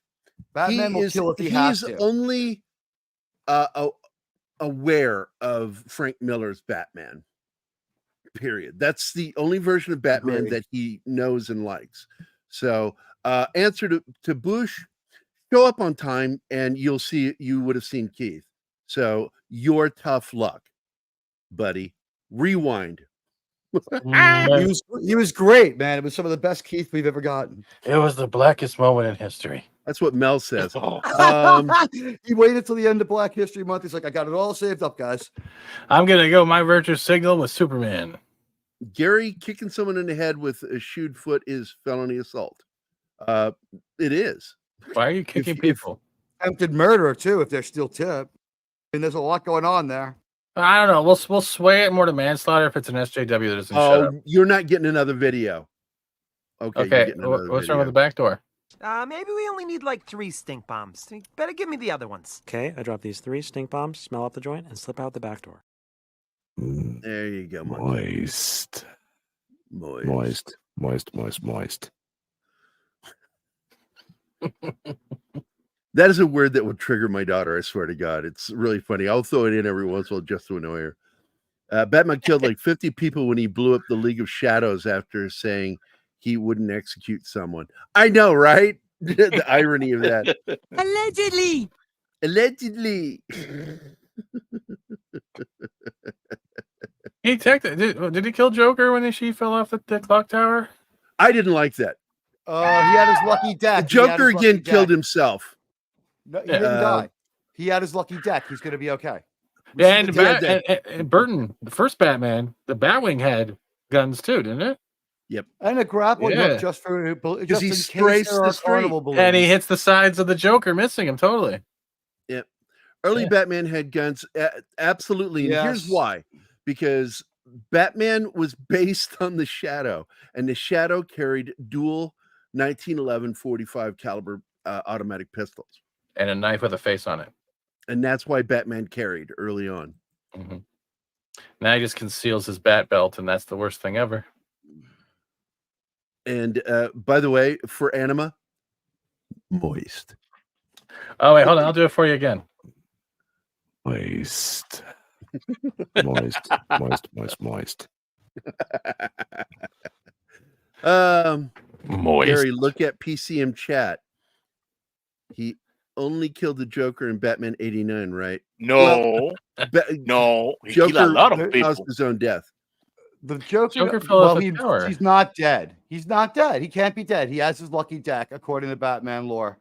Batman will kill if he has to. He's only aware of Frank Miller's Batman. Period. That's the only version of Batman that he knows and likes. So, answer to Bush: show up on time, and you would have seen Keith. So, your tough luck, buddy. Rewind. He was great, man. It was some of the best Keith we've ever gotten. It was the blackest moment in history. That's what Mel says. He waited till the end of Black History Month. He's like, I got it all saved up, guys. I'm gonna go my virtue signal with Superman. Gary, kicking someone in the head with a shoed foot is felony assault. It is. Why are you kicking people? Attempted murder too, if they're still tipped. And there's a lot going on there. I don't know. We'll sway it more to manslaughter if it's an SJW that doesn't shut up. You're not getting another video. Okay. What's wrong with the back door? Maybe we only need like 3 stink bombs. You better give me the other ones. Okay, I drop these 3 stink bombs, smell out the joint, and slip out the back door. There you go. Moist. That is a word that would trigger my daughter. I swear to God. It's really funny. I'll throw it in every once in a while just to annoy her. Batman killed like 50 people when he blew up the League of Shadows after saying he wouldn't execute someone. I know, right? The irony of that. Allegedly. Did he kill Joker when she fell off the clock tower? I didn't like that. He had his lucky death. Joker again killed himself. No, he didn't die. He had his lucky death. He's going to be okay. And Burton, the first Batman, the Batwing had guns too, didn't it? Yep. And a grappling hook just he sprays the street. And he hits the sides of the Joker, missing him totally. Yep. Early Batman had guns. Absolutely. And here's why. Because Batman was based on the Shadow, and the Shadow carried dual 1911 45 caliber automatic pistols. And a knife with a face on it. And that's why Batman carried early on. Mm-hmm. Now he just conceals his bat belt, and that's the worst thing ever. And by the way, for Anima, moist. Oh, wait, hold on. I'll do it for you again. Moist. Moist. Gerry, look at PCM chat. He only killed the Joker in Batman 89, right? No. No. He Joker killed a lot of people. caused his own death. The Joker, Joker fell well, off a tower. he's not dead. He's not dead. He can't be dead. He has his lucky deck, according to Batman lore.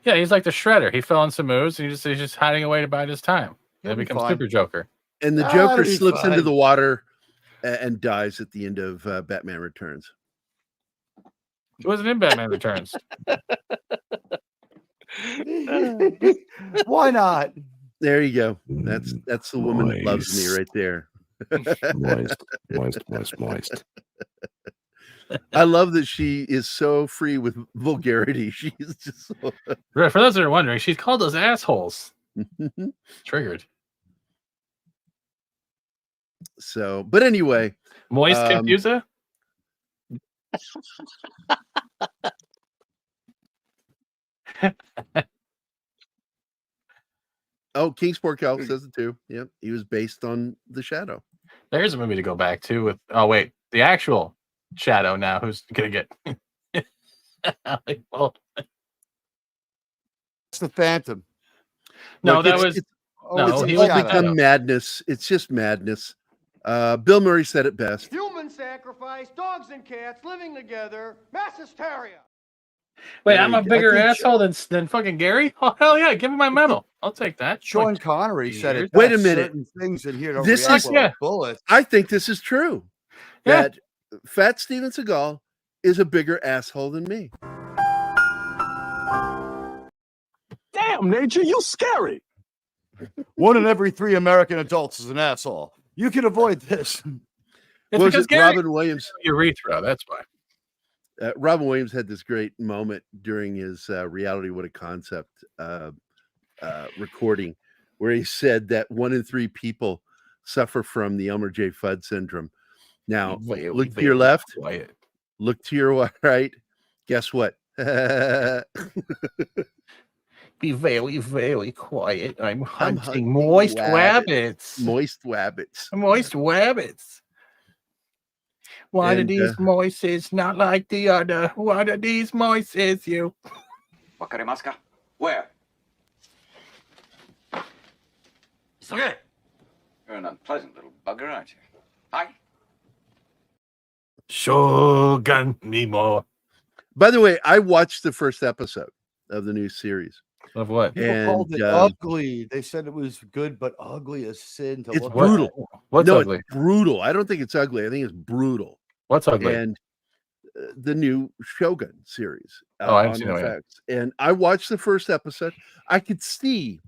Yeah, he's like the Shredder. He fell on some moves, and he's just hiding away to bide his time. He'll Then be becomes fine. Super Joker. And the Joker it'll be slips into fine. the water and dies at the end of Batman Returns. He wasn't in Batman Returns. Why not? There you go. That's the woman that loves me right there. Moist. I love that she is so free with vulgarity. She's just so... For those that are wondering, she's called those assholes. Triggered. So, but anyway, Moist confuser. Oh, Kingsport Calf says it too. Yep, he was based on the Shadow. There's a movie to go back to with. Oh wait, the actual Shadow now. Who's gonna get? Well, It's the Phantom. no, Look, that it's- was it's- no. it's He all was become madness. It's just madness. Bill Murray said it best. Human sacrifice, dogs and cats living together, mass hysteria. Wait, I'm a bigger asshole than fucking Gerry. Oh hell yeah, give me my medal. I'll take that. Sean Connery said it. Wait a best. minute. Certain things in here don't This react is well with bullets. I think this is true. Yeah. That Fat Steven Seagal is a bigger asshole than me. Damn, Nature, you scary. 1 in every 3 American adults is an asshole. You can avoid this. It's Was because it Gerry Robin Williams? urethra. That's why. Robin Williams had this great moment during his Reality What a Concept recording where he said that 1 in 3 people suffer from the Elmer J. Fudd syndrome. Now, look to your left, look to your right. Guess what? Be very, very quiet. I'm hunting, hunting moist wabbits. wabbits. Moist wabbits. Moist wabbits. One of And, these moises, not like the other. One of these moises, you. Wakaremaska? Where? Okay. You're an unpleasant little bugger, aren't you? Hi. Shogun Nemo. By the way, I watched the first episode of the new series. Of what? People called it And, ugly. They said it was good, but ugly as sin to It's look brutal. at. What's No, ugly? it's brutal. I don't think it's ugly. I think it's brutal. What's ugly? And the new Shogun series I haven't on seen it yet. FX. And I watched the first episode. I could see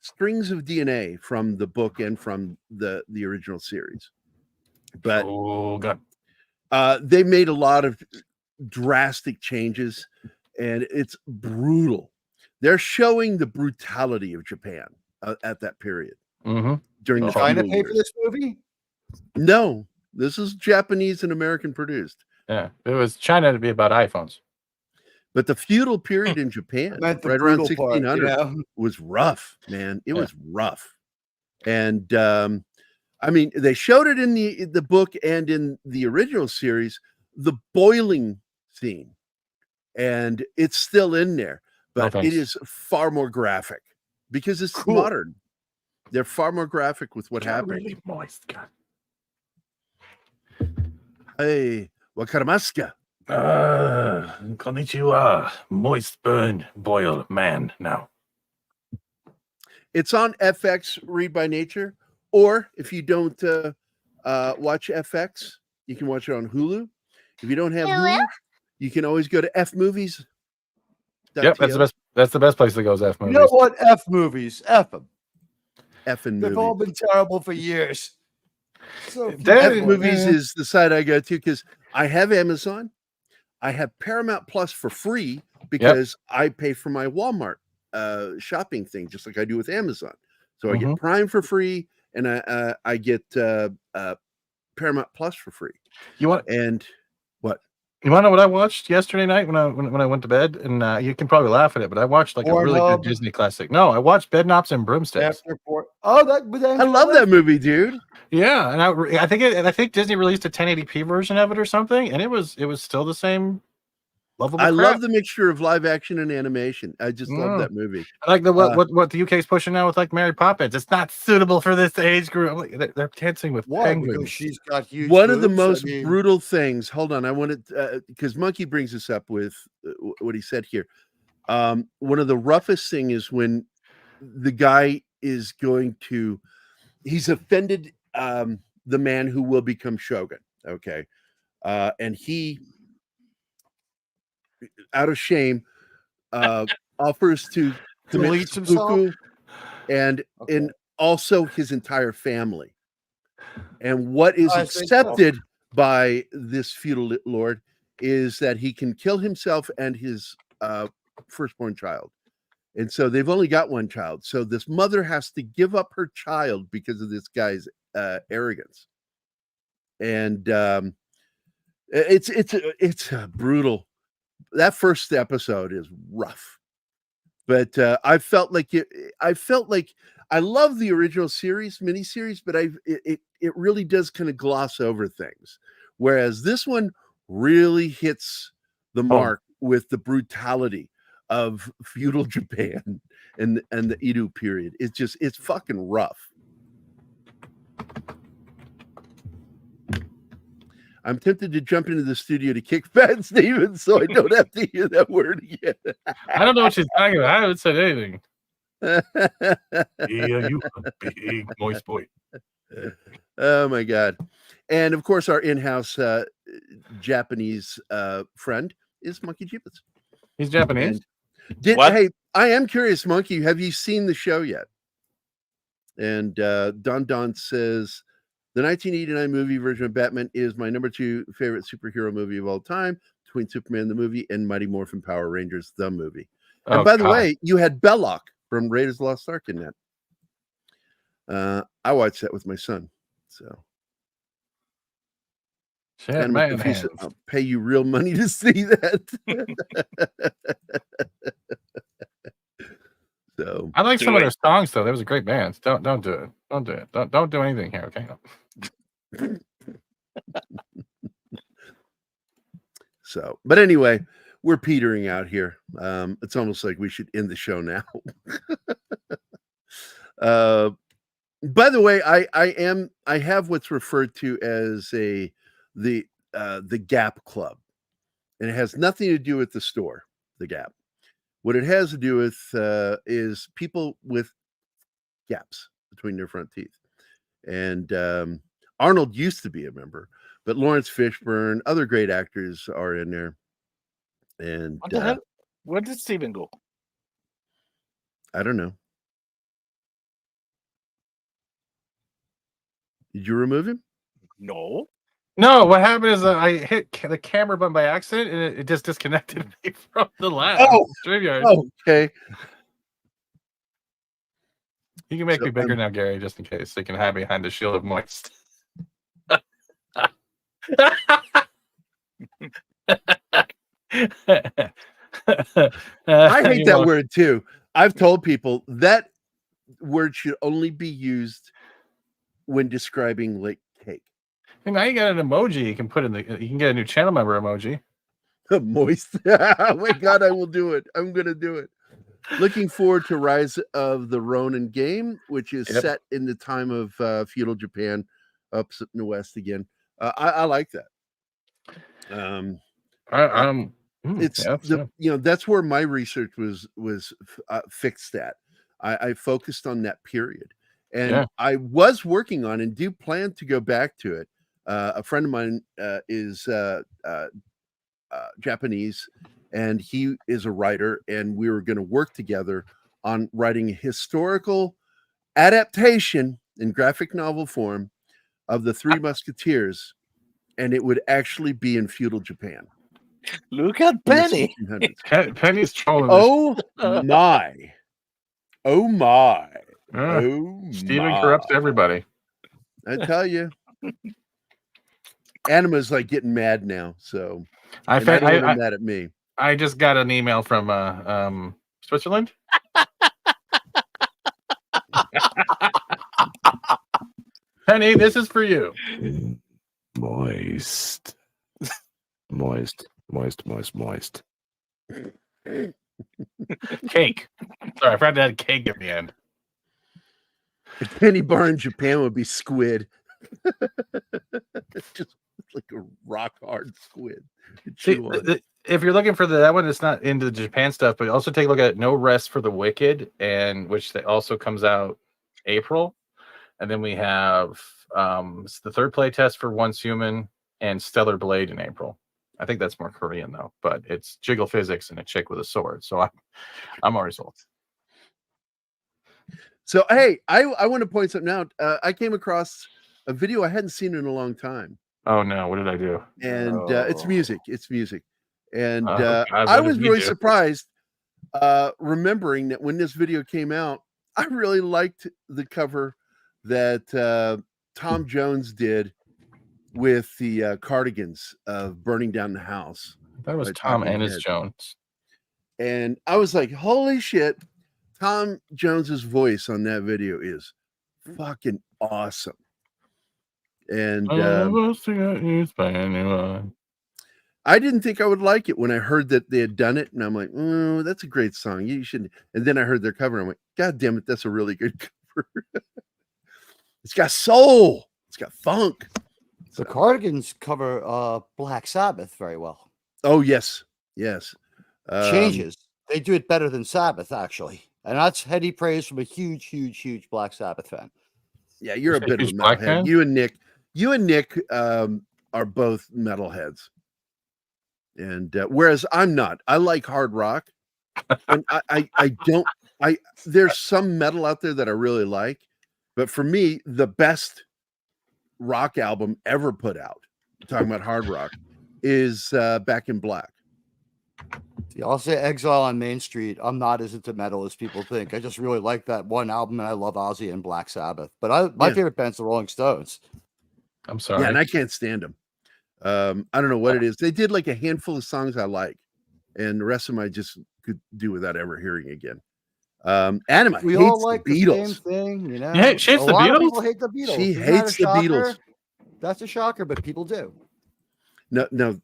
strings of DNA from the book and from the original series. But Shogun. they made a lot of drastic changes, and it's brutal. They're showing the brutality of Japan at that period Mm-hmm. during the China feudal pay for years. this movie? No, this is Japanese and American produced. Yeah, it was China to be about iPhones. But the feudal period in Japan, meant the right around brutal part, 1600, you know? was rough, man. It Yeah. was rough. And I mean, they showed it in the book and in the original series, the boiling scene. And it's still in there, but it thanks. is far more graphic because it's Cool. modern. They're far more graphic with what happened. Really moist. God. Hey, wakaramaska. Konnichiwa. Moist burn boil man now. It's on FX Read by Nature, or if you don't watch FX, you can watch it on Hulu. If you don't have Hulu, you can always go to F Movies. Yep, that's the best. That's the best place that goes F You movies. know what? F movies. F them. F and They've all Movies. been terrible for years. So They- F Movies is the site I go to because I have Amazon. I have Paramount Plus for free because I pay for my Walmart shopping thing, just like I do with Amazon. So I get Prime for free, and I get Paramount Plus for free. You want? And what? You want to know what I watched yesterday night when I went to bed? And you can probably laugh at it, but I watched like a really Pornhub. good Disney classic. No, I watched Bedknobs and Broomsticks. Oh, that. But I love that movie, dude. Yeah, and I think Disney released a 1080p version of it or something, and it was still the same lovable. I crap. love the mixture of live action and animation. I just love that movie. I like the what the UK's pushing now with like Mary Poppins. It's not suitable for this age group. I'm like, they're dancing with penguins. Because she's got huge. One of the boobs? most I mean, brutal things. Hold on, I wanted because Monkey brings this up with what he said here. One of the roughest thing is when the guy is going to. He's offended the man who will become shogun. Okay, and he, out of shame, offers to commit Deletes himself? seppuku and also his entire family. And what is I think so. accepted by this feudal lord is that he can kill himself and his firstborn child. And so they've only got one child. So this mother has to give up her child because of this guy's arrogance. And it's brutal. That first episode is rough. But I felt like I love the original miniseries, but it really does kind of gloss over things. Whereas this one really hits the mark with the brutality of feudal Japan and the Edo period. It's fucking rough. I'm tempted to jump into the studio to kick Fat Steven so I don't have to hear that word again. I don't know what she's talking about. I haven't said anything. Yeah, you big moist boy. Oh my god. And of course our in-house Japanese friend is Monkey Jeepus. He's Japanese. Hey, I am curious, Monkey, have you seen the show yet? And Don says the 1989 movie version of Batman is my number 2 favorite superhero movie of all time, between Superman the movie and Mighty Morphin Power Rangers the movie. And by the way, you had Belloc from Raiders of the Lost Ark in that. I watched that with my son. So I'll pay you real money to see that. So I like some of their songs though. There was a great band. Don't do it. Don't do it. Don't do anything here. Okay. So, but anyway, we're petering out here. It's almost like we should end the show now. By the way, I have what's referred to as the Gap Club, and it has nothing to do with the store, the Gap. What it has to do with is people with gaps between their front teeth. And Arnold used to be a member, but Lawrence Fishburne, other great actors are in there. And what the hell? Where did Steven go? I don't know. Did you remove him? No. No, what happened is I hit the camera button by accident and it just disconnected me from the lab. StreamYard. Okay. You can make me bigger now, Gary, just in case. So you can hide behind the shield of moist. I hate that word too. I've told people that word should only be used when describing like cake. Hey, now you got an emoji you can put in the. You can get a new channel member emoji. Moist. Oh my god, I will do it. I'm gonna do it. Looking forward to Rise of the Ronin game, which is set in the time of feudal Japan, up in the West again. I like that. That's where my research was fixed at. I focused on that period, and I was working on and do plan to go back to it. A friend of mine is Japanese, and he is a writer, and we were going to work together on writing a historical adaptation in graphic novel form of the Three Musketeers, and it would actually be in feudal Japan. Look at Penny. Penny's trolling. Oh my! Oh my! Steven corrupts everybody. I tell you, Anima's like getting mad now. So I don't want her mad at me. I just got an email from Switzerland. Penny, this is for you. Moist. Moist, moist, moist. Cake. Sorry, I forgot to add cake at the end. A candy bar in Japan would be squid. Just like a rock hard squid. See, if you're looking for that one, it's not into the Japan stuff, but also take a look at No Rest for the Wicked, and which also comes out April. And then we have it's the third play test for Once Human and Stellar Blade in April. I think that's more Korean though, but it's jiggle physics and a chick with a sword. So I'm already sold. So hey, I want to point something out. I came across a video I hadn't seen in a long time. Oh no, what did I do? And it's music. It's music. And God, I what was did we really do? surprised, remembering that when this video came out, I really liked the cover that Tom Jones did with the Cardigans of Burning Down the House. That was by Tom Talking Ennis Heads. Jones. And I was like, holy shit, Tom Jones's voice on that video is fucking awesome. And I didn't think I would like it when I heard that they had done it, and I'm like, oh, that's a great song. You shouldn't. And then I heard their cover, and I'm like, God damn it, that's a really good cover. It's got soul. It's got funk. The Cardigans cover Black Sabbath very well. Oh yes, yes. Changes. They do it better than Sabbath, actually, and that's heady praise from a huge, huge, huge Black Sabbath fan. Yeah, you're a bit of a huge black metalhead. fan? You and Nick are both metalheads, and whereas I'm not. I like hard rock, and I don't. There's some metal out there that I really like, but for me, the best rock album ever put out, talking about hard rock, is Back in Black. See, I'll say Exile on Main Street. I'm not as into metal as people think. I just really like that one album, and I love Ozzy and Black Sabbath. But my favorite band's the Rolling Stones. I'm sorry. Yeah, and I can't stand them. I don't know what it is. They did like a handful of songs I like, and the rest of them I just could do without ever hearing again. Anima We hates all like the the Beatles. same thing, you know. Yeah, she hates a the lot of Beatles? people hate the Beatles. She Isn't that a hates the Beatles. shocker? That's a shocker, but people do. No.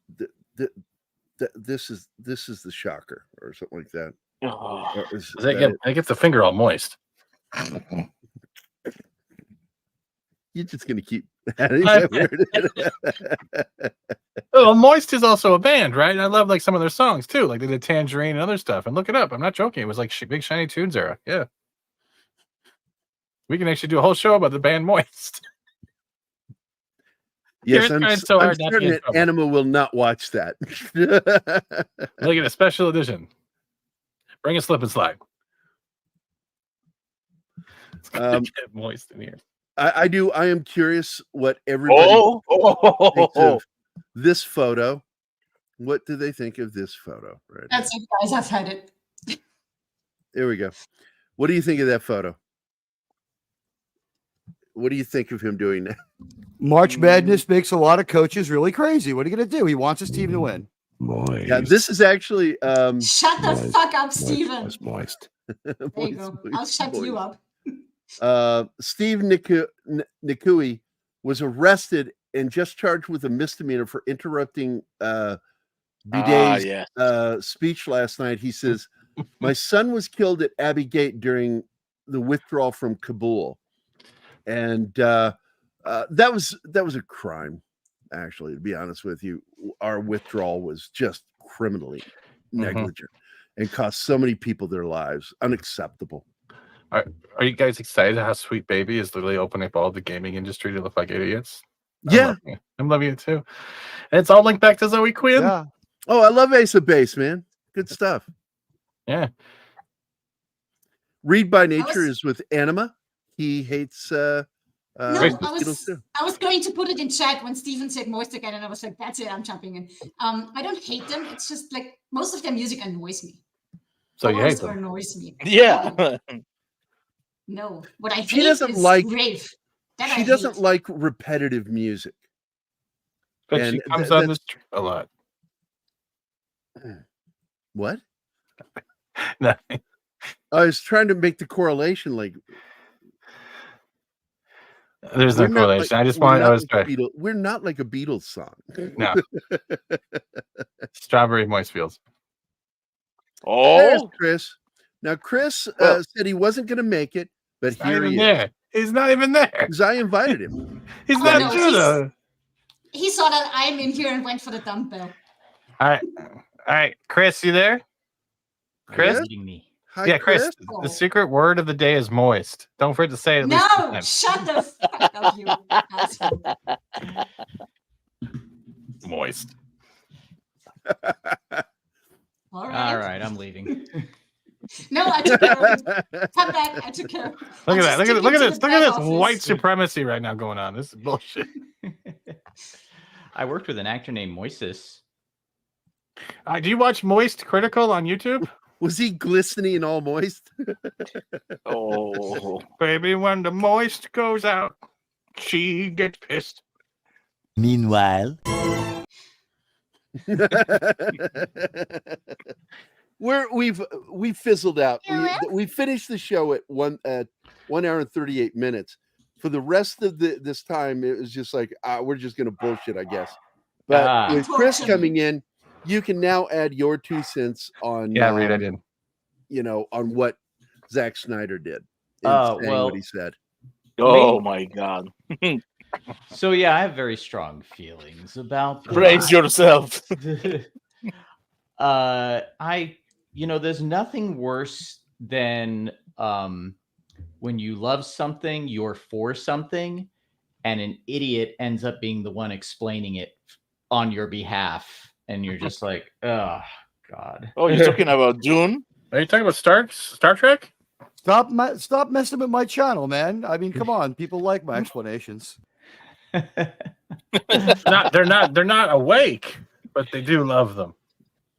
This is the shocker or something like that. Or is that It gets the finger all moist. You're just gonna keep adding that word. Well, Moist is also a band, right? And I love like some of their songs too, like they did Tangerine and other stuff. And look it up. I'm not joking. It was like big shiny tunes era. Yeah, we can actually do a whole show about the band Moist. Yes, You're I'm trying so hard not to certain get in that trouble. Anima will not watch that. Look at a special edition. Bring a slip and slide. It's gonna get moist in here. I am curious what everybody thinks of this photo. What do they think of this photo? Right. That's it, guys. I've had it. There we go. What do you think of that photo? What do you think of him doing that? March Madness makes a lot of coaches really crazy. What are you going to do? He wants his team to win. Moist. Yeah, this is actually Shut the fuck up, Steven. Moist. There you go. I'll shut you up. Steve Nikui was arrested and just charged with a misdemeanor for interrupting Bidet's speech last night. He says, "My son was killed at Abbey Gate during the withdrawal from Kabul," and that was a crime. Actually, to be honest with you, our withdrawal was just criminally negligent and cost so many people their lives. Unacceptable. Are you guys excited how Sweet Baby is literally opening up all the gaming industry to look like idiots? Yeah, I'm loving it too. And it's all linked back to Zoe Quinn. Yeah. Oh, I love Ace of Base, man. Good stuff. Yeah. Read by Nature is with Anima. He hates I was going to put it in chat when Steven said Moist again, and I was like, that's it, I'm jumping in. I don't hate them. It's just like most of their music annoys me. So you hate Also them? annoys me. Yeah. No, what I hate She doesn't is like rave. That she I doesn't hate. like repetitive music. But And she comes th- on this a lot. What? Nothing. I was trying to make the correlation. Like, There's no we're not correlation. like- I just we're wanted. not I was like trying. We're not like a Beatles song. No. Strawberry moist feels. There's Oh, Chris. Now, Chris Well- said he wasn't going to make it, but Not here even he there. is. He's not even there. Because I invited him. He's Oh, not no, Judah. He saw that I'm in here and went for the dumbbell. All right, Chris, you there? Chris? Chris? Eating me. Hi, Yeah, Chris. Oh. The secret word of the day is moist. Don't forget to say it at least two No, times. shut the fuck up, you asshole. Moist. All All right. right, I'm leaving. No, I took care of it. Come back, I took care of it. Look at that. Look at this. Look at this office. white supremacy right now going on. This is bullshit. I worked with an actor named Moises. Do you watch Moist Critical on YouTube? Was he glistening and all moist? oh, Baby, when the moist goes out, she gets pissed. Meanwhile, we've fizzled out. We finished the show at 1 hour and 38 minutes. For the rest of this time, it was just like we're just gonna bullshit, I guess. But with Chris coming in, you can now add your 2 cents on Reed, I did. On what Zack Snyder did. Well, what he said. Oh my God. So yeah, I have very strong feelings about Praise yourself. There's nothing worse than when you love something, you're for something, and an idiot ends up being the one explaining it on your behalf, and you're just like, oh God. Oh, you're talking about Dune? Are you talking about Star Trek? Stop messing with my channel, man. I mean, come on. People like my explanations. They're not awake, but they do love them.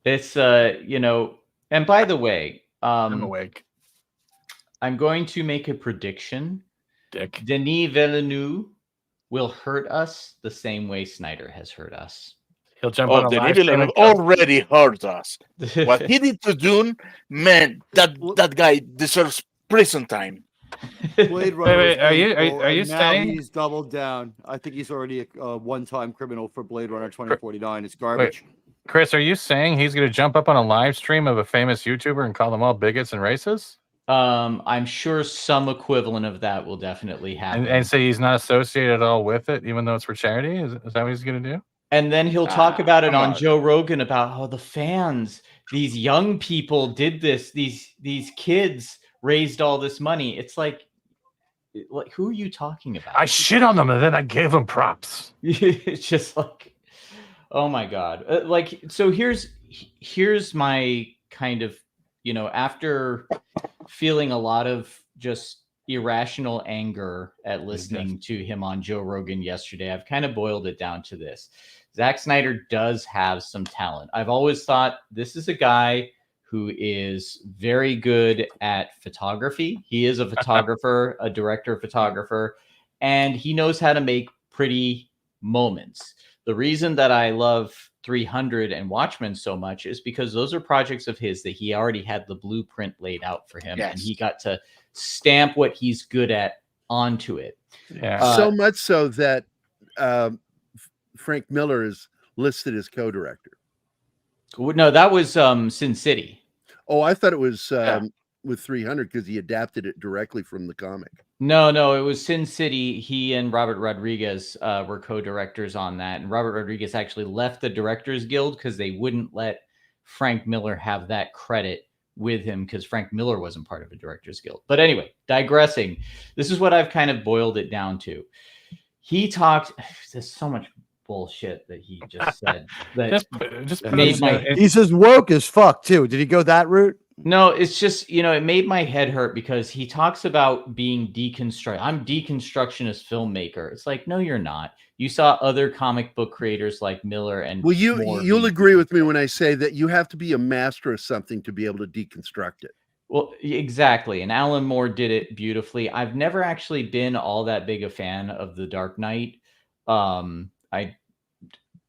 It's and by the way, I'm awake. I'm going to make a prediction. Dick. Denis Villeneuve will hurt us the same way Snyder has hurt us. He'll jump on a Denis live stream Villeneuve and already hurt us. What he did to Dune, man, that guy deserves prison time. Blade Runner. Wait, was are you painful, and now saying he's doubled down? I think he's already a one-time criminal for Blade Runner 2049. It's garbage. Wait, Chris, are you saying he's going to jump up on a live stream of a famous YouTuber and call them all bigots and racists? I'm sure some equivalent of that will definitely happen. And say he's not associated at all with it, even though it's for charity? Is that what he's going to do? And then he'll talk about it on on. Joe Rogan about how the fans, these young people did this, these kids raised all this money. It's like who are you talking about? I shit on them and then I gave them props. It's just like, oh my God. So here's my kind of, after feeling a lot of just irrational anger at listening to him on Joe Rogan yesterday, I've kind of boiled it down to this. Zack Snyder does have some talent. I've always thought this is a guy who is very good at photography. He is a photographer, a director, photographer, and he knows how to make pretty moments. The reason that I love 300 and Watchmen so much is because those are projects of his that he already had the blueprint laid out for him, and he got to stamp what he's good at onto it. Yeah. So much so that Frank Miller is listed as co-director. No, that was Sin City. Oh, I thought it was with 300 because he adapted it directly from the comic. No, it was Sin City. He and Robert Rodriguez were co-directors on that. And Robert Rodriguez actually left the Directors Guild because they wouldn't let Frank Miller have that credit with him because Frank Miller wasn't part of a Directors Guild. But anyway, digressing, this is what I've kind of boiled it down to. He talked, there's so much bullshit that he just said that just made my He's as woke as fuck too. Did he go that route? No, it's just, it made my head hurt because he talks about being deconstruct. I'm deconstructionist filmmaker. It's like, no, you're not. You saw other comic book creators like Miller and well, you'll agree with me when I say that you have to be a master of something to be able to deconstruct it. Well, exactly. And Alan Moore did it beautifully. I've never actually been all that big a fan of The Dark Knight.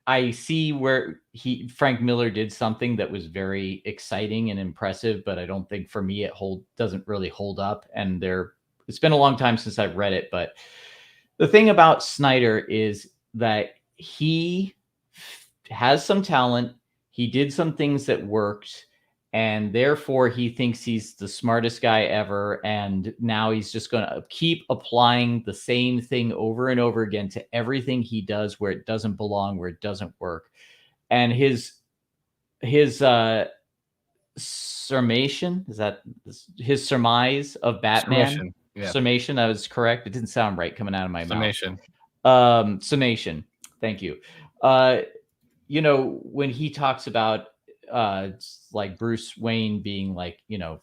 I see where Frank Miller did something that was very exciting and impressive, but I don't think for me it doesn't really hold up. And it's been a long time since I've read it, but the thing about Snyder is that he has some talent. He did some things that worked, and therefore he thinks he's the smartest guy ever. And now he's just going to keep applying the same thing over and over again to everything he does where it doesn't belong, where it doesn't work. And his summation, is that his surmise of Batman? Summation, yeah. Summation, that was correct. It didn't sound right coming out of my Summation. mouth. Summation. Thank you. You know, when he talks about like Bruce Wayne being like, you know,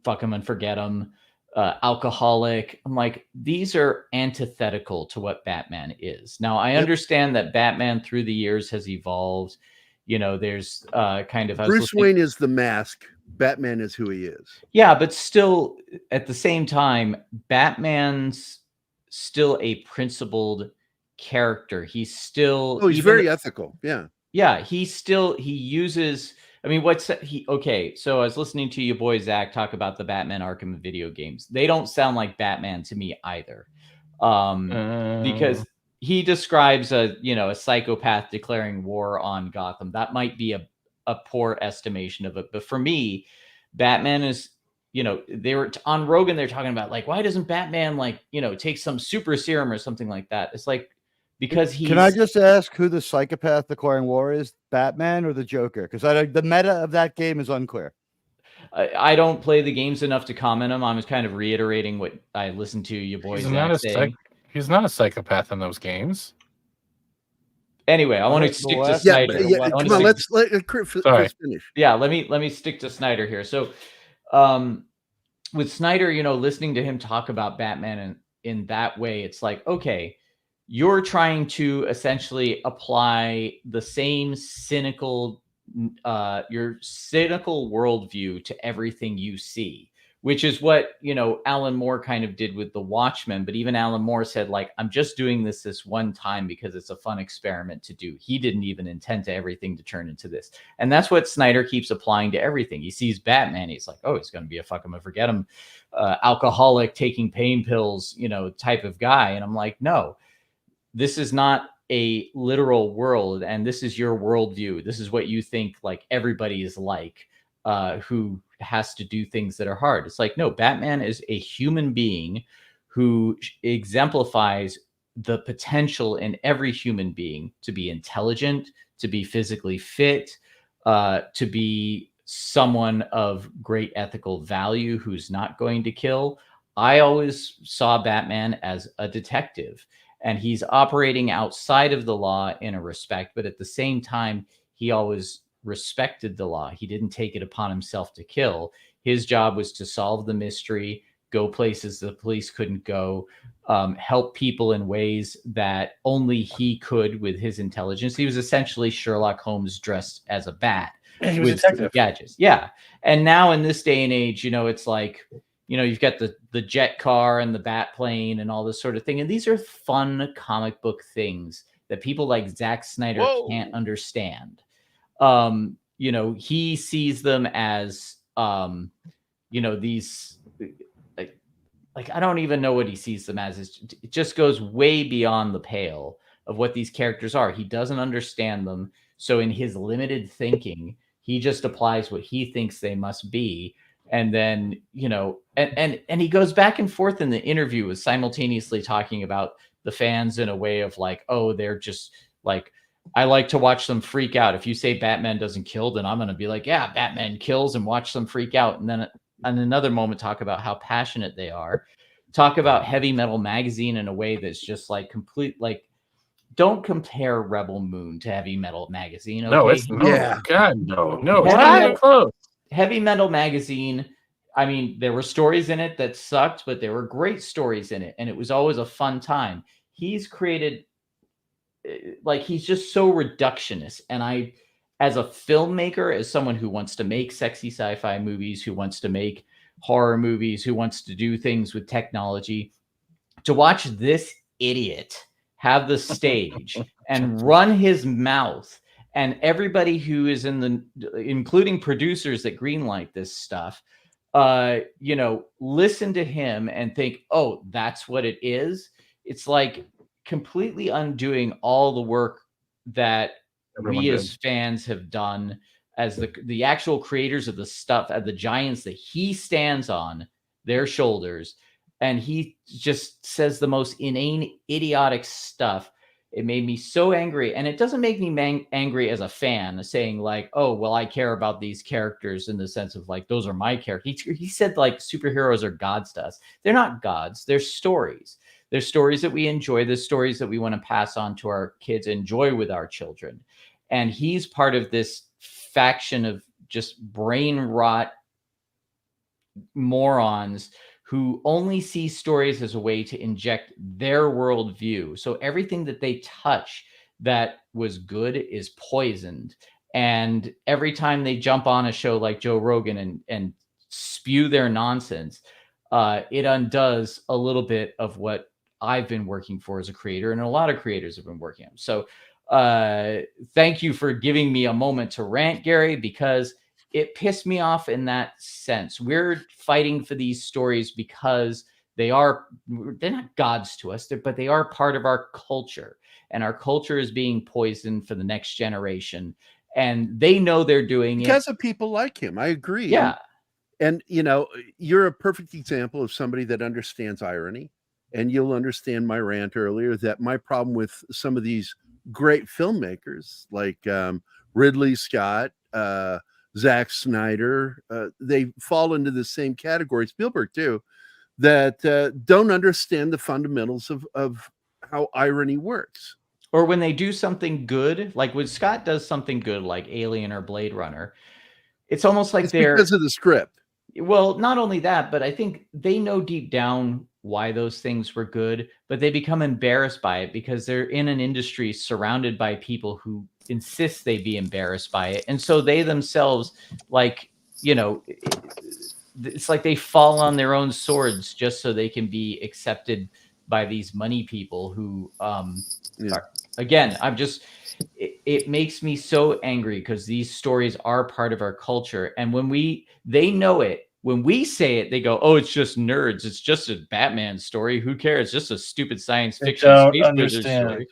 fuck him and forget him, alcoholic, I'm like, these are antithetical to what Batman is. Now, I understand that Batman through the years has evolved. You know, there's kind of Bruce Wayne is the mask. Batman is who he is. Yeah, but still, at the same time, Batman's still a principled character. He's still he's very ethical. Yeah, he uses. I mean, okay? So I was listening to your boy Zach talk about the Batman Arkham video games. They don't sound like Batman to me either, because he describes a psychopath declaring war on Gotham. That might be a poor estimation of it, but for me, Batman is, they were on Rogan, they're talking about like, why doesn't Batman take some super serum or something like that? It's like, because he's... Can I just ask who the psychopath declaring war is, Batman or the Joker? Because the meta of that game is unclear. I don't play the games enough to comment on them. I'm just kind of reiterating what I listened to your boy Zach saying. He's not a psychopath in those games. Anyway, I want to stick to Snyder. Come on, let Chris finish. Yeah, let me stick to Snyder here. So, with Snyder, listening to him talk about Batman in that way, it's like, okay, you're trying to essentially apply the same cynical worldview to everything you see, which is what, Alan Moore kind of did with The Watchmen. But even Alan Moore said, like, I'm just doing this one time because it's a fun experiment to do. He didn't even intend to everything to turn into this. And that's what Snyder keeps applying to everything. He sees Batman. He's like, oh, he's going to be a fuck him and forget him, alcoholic, taking pain pills, type of guy. And I'm like, no, this is not a literal world. And this is your worldview. This is what you think like everybody is like, who has to do things that are hard. It's like, no, Batman is a human being who exemplifies the potential in every human being to be intelligent, to be physically fit, to be someone of great ethical value who's not going to kill. I always saw Batman as a detective, and he's operating outside of the law in a respect, but at the same time, he always respected the law. He didn't take it upon himself to kill. His job was to solve the mystery, go places the police couldn't go, help people in ways that only he could with his intelligence. He was essentially Sherlock Holmes dressed as a bat. And he was a detective. Gadgets. Yeah. And now in this day and age, it's like, you've got the jet car and the bat plane and all this sort of thing. And these are fun comic book things that people like Zack Snyder can't understand. He sees them as, these, like, I don't even know what he sees them as. It just goes way beyond the pale of what these characters are. He doesn't understand them. So in his limited thinking, he just applies what he thinks they must be. And then, and he goes back and forth in the interview with simultaneously talking about the fans in a way of like, oh, they're just like, I like to watch them freak out. If you say Batman doesn't kill, then I'm going to be like, yeah, Batman kills, and watch them freak out. And then in another moment, talk about how passionate they are. Talk about Heavy Metal Magazine in a way that's just like complete, like, don't compare Rebel Moon to Heavy Metal Magazine. Okay? No, it's God, no, it's not even close. Heavy Metal Magazine, I mean, there were stories in it that sucked, but there were great stories in it, and it was always a fun time. He's created, like, he's just so reductionist. And I, as a filmmaker, as someone who wants to make sexy sci-fi movies, who wants to make horror movies, who wants to do things with technology, to watch this idiot have the stage and run his mouth, and everybody who is including producers that greenlight this stuff, listen to him and think, oh, that's what it is. It's like completely undoing all the work that Everyone we did. as fans have done as the actual creators of the stuff, at the giants that he stands on their shoulders, and he just says the most inane, idiotic stuff. It made me so angry, and it doesn't make me angry as a fan, saying like, "Oh, well, I care about these characters in the sense of like those are my characters." He said like superheroes are gods to us. They're not gods. They're stories. They're stories that we enjoy. They're stories that we want to pass on to our kids, enjoy with our children. And he's part of this faction of just brain rot morons who only see stories as a way to inject their worldview. So everything that they touch that was good is poisoned. And every time they jump on a show like Joe Rogan and spew their nonsense, it undoes a little bit of what I've been working for as a creator, and a lot of creators have been working on. So thank you for giving me a moment to rant, Gerry, because it pissed me off in that sense. We're fighting for these stories because they're not gods to us, but they are part of our culture, and our culture is being poisoned for the next generation. And they know they're doing because it of people like him. I agree. Yeah. And you know, you're a perfect example of somebody that understands irony. And you'll understand my rant earlier that my problem with some of these great filmmakers like Ridley Scott, Zack Snyder, they fall into the same category, Spielberg too, that don't understand the fundamentals of how irony works. Or when they do something good, like when Scott does something good, like Alien or Blade Runner, it's almost like they're because of the script. Well, not only that, but I think they know deep down why those things were good, but they become embarrassed by it because they're in an industry surrounded by people who insist they be embarrassed by it. And so they themselves, like, you know, it's like they fall on their own swords just so they can be accepted by these money people who, are, again, it makes me so angry because these stories are part of our culture. And when they know it, when we say it, they go, "Oh, it's just nerds. It's just a Batman story. Who cares? It's just a stupid science fiction space wizard story."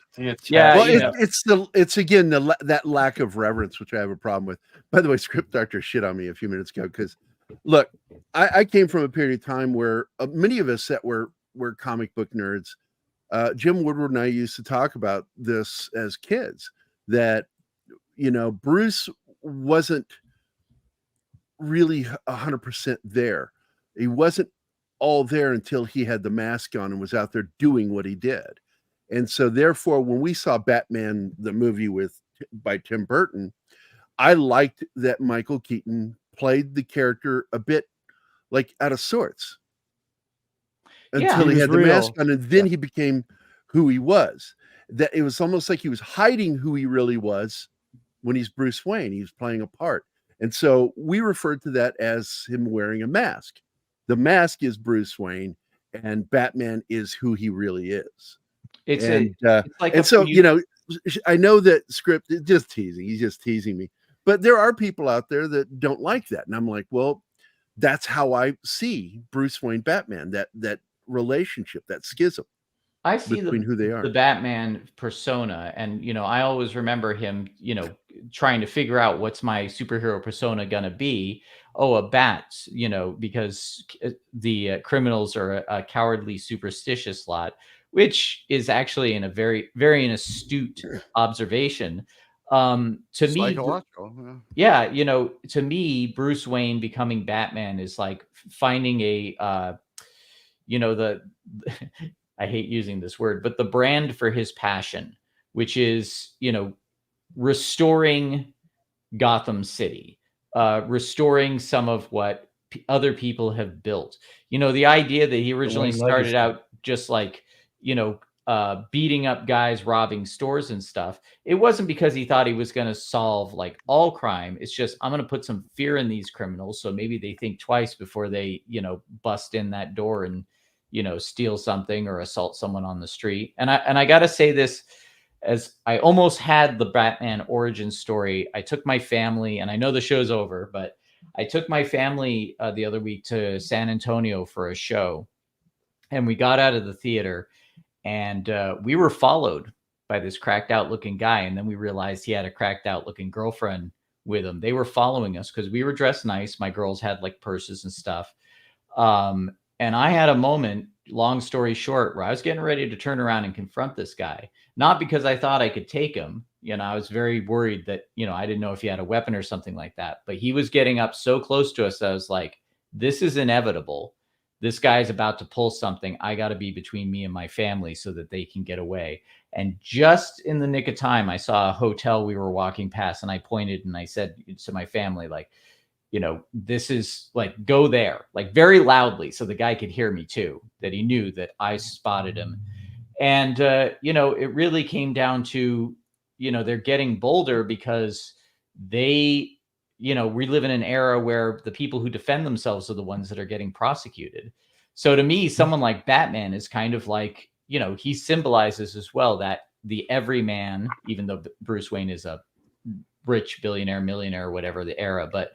Yeah, well, it's again that lack of reverence, which I have a problem with. By the way, Script Doctor shit on me a few minutes ago because, look, I came from a period of time where many of us that were comic book nerds, Jim Woodward and I used to talk about this as kids, that, you know, Bruce wasn't really 100% there. He wasn't all there until he had the mask on and was out there doing what he did. And so therefore, when we saw Batman, the movie by Tim Burton, I liked that Michael Keaton played the character a bit like out of sorts until he had the mask on, and then he became who he was. That it was almost like he was hiding who he really was when he's Bruce Wayne. He was playing a part. And so we referred to that as him wearing a mask. The mask is Bruce Wayne, and Batman is who he really is. It's like, and so, you know, I know that Script is just teasing. He's just teasing me. But there are people out there that don't like that. And I'm like, well, that's how I see Bruce Wayne, Batman, that relationship, that schism. I see between who they are. The Batman persona, and you know, I always remember him, you know, trying to figure out what's my superhero persona gonna be. Oh, a bat, you know, because the criminals are a cowardly, superstitious lot, which is actually in a very, very astute observation. To me, yeah, you know, to me, Bruce Wayne becoming Batman is like finding a, you know, I hate using this word, but the brand for his passion, which is, you know, restoring Gotham City, restoring some of what other people have built. You know, the idea that he originally started out just like, you know, beating up guys, robbing stores and stuff. It wasn't because he thought he was going to solve like all crime. It's just, I'm going to put some fear in these criminals, so maybe they think twice before they, you know, bust in that door and, you know, steal something or assault someone on the street. And I got to say this, as I almost had the Batman origin story. I took my family, and I know the show's over, but I took my family the other week to San Antonio for a show, and we got out of the theater, and we were followed by this cracked out looking guy. And then we realized he had a cracked out looking girlfriend with him. They were following us because we were dressed nice. My girls had like purses and stuff. And I had a moment, long story short, where I was getting ready to turn around and confront this guy. Not because I thought I could take him. I was very worried that, I didn't know if he had a weapon or something like that. But he was getting up so close to us that I was like, this is inevitable. This guy's about to pull something. I got to be between me and my family so that they can get away. And just in the nick of time, I saw a hotel we were walking past, and I pointed and I said to my family, like, this is like, go there, like very loudly, so the guy could hear me too, that he knew that I spotted him. And, it really came down to, they're getting bolder because they, we live in an era where the people who defend themselves are the ones that are getting prosecuted. So to me, someone like Batman is kind of like, he symbolizes as well that the everyman, even though Bruce Wayne is a rich billionaire, millionaire, whatever the era, but,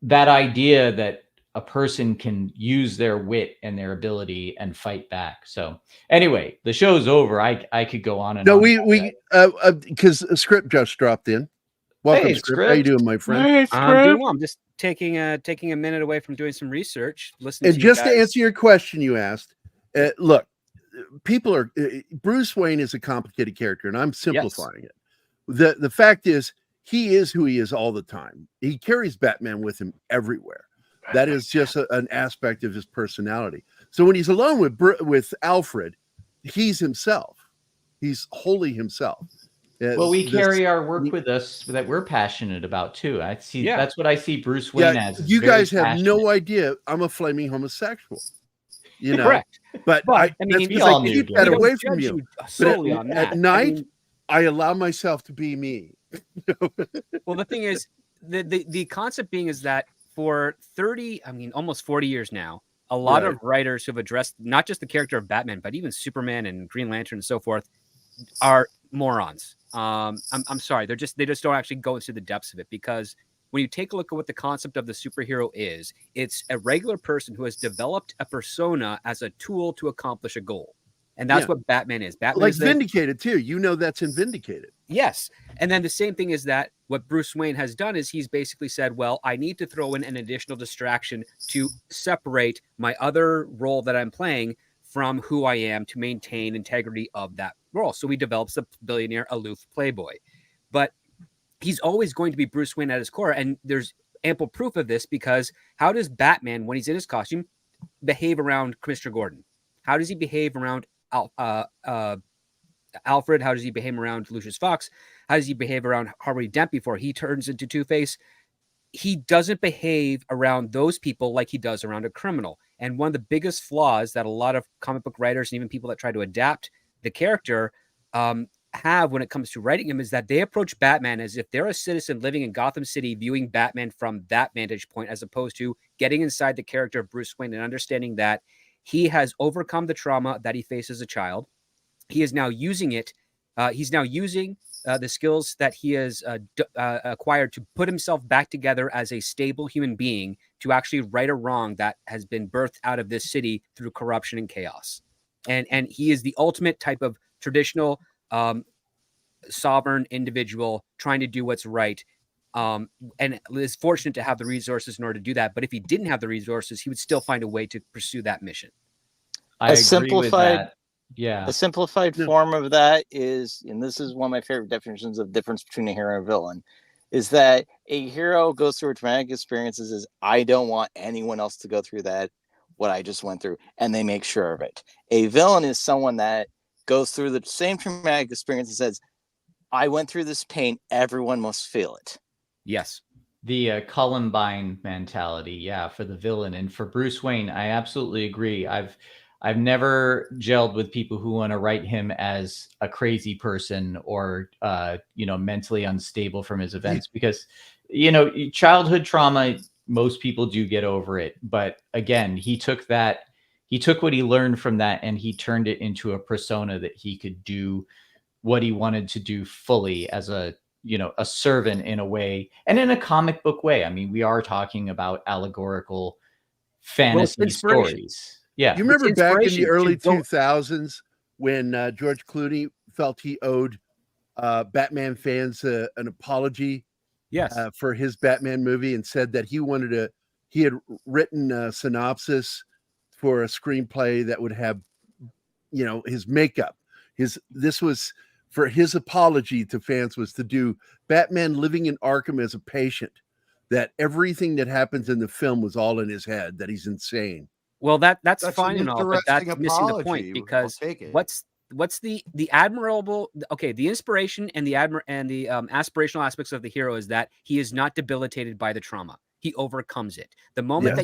that idea that a person can use their wit and their ability and fight back. So anyway, the show's over. I could go on and no, on. Because a script just dropped in. Welcome, Script. How you doing, my friend? Hey, I'm doing well. I'm just taking a minute away from doing some research, listening. And just to answer your question you asked, look, people are Bruce Wayne is a complicated character, and I'm simplifying it. The fact is, he is who he is all the time. He carries Batman with him everywhere. That is just an aspect of his personality. So when he's alone with Alfred, he's himself. He's wholly himself. Well, we carry our work with us that we're passionate about too. I see. Yeah. That's what I see Bruce Wayne as. You guys have no idea. I'm a flaming homosexual. Correct. But I mean, that's I keep that away from you. Solely on that. At night, I allow myself to be me. Well, the thing is, the concept being is that for 30, almost 40 years now, a lot of writers who have addressed not just the character of Batman, but even Superman and Green Lantern and so forth are morons. I'm sorry. They just don't actually go into the depths of it, because when you take a look at what the concept of the superhero is, it's a regular person who has developed a persona as a tool to accomplish a goal. And that's what Batman is. Batman like is Vindicated too. That's in Vindicated. Yes. And then the same thing is that what Bruce Wayne has done is he's basically said, well, I need to throw in an additional distraction to separate my other role that I'm playing from who I am to maintain integrity of that role. So he develops a billionaire, aloof playboy. But he's always going to be Bruce Wayne at his core. And there's ample proof of this, because how does Batman, when he's in his costume, behave around Commissioner Gordon? How does he behave around Alfred? How does he behave around Lucius Fox? How does he behave around Harvey Dent before he turns into Two-Face? He doesn't behave around those people like he does around a criminal. And one of the biggest flaws that a lot of comic book writers and even people that try to adapt the character have when it comes to writing him is that they approach Batman as if they're a citizen living in Gotham City, viewing Batman from that vantage point, as opposed to getting inside the character of Bruce Wayne and understanding that he has overcome the trauma that he faced as a child. He is now using it. He's now using the skills that he has acquired to put himself back together as a stable human being to actually right a wrong that has been birthed out of this city through corruption and chaos. And he is the ultimate type of traditional sovereign individual trying to do what's right. And is fortunate to have the resources in order to do that. But if he didn't have the resources, he would still find a way to pursue that mission. I agree with that. Yeah. A simplified form of that is, and this is one of my favorite definitions of the difference between a hero and a villain, is that a hero goes through traumatic experiences as I don't want anyone else to go through that, what I just went through, and they make sure of it. A villain is someone that goes through the same traumatic experience and says, I went through this pain, everyone must feel it. Yes. The Columbine mentality, yeah, for the villain. And for Bruce Wayne, I absolutely agree. I've never gelled with people who want to write him as a crazy person or, mentally unstable from his events, because, childhood trauma, most people do get over it. But again, he took what he learned from that and he turned it into a persona that he could do what he wanted to do fully as a servant in a way, and in a comic book way. I mean, we are talking about allegorical fantasy stories. Yeah. You remember back in the early 2000s when George Clooney felt he owed Batman fans an apology for his Batman movie, and said that he had written a synopsis for a screenplay that would have, his makeup. This was for his apology to fans, was to do Batman living in Arkham as a patient, that everything that happens in the film was all in his head, that he's insane. Well, that's an fine and all, but that's interesting missing the apology. point, because I'll take it. what's the admirable, the inspiration and the aspirational aspects of the hero is that he is not debilitated by the trauma. He overcomes it. The moment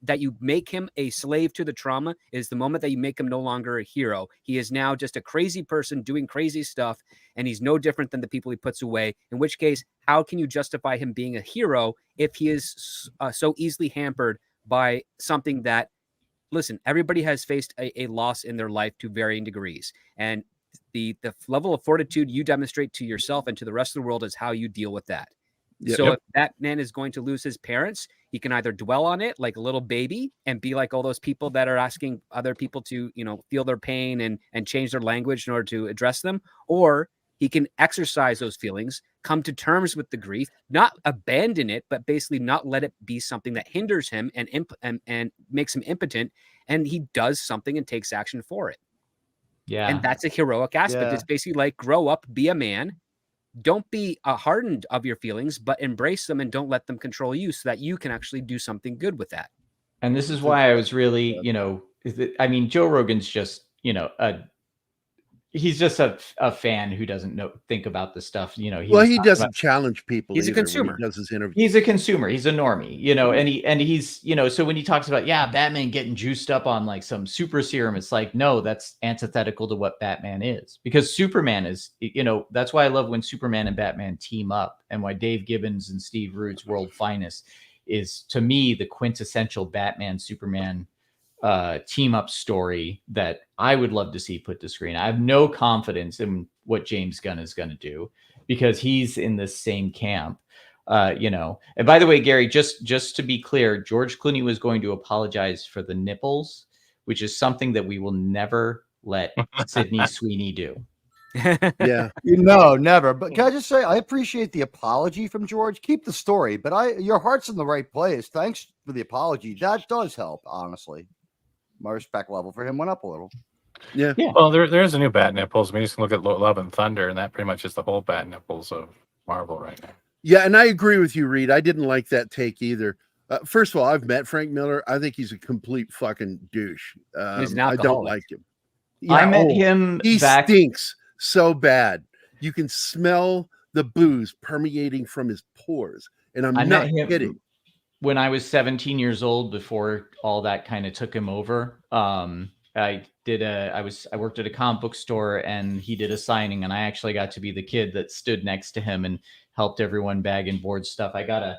that you make him a slave to the trauma is the moment that you make him no longer a hero. He is now just a crazy person doing crazy stuff, and he's no different than the people he puts away. In which case, how can you justify him being a hero if he is so easily hampered by something that, listen, everybody has faced a loss in their life to varying degrees, and the level of fortitude you demonstrate to yourself and to the rest of the world is how you deal with that. So if that man is going to lose his parents, he can either dwell on it like a little baby and be like all those people that are asking other people to, feel their pain and change their language in order to address them, or he can exercise those feelings, come to terms with the grief, not abandon it, but basically not let it be something that hinders him and makes him impotent, and he does something and takes action for it. Yeah. And that's a heroic aspect. Yeah. It's basically like, grow up, be a man. Don't be hardened of your feelings, but embrace them and don't let them control you, so that you can actually do something good with that. And this is why I was really, Joe Rogan's just, he's just a fan who doesn't think about the stuff, he doesn't challenge people. He's a consumer. He does his interview. He's a consumer. He's a normie, and he's, so when he talks about, Batman getting juiced up on like some super serum, it's like, no, that's antithetical to what Batman is, because Superman is, that's why I love when Superman and Batman team up, and why Dave Gibbons and Steve Rude's World Finest is, to me, the quintessential Batman Superman team up story that I would love to see put to screen. I have no confidence in what James Gunn is going to do, because he's in this same camp, And by the way, Gary, just to be clear, George Clooney was going to apologize for the nipples, which is something that we will never let Sydney Sweeney do. Yeah. Never. But can I just say, I appreciate the apology from George. Keep the story, but your heart's in the right place. Thanks for the apology. That does help, honestly. My respect level for him went up a little. Yeah. Well, there's a new Bat Nipples. I mean, you just look at Love and Thunder, and that pretty much is the whole Bat Nipples of Marvel right now. Yeah, and I agree with you, Reed. I didn't like that take either. First of all, I've met Frank Miller. I think he's a complete fucking douche. He's an I don't alcoholic. like him. I met him He back. stinks so bad. You can smell the booze permeating from his pores. And I'm I not met him kidding. when I was 17 years old, before all that kind of took him over. I worked at a comic book store, and he did a signing, and I actually got to be the kid that stood next to him and helped everyone bag and board stuff. I got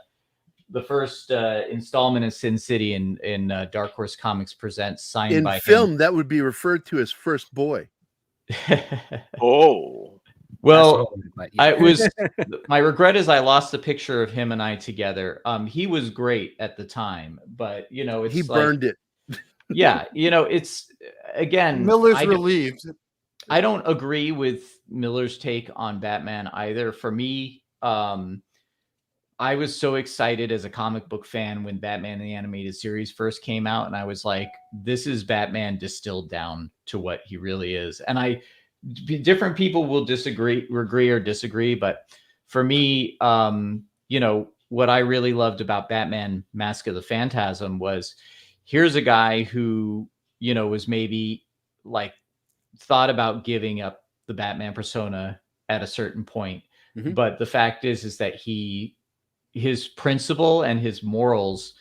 the first installment of Sin City in Dark Horse Comics Presents, signed In by film, him. that would be referred to as First Boy. Oh. Well, I was my regret is I lost a picture of him and I together. He was great at the time, but it's He like, burned it. yeah, it's again, Miller's relieved. I don't agree with Miller's take on Batman either. For me, I was so excited as a comic book fan when Batman the Animated Series first came out, and I was like, this is Batman distilled down to what he really is. And different people will agree or disagree, but for me, what I really loved about Batman Mask of the Phantasm was, here's a guy who, was maybe like thought about giving up the Batman persona at a certain point. Mhm. But the fact is that his principle and his morals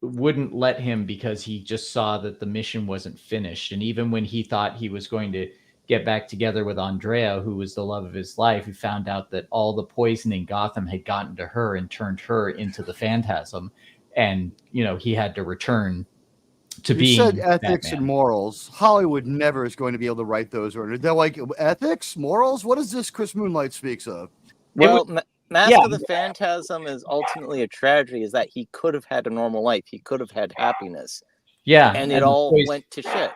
wouldn't let him, because he just saw that the mission wasn't finished. And even when he thought he was going to get back together with Andrea, who was the love of his life, he found out that all the poison in Gotham had gotten to her and turned her into the Phantasm. And, he had to return to You being said ethics Batman. and morals. Hollywood never is going to be able to write those orders. They're like, ethics, morals? What is this Chris Moonlight speaks of? Well, Mask of the Phantasm is ultimately a tragedy, is that he could have had a normal life. He could have had happiness. Yeah. And it all went to shit.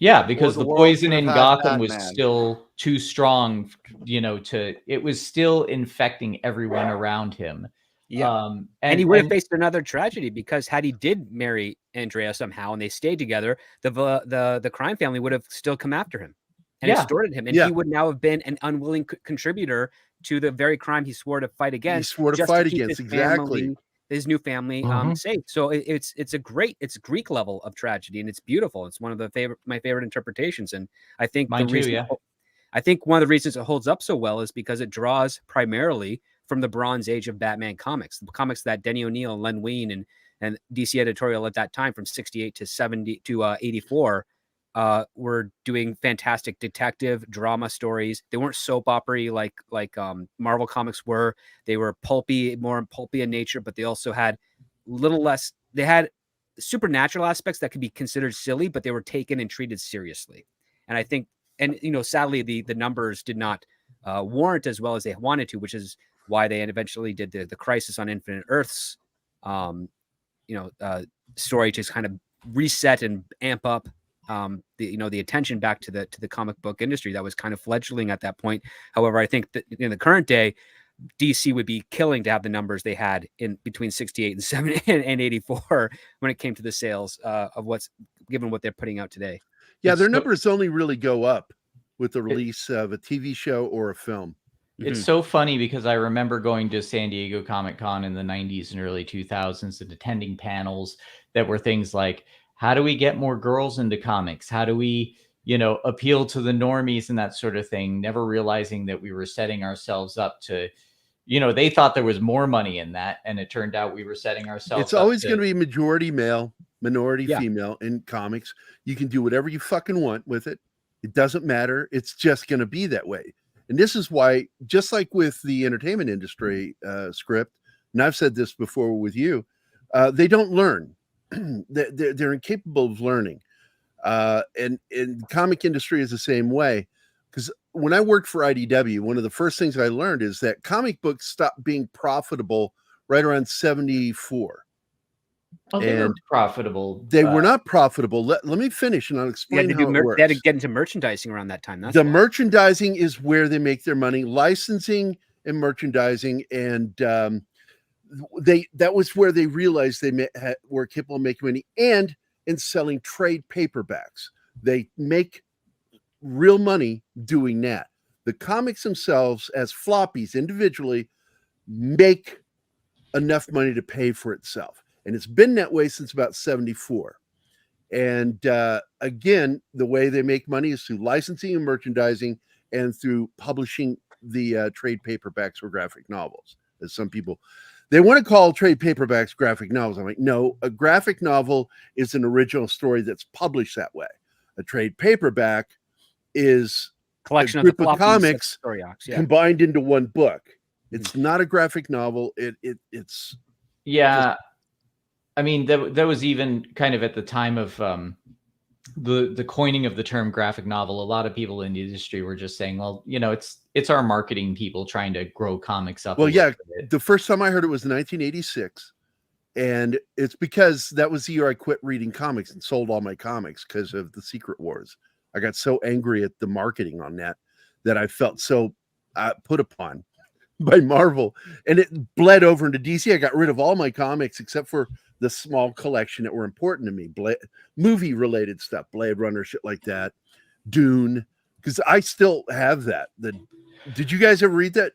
Yeah, because the the world poison could have in had Gotham was Batman. still too strong, it was still infecting everyone around him. Yeah. And And he would have faced another tragedy because had he did marry Andrea somehow and they stayed together, the crime family would have still come after him and Yeah. extorted him, and he would now have been an unwilling contributor to the very crime he swore to fight against. He swore to just fight keep against, his exactly. family, his new family Mhm. safe. So it's Greek level of tragedy, and it's beautiful. It's one of my favorite interpretations, and I think Mine too, yeah. I think one of the reasons it holds up so well is because it draws primarily from the Bronze Age of Batman comics, the comics that Denny O'Neil, Len Wein, and DC editorial at that time from 68 to 70 to 84 were doing fantastic detective drama stories. They weren't soap opera like Marvel comics were. They were more pulpy in nature, but they also had little less. They had supernatural aspects that could be considered silly, but they were taken and treated seriously. And I think, and sadly, the numbers did not warrant as well as they wanted to, which is why they eventually did the Crisis on Infinite Earths, story to kind of reset and amp up the attention back to the comic book industry that was kind of fledgling at that point. However, I think that in the current day, DC would be killing to have the numbers they had in between 68 and 70 and 84 when it came to the sales of given what they're putting out today. Yeah, their numbers only really go up with the release of a TV show or a film. It's so funny because I remember going to San Diego Comic-Con in the 90s and early 2000s and attending panels that were things like, how do we get more girls into comics? How do we, appeal to the normies and that sort of thing, never realizing that we were setting ourselves up to, they thought there was more money in that, and it turned out we were setting ourselves up. It's always going to be majority male, minority female in comics. You can do whatever you fucking want with it. It doesn't matter. It's just going to be that way. And this is why, just like with the entertainment industry script, and I've said this before with you, they don't learn. They're incapable of learning. And the comic industry is the same way. Because when I worked for IDW, one of the first things I learned is that comic books stopped being profitable right around 74. Oh, they were profitable. They were not profitable. Let me finish and I'll explain how it works. They had to get into merchandising around that time. That's the merchandising is where they make their money, licensing and merchandising, and that was where they realized they were capable of making money, and in selling trade paperbacks. They make real money doing that. The comics themselves, as floppies individually, make enough money to pay for itself. And it's been that way since about 74. And again, the way they make money is through licensing and merchandising and through publishing the trade paperbacks or graphic novels. As some people, they want to call trade paperbacks graphic novels. I'm like, no, a graphic novel is an original story that's published that way. A trade paperback is collection a group of of comics story arcs, combined into one book. It's not a graphic novel. It's I mean, that was even kind of at the time of the coining of the term graphic novel. A lot of people in the industry were just saying, well, it's our marketing people trying to grow comics up. Well, yeah, the first time I heard it was 1986. And it's because that was the year I quit reading comics and sold all my comics because of the Secret Wars. I got so angry at the marketing on that I felt so put upon by Marvel, and it bled over into DC. I got rid of all my comics except for the small collection that were important to me, movie related stuff, Blade Runner, shit like that, Dune, because I still have that. Did you guys ever read that?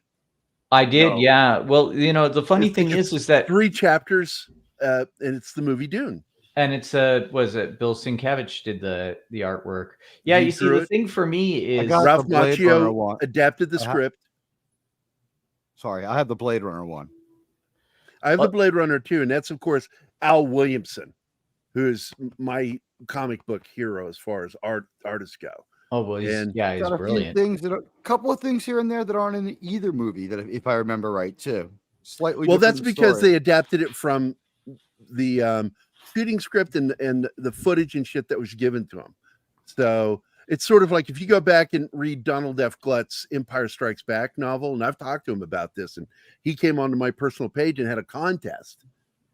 I did, yeah. Well, the funny thing is that 3 chapters, and it's the movie Dune. And it's was it Bill Sienkiewicz did the artwork? Yeah, you see, the thing for me is Ralph Macchio adapted the script. Sorry, I have the Blade Runner one. I have the Blade Runner too, and that's of course Al Williamson, who is my comic book hero as far as artists go. Oh well, he's brilliant. A couple of things here and there that aren't in either movie, that if I remember right, too. Slightly. Well, that's because story. they adapted it from the shooting script and the footage and shit that was given to them. So it's sort of like if you go back and read Donald F. Glutt's Empire Strikes Back novel, and I've talked to him about this, and he came onto my personal page and had a contest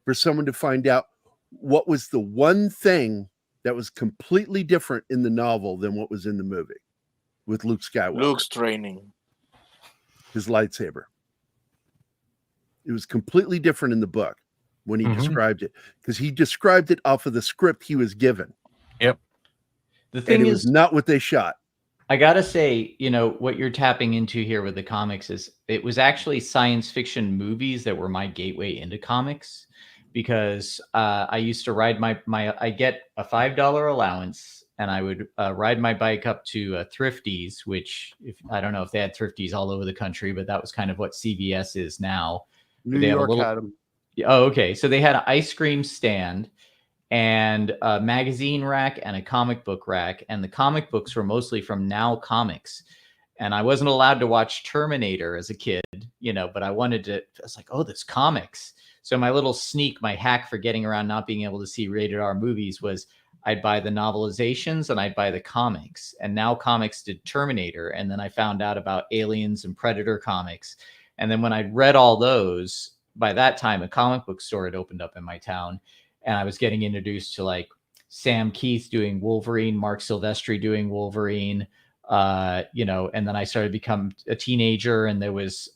for someone to find out what was the one thing that was completely different in the novel than what was in the movie with Luke Skywalker. Luke's training. His lightsaber. It was completely different in the book when he described it, because he described it off of the script he was given. Yep. The thing and it is, was not what they shot. I gotta say, what you're tapping into here with the comics is it was actually science fiction movies that were my gateway into comics, because I used to ride I get a $5 allowance, and I would ride my bike up to Thrifties, which I don't know if they had Thrifties all over the country, but that was kind of what CVS is now. New They have York a little, had 'em. Oh, okay. So they had an ice cream stand and a magazine rack and a comic book rack, and the comic books were mostly from Now Comics. And I wasn't allowed to watch Terminator as a kid, but I was like, oh, there's comics. So my little sneak, my hack for getting around not being able to see rated R movies was I'd buy the novelizations and I'd buy the comics. And Now Comics did Terminator, and then I found out about Aliens and Predator comics. And then when I'd read all those, by that time, a comic book store had opened up in my town, and I was getting introduced to like Sam Keith doing Wolverine, Mark Silvestri doing Wolverine, and then I started to become a teenager, and there was,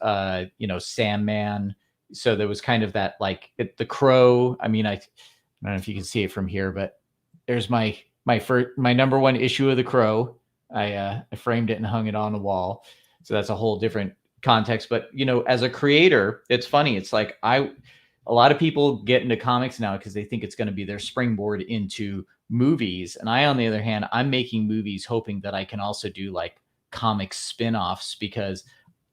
Sandman. So there was kind of that, like the Crow. I mean, I don't know if you can see it from here, but there's my number one issue of the Crow. I framed it and hung it on the wall. So that's a whole different context. But, as a creator, it's funny. It's like a lot of people get into comics now because they think it's going to be their springboard into movies. And I, on the other hand, I'm making movies hoping that I can also do like comic spin-offs, because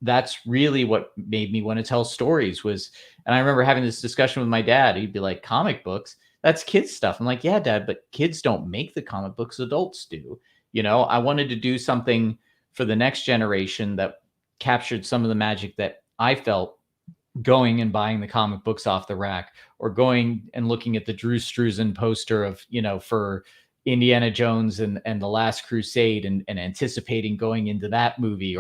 that's really what made me want to tell stories and I remember having this discussion with my dad. He'd be like, comic books, that's kids stuff. I'm like, yeah, Dad, but kids don't make the comic books, adults do. I wanted to do something for the next generation that captured some of the magic that I felt going and buying the comic books off the rack, or going and looking at the Drew Struzan poster of, for Indiana Jones and the Last Crusade and anticipating going into that movie,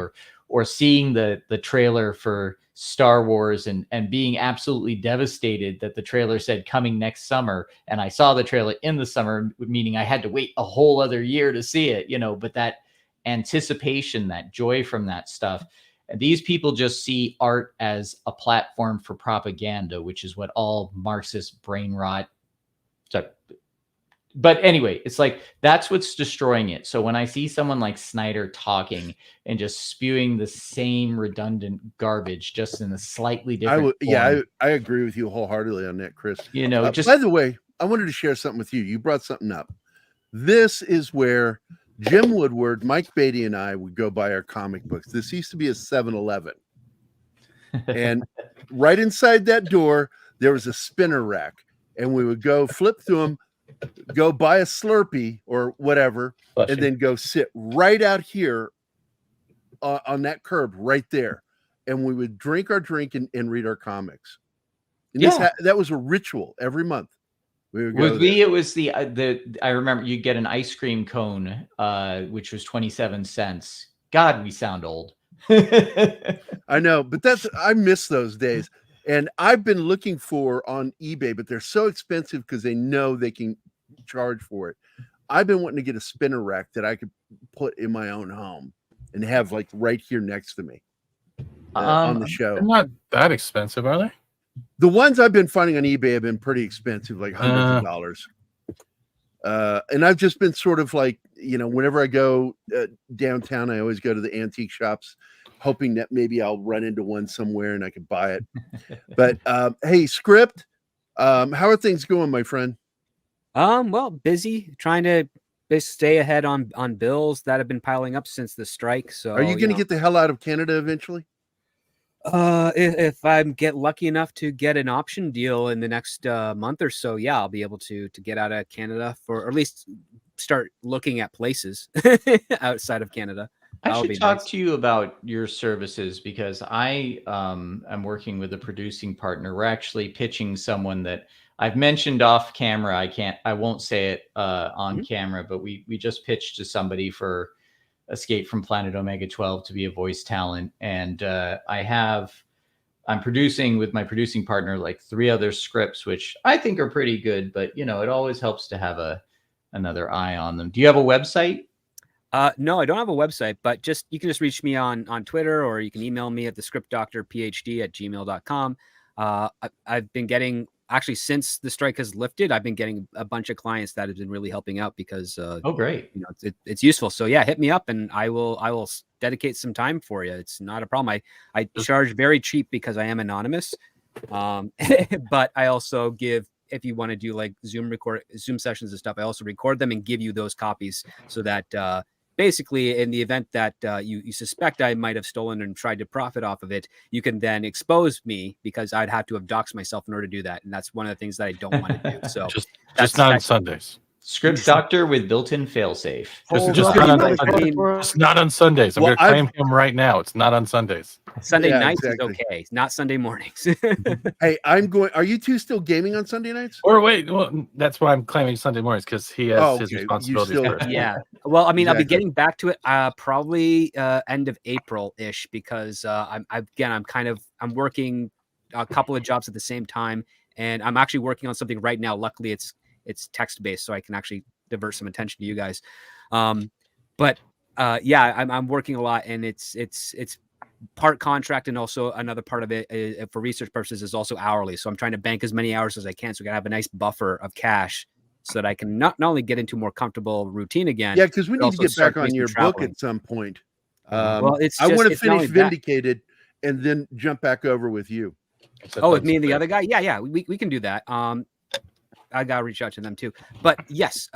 or seeing the trailer for Star Wars and being absolutely devastated that the trailer said coming next summer. And I saw the trailer in the summer, meaning I had to wait a whole other year to see it, but that anticipation, that joy from that stuff. And these people just see art as a platform for propaganda, which is what all Marxist brain rot. But anyway, it's like, that's what's destroying it. So when I see someone like Snyder talking and just spewing the same redundant garbage, just in a slightly different form, I agree with you wholeheartedly on that, Chris. just by the way, I wanted to share something with you. You brought something up. This is where Jim Woodward, Mike Beatty, and I would go buy our comic books. This used to be a 7-Eleven. And right inside that door, there was a spinner rack. And we would go flip through them, go buy a Slurpee or whatever, and then go sit right out here on that curb right there. And we would drink our drink and read our comics. And that was a ritual every month. With me, it was I remember you get an ice cream cone, which was 27 cents. God, we sound old. I know, but I miss those days. And I've been looking for on eBay, but they're so expensive because they know they can charge for it. I've been wanting to get a spinner rack that I could put in my own home and have like right here next to me on the show. They're not that expensive, are they? The ones I've been finding on eBay have been pretty expensive, like hundreds of dollars. And I've just been sort of like, whenever I go downtown, I always go to the antique shops, hoping that maybe I'll run into one somewhere and I can buy it. But hey, Script, how are things going, my friend? Well, busy trying to stay ahead on bills that have been piling up since the strike. So are you going to get the hell out of Canada eventually? If I get lucky enough to get an option deal in the next month or so, yeah, I'll be able to get out of Canada, or at least start looking at places outside of Canada. I should talk to you about your services, because I am working with a producing partner. We're actually pitching someone that I've mentioned off camera. I won't say it on camera, but we just pitched to somebody for Escape from Planet Omega 12 to be a voice talent. And I'm producing with my producing partner like 3 other scripts, which I think are pretty good, but it always helps to have a another eye on them. Do you have a website? No, I don't have a website, but you can just reach me on Twitter, or you can email me at thescriptdoctorphd@gmail.com. I've been getting, actually, since the strike has lifted, I've been getting a bunch of clients that have been really helping out because oh, great, it's useful. So yeah, hit me up and I will dedicate some time for you. It's not a problem. I charge very cheap because I am anonymous, but I also give, if you want to do like Zoom sessions and stuff, I also record them and give you those copies so that basically, in the event that you suspect I might have stolen and tried to profit off of it, you can then expose me, because I'd have to have doxed myself in order to do that, and that's one of the things that I don't want to do. So just not on Sundays. Script Doctor with built-in failsafe. Just not on Sundays. I'm going to claim him right now. It's not on Sundays. Sunday nights is okay, not Sunday mornings. Hey, are you two still gaming on Sunday nights? Or wait, well, that's why I'm claiming Sunday mornings, because he has his responsibilities first. Yeah. Well, I mean, I'll be getting back to it probably end of April-ish, because I'm working a couple of jobs at the same time, and I'm actually working on something right now. Luckily, it's text-based, so I can actually divert some attention to you guys. But yeah, I'm working a lot, and it's part contract, and also another part of it for research purposes is also hourly. So I'm trying to bank as many hours as I can, so I can have a nice buffer of cash so that I can not only get into a more comfortable routine again. Yeah, because we need to get back on your book at some point. Well, I want to finish Vindicated and then jump back over with you. Oh, with me and the other guy? Yeah, we can do that. I gotta reach out to them too. But yes,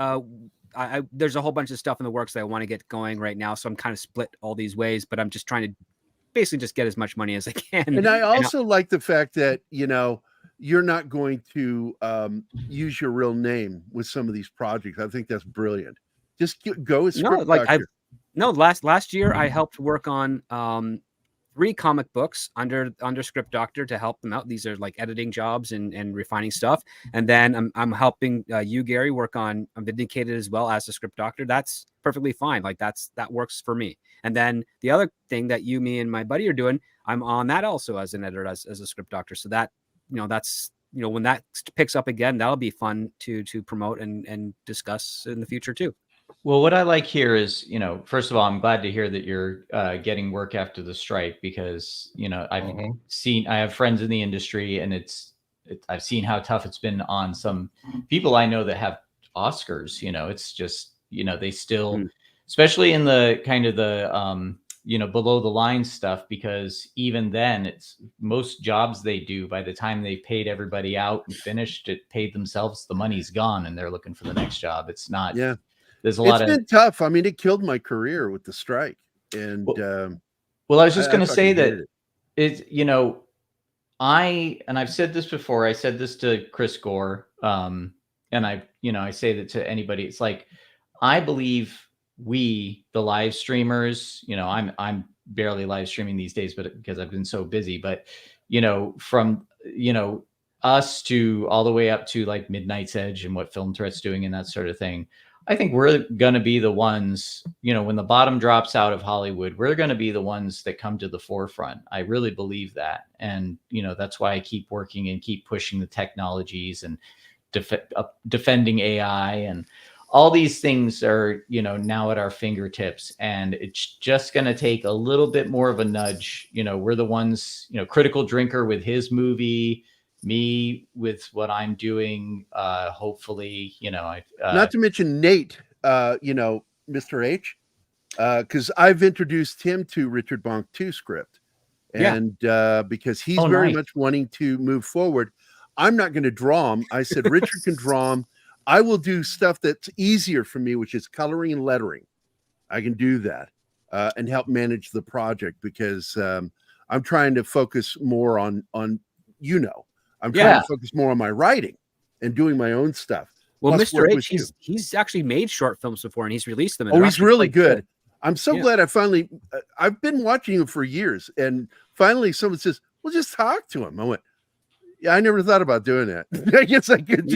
there's a whole bunch of stuff in the works that I want to get going right now. So I'm kind of split all these ways, but I'm just trying to basically just get as much money as I can. And I also like the fact that, you're not going to use your real name with some of these projects. I think that's brilliant. Just go as Script Doctor. Last year I helped work on 3 comic books under Script Doctor to help them out. These are like editing jobs and refining stuff. And then I'm helping you, Gerry, work on Vindicated as well as a Script Doctor. That's perfectly fine. Like that works for me. And then the other thing that me and my buddy are doing, I'm on that also as an editor, as a Script Doctor. So that, that's, when that picks up again, that'll be fun to promote and discuss in the future too. Well, what I like here is, first of all, I'm glad to hear that you're getting work after the strike, because, I have friends in the industry, and I've seen how tough it's been on some people I know that have Oscars. It's just, they still, especially in the kind of the, below the line stuff, because even then it's most jobs they do, by the time they paid everybody out and finished it, paid themselves, the money's gone and they're looking for the next job. It's not, there's a lot of, it's been tough. I mean, it killed my career with the strike. And I was just going to say that it's, I've said this before, I said this to Chris Gore. And I say that to anybody. It's like, I believe we, the live streamers, I'm barely live streaming these days, but because I've been so busy, but, from, us to all the way up to like Midnight's Edge and what Film Threat's doing and that sort of thing. I think we're going to be the ones, when the bottom drops out of Hollywood, we're going to be the ones that come to the forefront. I really believe that. And, that's why I keep working and keep pushing the technologies and defending AI, and all these things are, now at our fingertips, and it's just going to take a little bit more of a nudge. We're the ones, Critical Drinker with his movie, me with what I'm doing, hopefully, not to mention Nate, Mr. H, because I've introduced him to Richard Bonk 2 script, and because he's very much wanting to move forward. I'm not going to draw him. I said Richard can draw him. I will do stuff that's easier for me, which is coloring and lettering. I can do that and help manage the project, because I'm trying to focus more on I'm trying to focus more on my writing and doing my own stuff. Well, Mr. H, he's actually made short films before, and he's released them. Oh, he's really good. I'm so glad I've been watching him for years, and finally someone says, well, just talk to him. I went, yeah, I never thought about doing that. I guess I could.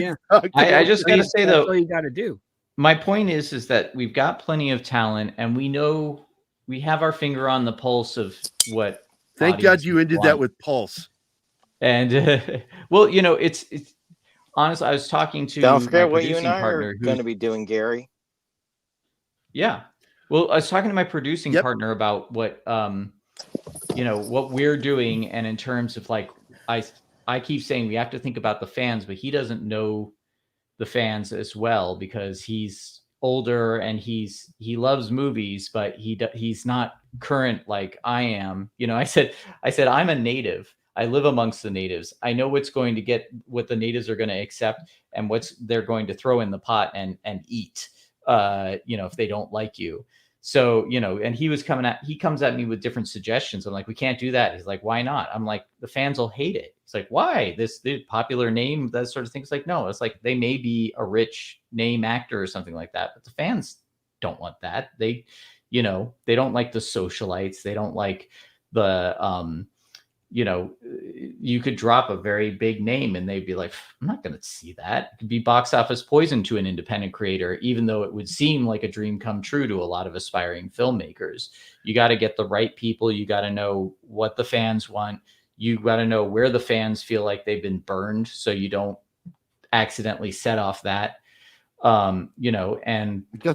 I just got to say, though, that's all you got to do. My point is that we've got plenty of talent, and we know we have our finger on the pulse of what. Thank God you ended that with pulse. And well, it's honestly, I was talking to Don't forget my what you and producing I are partner going to be doing, Gary. Yeah. Well, I was talking to my producing partner about what what we're doing, and in terms of like I keep saying we have to think about the fans, but he doesn't know the fans as well because he's older and he loves movies, but he's not current like I am. I said I'm a native. I live amongst the natives. I know what the natives are going to accept and they're going to throw in the pot and eat. If they don't like you. So, and he comes at me with different suggestions. I'm like, we can't do that. He's like, why not? I'm like, the fans will hate it. It's like, why? The popular name, that sort of thing. It's like, no, it's like they may be a rich name actor or something like that, but the fans don't want that. They don't like the socialites. They don't like the, you could drop a very big name and they'd be like, I'm not going to see that. It could be box office poison to an independent creator, even though it would seem like a dream come true to a lot of aspiring filmmakers. You got to get the right people. You got to know what the fans want. You got to know where the fans feel like they've been burned, so you don't accidentally set off that. And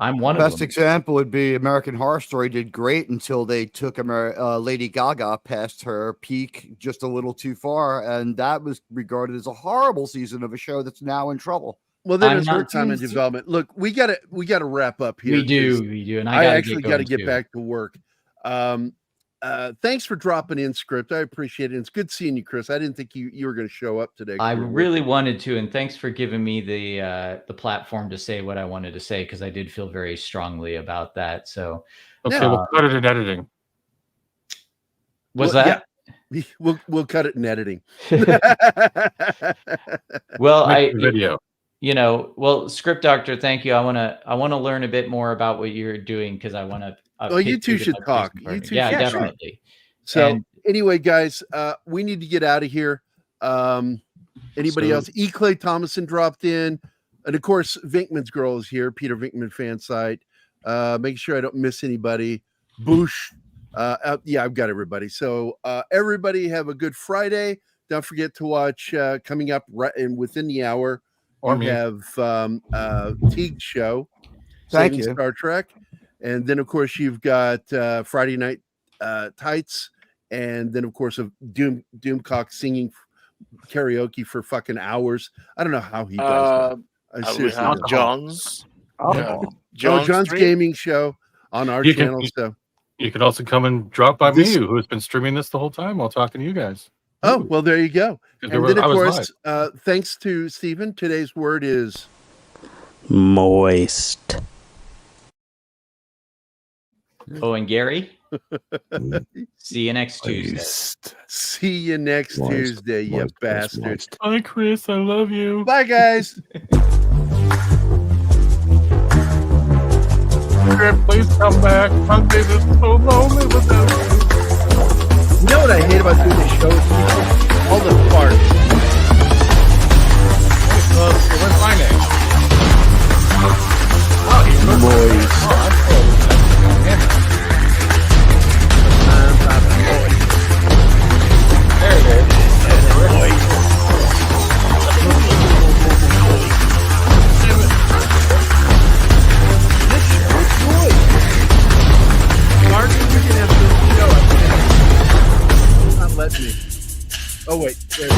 I'm one of them. Best example would be American Horror Story did great until they took Lady Gaga past her peak just a little too far, and that was regarded as a horrible season of a show that's now in trouble. Well, then it's her time in development. Look, we gotta wrap up here. We do, and I actually got to get back to work. Thanks for dropping in, Script. I appreciate it. It's good seeing you, Chris. I didn't think you were going to show up today. I really wanted to, and thanks for giving me the platform to say what I wanted to say, because I did feel very strongly about that. So, okay, we'll cut it in editing. That? Yeah. We'll cut it in editing. Well, video. Script Doctor, thank you. I want to learn a bit more about what you're doing, because I want to. You two should talk. Yeah, definitely. So anyway, guys, we need to get out of here. Anybody else? E. Clay Thomason dropped in, and of course, Vinkman's Girl is here. Peter Vinkman fan site. Make sure I don't miss anybody. Boosh. Yeah, I've got everybody. So everybody have a good Friday. Don't forget to watch coming up right within the hour. We have Teague's show. Thank you. Star Trek. And then, of course, you've got Friday Night Tights. And then, of course, of Doomcock singing karaoke for fucking hours. I don't know how he does that. We have John's. John's gaming show on our channel. So you can also come and drop by me, who has been streaming this the whole time while talking to you guys. Oh, well, there you go. And then, of course, thanks to Stephen, today's word is moist. Oh, and Gary, see you next Tuesday. See you next Tuesday, you bastard. Bye, Chris. I love you. Bye, guys. Please come back. Monday is so lonely without you. You know what I hate about doing this show? All the farts. What's my name? Moist. There it is. Not let me. Oh wait. There